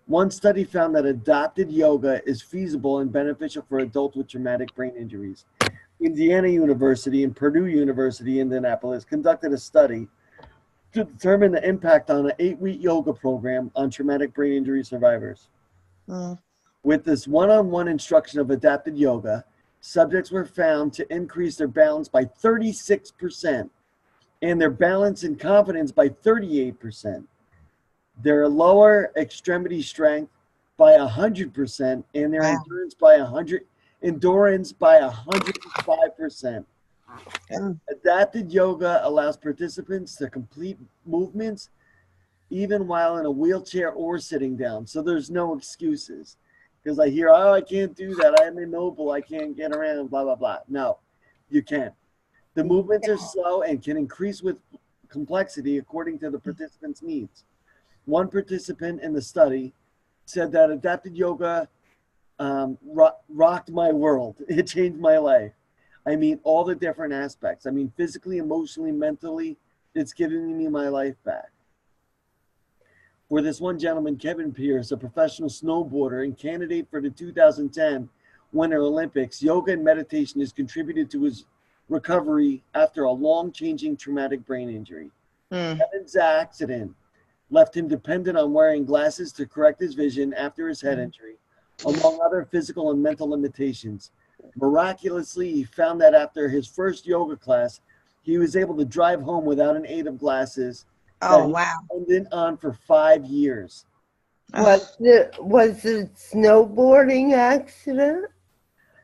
One study found that adapted yoga is feasible and beneficial for adults with traumatic brain injuries. Indiana University and Purdue University, Indianapolis, conducted a study to determine the impact on an 8-week yoga program on traumatic brain injury survivors. With this one-on-one instruction of adapted yoga, subjects were found to increase their balance by 36% and their balance and confidence by 38%, their lower extremity strength by 100%, and their endurance by 105%. Adapted yoga allows participants to complete movements even while in a wheelchair or sitting down. So there's no excuses. Because I hear, oh, I can't do that. I'm immobile. I can't get around, blah, blah, blah. No, you can. The movements are slow and can increase with complexity according to the participant's needs. One participant in the study said that adapted yoga rocked my world. It changed my life. I mean, all the different aspects. I mean, physically, emotionally, mentally, it's giving me my life back. For this one gentleman, Kevin Pierce, a professional snowboarder and candidate for the 2010 Winter Olympics, yoga and meditation has contributed to his recovery after a long-changing traumatic brain injury. Kevin's accident left him dependent on wearing glasses to correct his vision after his head injury, among other physical and mental limitations. Miraculously, he found that after his first yoga class, he was able to drive home without an aid of glasses. Oh, wow. Been on for 5 years. Was it snowboarding accident?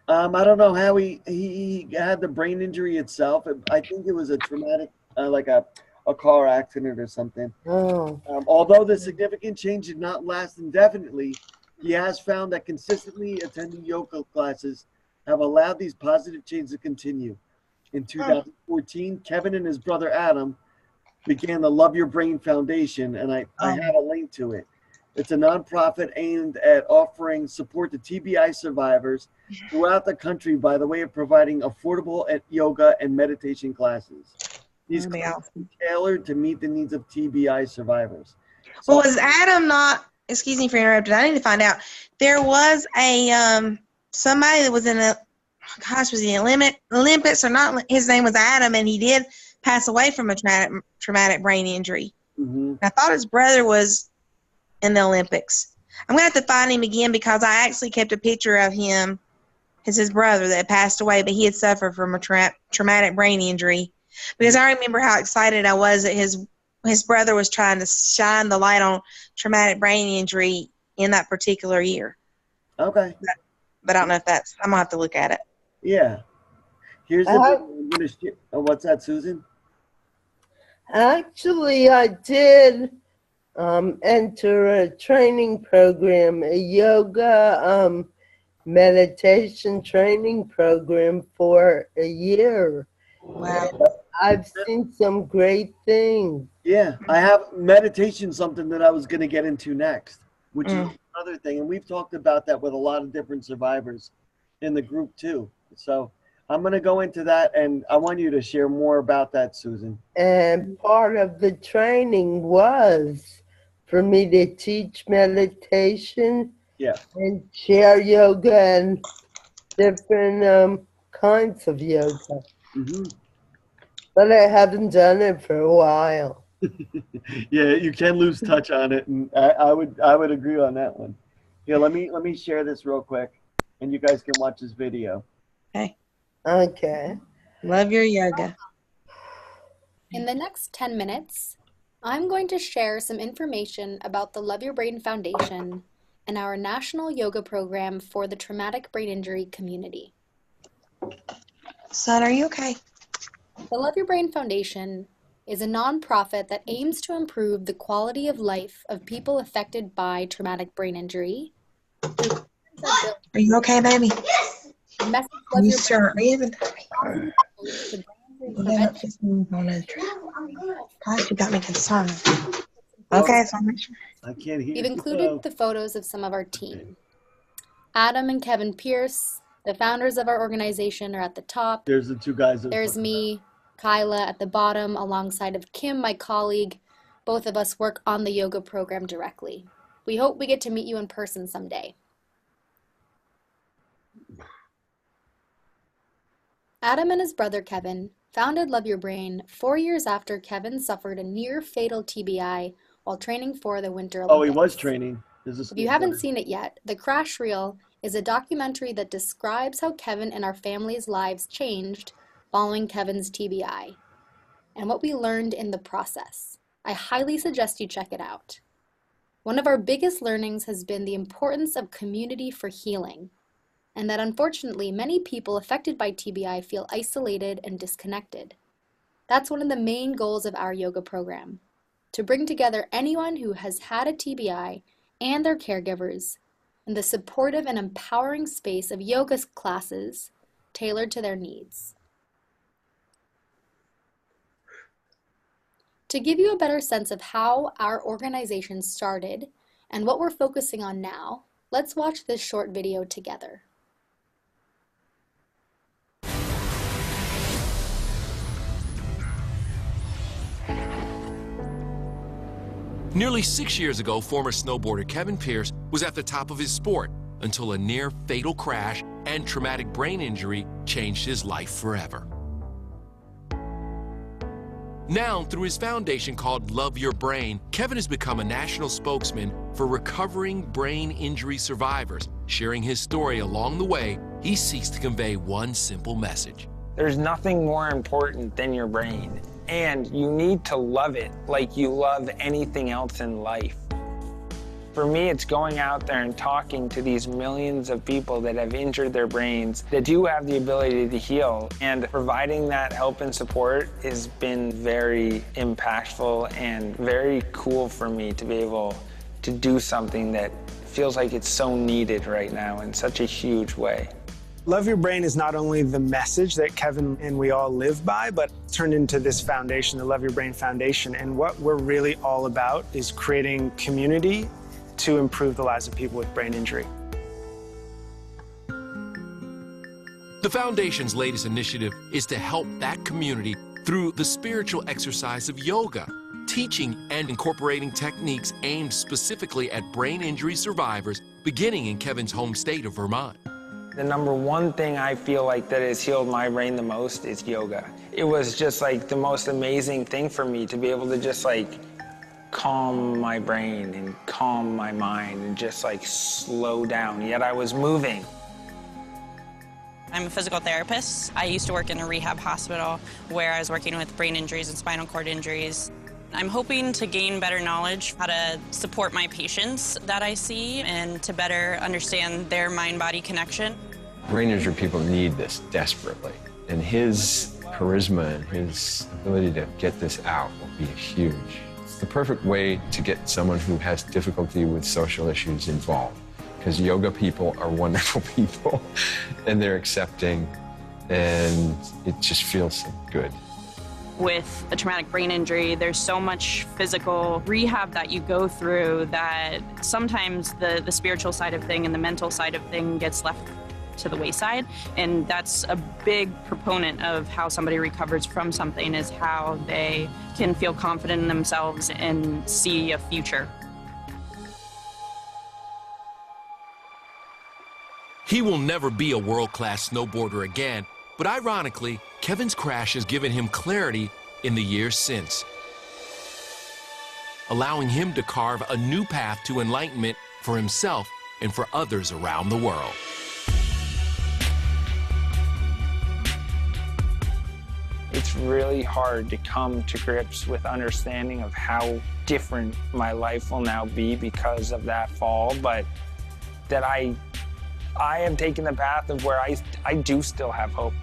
I don't know how he had the brain injury itself. I think it was a traumatic, like a car accident or something. Oh. Although the significant change did not last indefinitely, he has found that consistently attending yoga classes have allowed these positive changes to continue. In 2014, Kevin and his brother Adam began the Love Your Brain Foundation, and I have a link to it. It's a nonprofit aimed at offering support to TBI survivors throughout the country by the way of providing affordable yoga and meditation classes. These classes are tailored to meet the needs of TBI survivors. Well, was Adam not, excuse me for interrupting, I need to find out. There was a, somebody that was in a, gosh, was he in Olympics or not? His name was Adam, and he did pass away from a traumatic brain injury. I thought his brother was in the Olympics. I'm going to have to find him again because I actually kept a picture of him as his brother that passed away, but he had suffered from a traumatic brain injury. Because I remember how excited I was that his brother was trying to shine the light on traumatic brain injury in that particular year. Okay. But I don't know if that's, I'm going to have to look at it. Yeah. Here's the I'm going to what's that, Susan? Actually, I did enter a training program, a yoga meditation training program for a year. Wow. I've seen some great things. Yeah, I have meditation, something that I was going to get into next, which is another thing. And we've talked about that with a lot of different survivors in the group too. So I'm going to go into that, and I want you to share more about that, Susan. And part of the training was for me to teach meditation and share yoga and different kinds of yoga. But I haven't done it for a while. Yeah, you can lose touch on it, and I would agree on that one. Yeah, let me share this real quick, and you guys can watch this video. Okay. Okay. Love your yoga. In the next 10 minutes, I'm going to share some information about the Love Your Brain Foundation and our national yoga program for the traumatic brain injury community. Son, are you okay? The Love Your Brain Foundation is a nonprofit that aims to improve the quality of life of people affected by traumatic brain injury. Are you okay, baby? Message Are you sure? Are you even? Gosh, you got me concerned. Okay, so I'm sure. I can't hear. We've included the photos of some of our team. Adam and Kevin Pierce, the founders of our organization, are at the top. There's the two guys. There's me, Kyla at the bottom, alongside of Kim, my colleague. Both of us work on the yoga program directly. We hope we get to meet you in person someday. Adam and his brother Kevin founded Love Your Brain 4 years after Kevin suffered a near-fatal TBI while training for the Winter Olympics. Oh, he was training. If you haven't seen it yet, The Crash Reel is a documentary that describes how Kevin and our family's lives changed following Kevin's TBI and what we learned in the process. I highly suggest you check it out. One of our biggest learnings has been the importance of community for healing, and that unfortunately many people affected by TBI feel isolated and disconnected. That's one of the main goals of our yoga program, to bring together anyone who has had a TBI and their caregivers in the supportive and empowering space of yoga classes tailored to their needs. To give you a better sense of how our organization started and what we're focusing on now, let's watch this short video together. Nearly 6 years ago, former snowboarder Kevin Pierce was at the top of his sport until a near-fatal crash and traumatic brain injury changed his life forever. Now, through his foundation called Love Your Brain, Kevin has become a national spokesman for recovering brain injury survivors. Sharing his story along the way, he seeks to convey one simple message. There's nothing more important than your brain, and you need to love it like you love anything else in life. For me, it's going out there and talking to these millions of people that have injured their brains, that do have the ability to heal, and providing that help and support has been very impactful and very cool for me to be able to do something that feels like it's so needed right now in such a huge way. Love Your Brain is not only the message that Kevin and we all live by, but turned into this foundation, the Love Your Brain Foundation. And what we're really all about is creating community to improve the lives of people with brain injury. The Foundation's latest initiative is to help that community through the spiritual exercise of yoga, teaching and incorporating techniques aimed specifically at brain injury survivors, beginning in Kevin's home state of Vermont. The number one thing I feel like that has healed my brain the most is yoga. It was just like the most amazing thing for me to be able to just like calm my brain and calm my mind and just like slow down, yet I was moving. I'm a physical therapist. I used to work in a rehab hospital where I was working with brain injuries and spinal cord injuries. I'm hoping to gain better knowledge how to support my patients that I see and to better understand their mind-body connection. Brain injury people need this desperately, and his charisma and his ability to get this out will be huge. It's the perfect way to get someone who has difficulty with social issues involved, because yoga people are wonderful people and they're accepting, and it just feels good. With a traumatic brain injury, there's so much physical rehab that you go through that sometimes the spiritual side of thing and the mental side of thing gets left to the wayside. And that's a big proponent of how somebody recovers from something, is how they can feel confident in themselves and see a future. He will never be a world-class snowboarder again, but ironically, Kevin's crash has given him clarity in the years since, allowing him to carve a new path to enlightenment for himself and for others around the world. It's really hard to come to grips with understanding of how different my life will now be because of that fall, but that I have taken the path of where I do still have hope.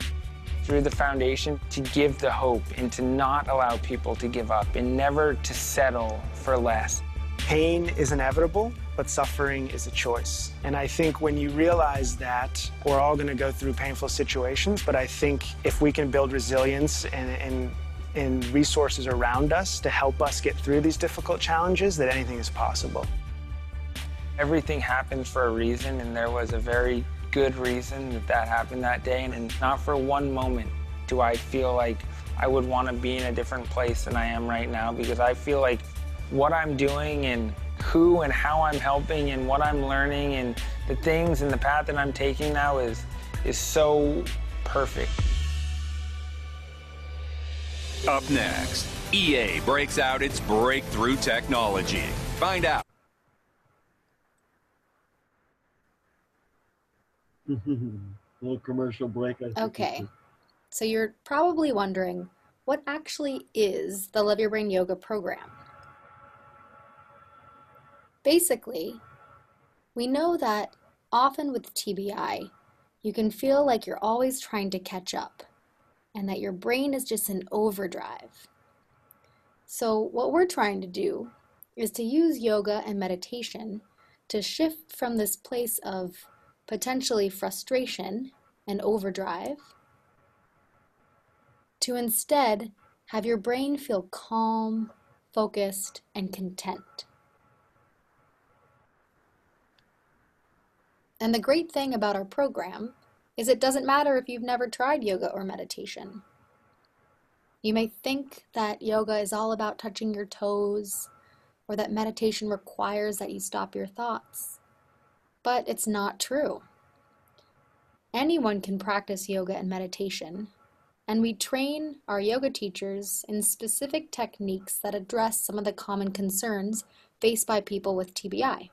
Through the foundation, to give the hope and to not allow people to give up and never to settle for less. Pain is inevitable, but suffering is a choice. And I think when you realize that we're all going to go through painful situations, but I think if we can build resilience and resources around us to help us get through these difficult challenges, that anything is possible. Everything happens for a reason, and there was a very good reason that happened that day, and not for one moment do I feel like I would want to be in a different place than I am right now, because I feel like what I'm doing and who and how I'm helping and what I'm learning and the things and the path that I'm taking now is so perfect. Up next, EA breaks out its breakthrough technology. Find out. Little commercial break. Okay, so you're probably wondering, what actually is the Love Your Brain Yoga program? Basically, we know that often with TBI, you can feel like you're always trying to catch up and that your brain is just in overdrive. So what we're trying to do is to use yoga and meditation to shift from this place of potentially frustration and overdrive to instead have your brain feel calm, focused, and content. And the great thing about our program is it doesn't matter if you've never tried yoga or meditation. You may think that yoga is all about touching your toes, or that meditation requires that you stop your thoughts. But it's not true. Anyone can practice yoga and meditation, and we train our yoga teachers in specific techniques that address some of the common concerns faced by people with TBI.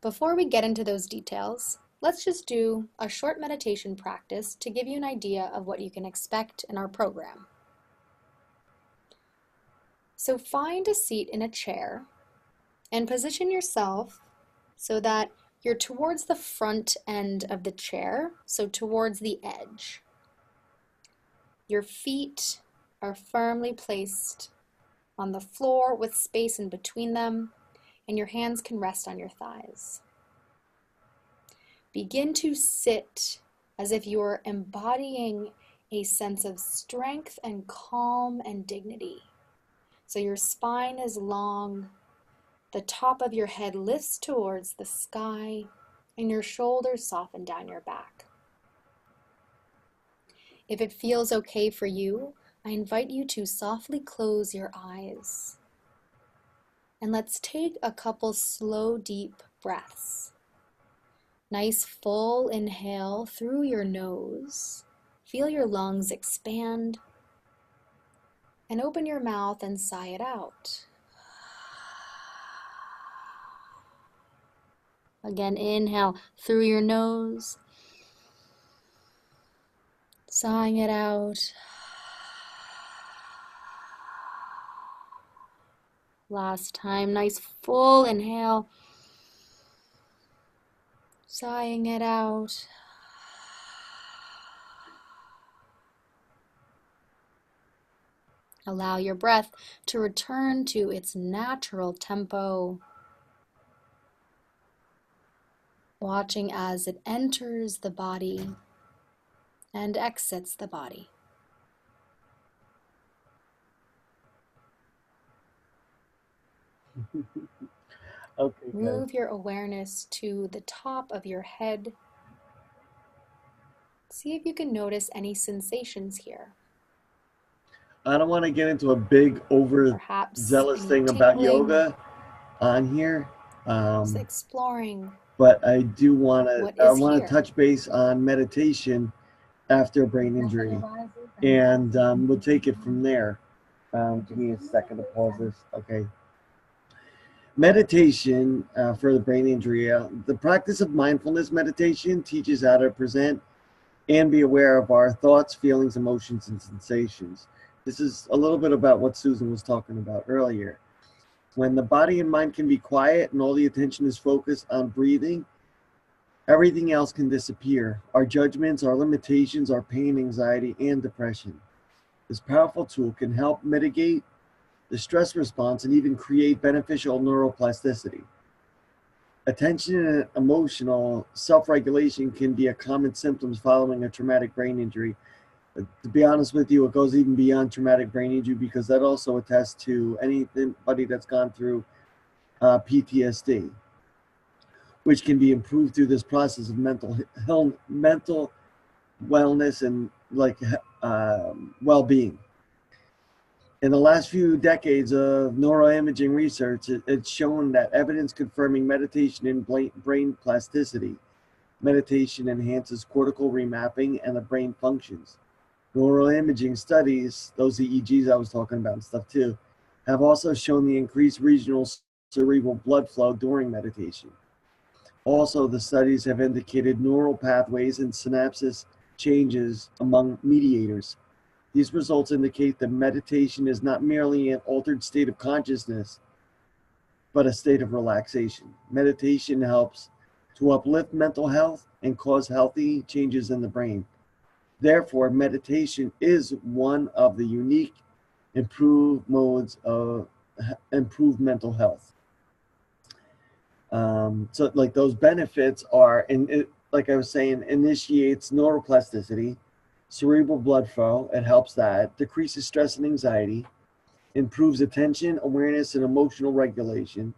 Before we get into those details, let's just do a short meditation practice to give you an idea of what you can expect in our program. So find a seat in a chair and position yourself so that you're towards the front end of the chair, so towards the edge. Your feet are firmly placed on the floor with space in between them, and your hands can rest on your thighs. Begin to sit as if you're embodying a sense of strength and calm and dignity. So your spine is long, the top of your head lifts towards the sky, and your shoulders soften down your back. If it feels okay for you, I invite you to softly close your eyes. And let's take a couple slow, deep breaths. Nice full inhale through your nose. Feel your lungs expand. And open your mouth and sigh it out. Again, inhale through your nose. Sighing it out. Last time, nice full inhale. Sighing it out. Allow your breath to return to its natural tempo, watching as it enters the body and exits the body. Okay, Move your awareness to the top of your head. See if you can notice any sensations here. I don't want to get into a big overzealous thing about yoga on here. Just exploring. But I do want to. I want here? to touch base on meditation after brain injury, and we'll take it from there. Give me a second to pause this. Okay. Meditation for the brain injury. The practice of mindfulness meditation teaches how to present and be aware of our thoughts, feelings, emotions, and sensations. This is a little bit about what Susan was talking about earlier. When the body and mind can be quiet and all the attention is focused on breathing, everything else can disappear. Our judgments, our limitations, our pain, anxiety, and depression. This powerful tool can help mitigate the stress response and even create beneficial neuroplasticity. Attention and emotional self-regulation can be a common symptoms following a traumatic brain injury. To be honest with you, it goes even beyond traumatic brain injury because that also attests to anybody that's gone through PTSD, which can be improved through this process of mental wellness and like well-being. In the last few decades of neuroimaging research, it's shown that evidence confirming meditation in brain plasticity. Meditation enhances cortical remapping and the brain functions. Neuroimaging studies, those EEGs I was talking about and stuff too, have also shown the increased regional cerebral blood flow during meditation. Also, the studies have indicated neural pathways and synapses changes among mediators. These results indicate that meditation is not merely an altered state of consciousness, but a state of relaxation. Meditation helps to uplift mental health and cause healthy changes in the brain. Therefore, meditation is one of the unique improved modes of improved mental health. So like those benefits are, like I was saying, initiates neuroplasticity, cerebral blood flow, it helps that, decreases stress and anxiety, improves attention, awareness, and emotional regulation.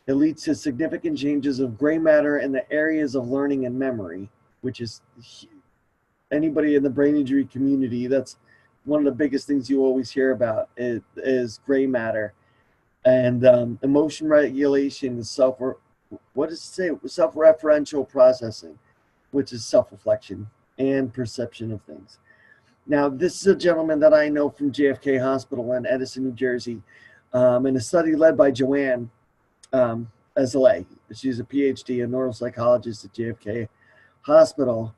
It leads to significant changes of gray matter in the areas of learning and memory, which is anybody in the brain injury community, that's one of the biggest things you always hear about is gray matter. And emotion regulation is self-referential processing, which is self-reflection and perception of things. Now, this is a gentleman that I know from JFK Hospital in Edison, New Jersey, in a study led by Joanne Azalea. She's a PhD, a neuropsychologist at JFK Hospital,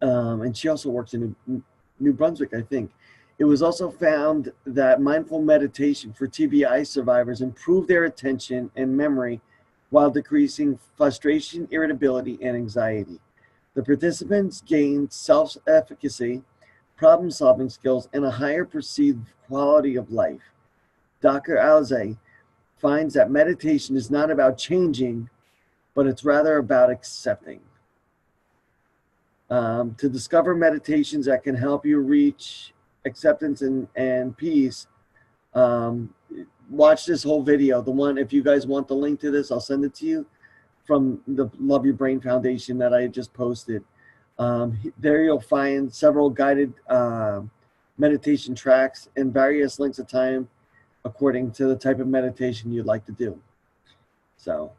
and she also works in New Brunswick, I think. It was also found that mindful meditation for TBI survivors improved their attention and memory while decreasing frustration, irritability, and anxiety. The participants gained self-efficacy, problem-solving skills, and a higher perceived quality of life. Dr. Alze finds that meditation is not about changing, but it's rather about accepting. To discover meditations that can help you reach acceptance and peace, watch this whole video. The one, if you guys want the link to this, I'll send it to you from the Love Your Brain Foundation that I just posted. There you'll find several guided meditation tracks and various lengths of time according to the type of meditation you'd like to do. So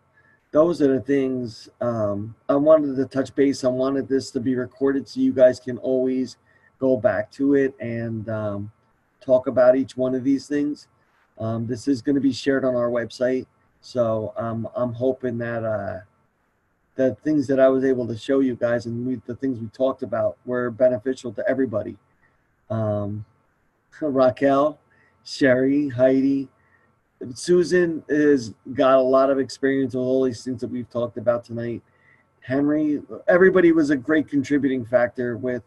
those are the things I wanted to touch base. I wanted this to be recorded so you guys can always go back to it and talk about each one of these things. This is going to be shared on our website. So I'm hoping that the things that I was able to show you guys and the things we talked about were beneficial to everybody. Raquel, Sherry, Heidi, Susan has got a lot of experience with all these things that we've talked about tonight. Henry, everybody was a great contributing factor with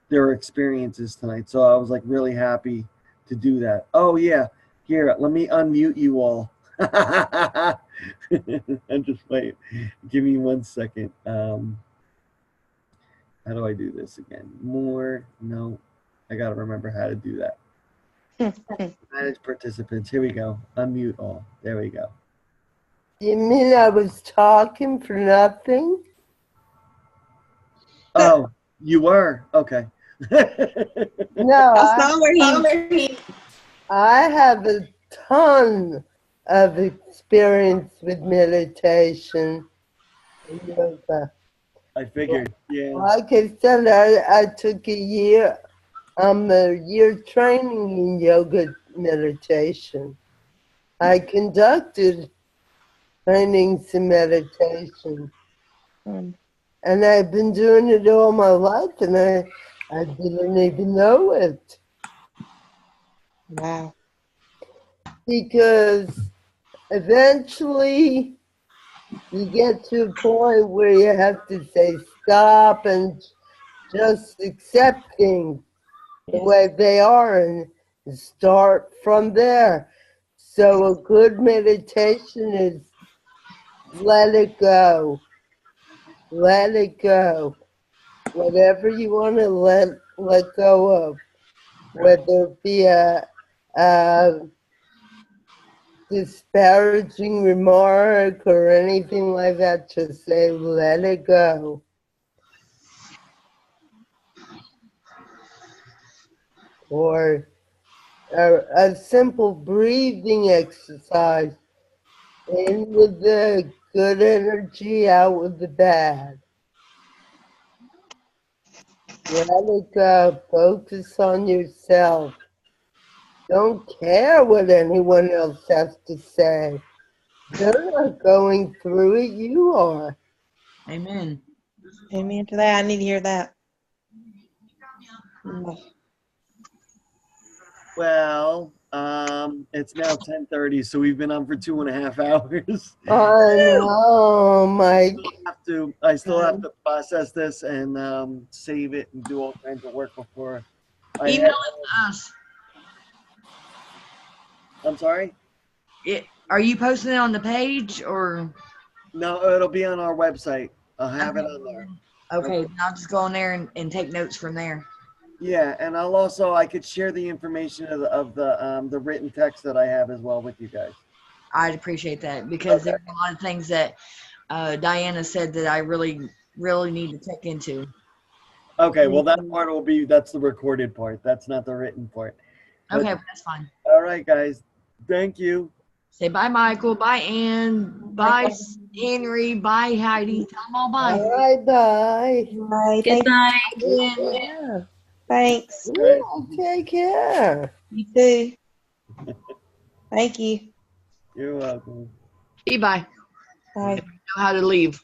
their experiences tonight. So I was like really happy to do that. Oh yeah, here, let me unmute you all. And just wait, give me 1 second. How do I do this again? More, no, I gotta remember how to do that. Manage participants, here we go. Unmute all, there we go. You mean I was talking for nothing? Oh, you were? Okay. No, I have a ton of experience with meditation and yoga. I figured, yeah. Like I said, I took a year training in yoga meditation. I conducted trainings in meditation. And I've been doing it all my life, and I didn't even know it. Wow. Because eventually you get to a point where you have to say stop and just accept things the way they are and start from there. So a good meditation is let it go. Let it go. Whatever you want to let go of, whether it be a disparaging remark or anything like that, just say let it go. or a simple breathing exercise. In with the good energy, out with the bad. Let it go. Focus on yourself. Don't care what anyone else has to say. They're not going through it. You are. Amen. Amen to that. I need to hear that. Well, it's now 10:30, so we've been on for 2.5 hours. I know, Mike. I still have to process this and save it and do all kinds of work before I Email have. it to us. I'm sorry? Are you posting it on the page or? No, it'll be on our website. I'll have it on there. Okay, I'll just go on there and take notes from there. Yeah, and I could share the information of the written text that I have as well with you guys. I'd appreciate that because there are a lot of things that Diana said that I really need to check into. Okay, well that part that's the recorded part. That's not the written part. Okay, well, that's fine. All right, guys. Thank you. Say bye, Michael. Bye, Ann. Bye, Henry. Bye, Heidi. Tell them all bye. Bye. Bye. Good night. Yeah. Thanks. Yeah, take care. You too. Thank you. You're welcome. Bye. Bye. Know how to leave.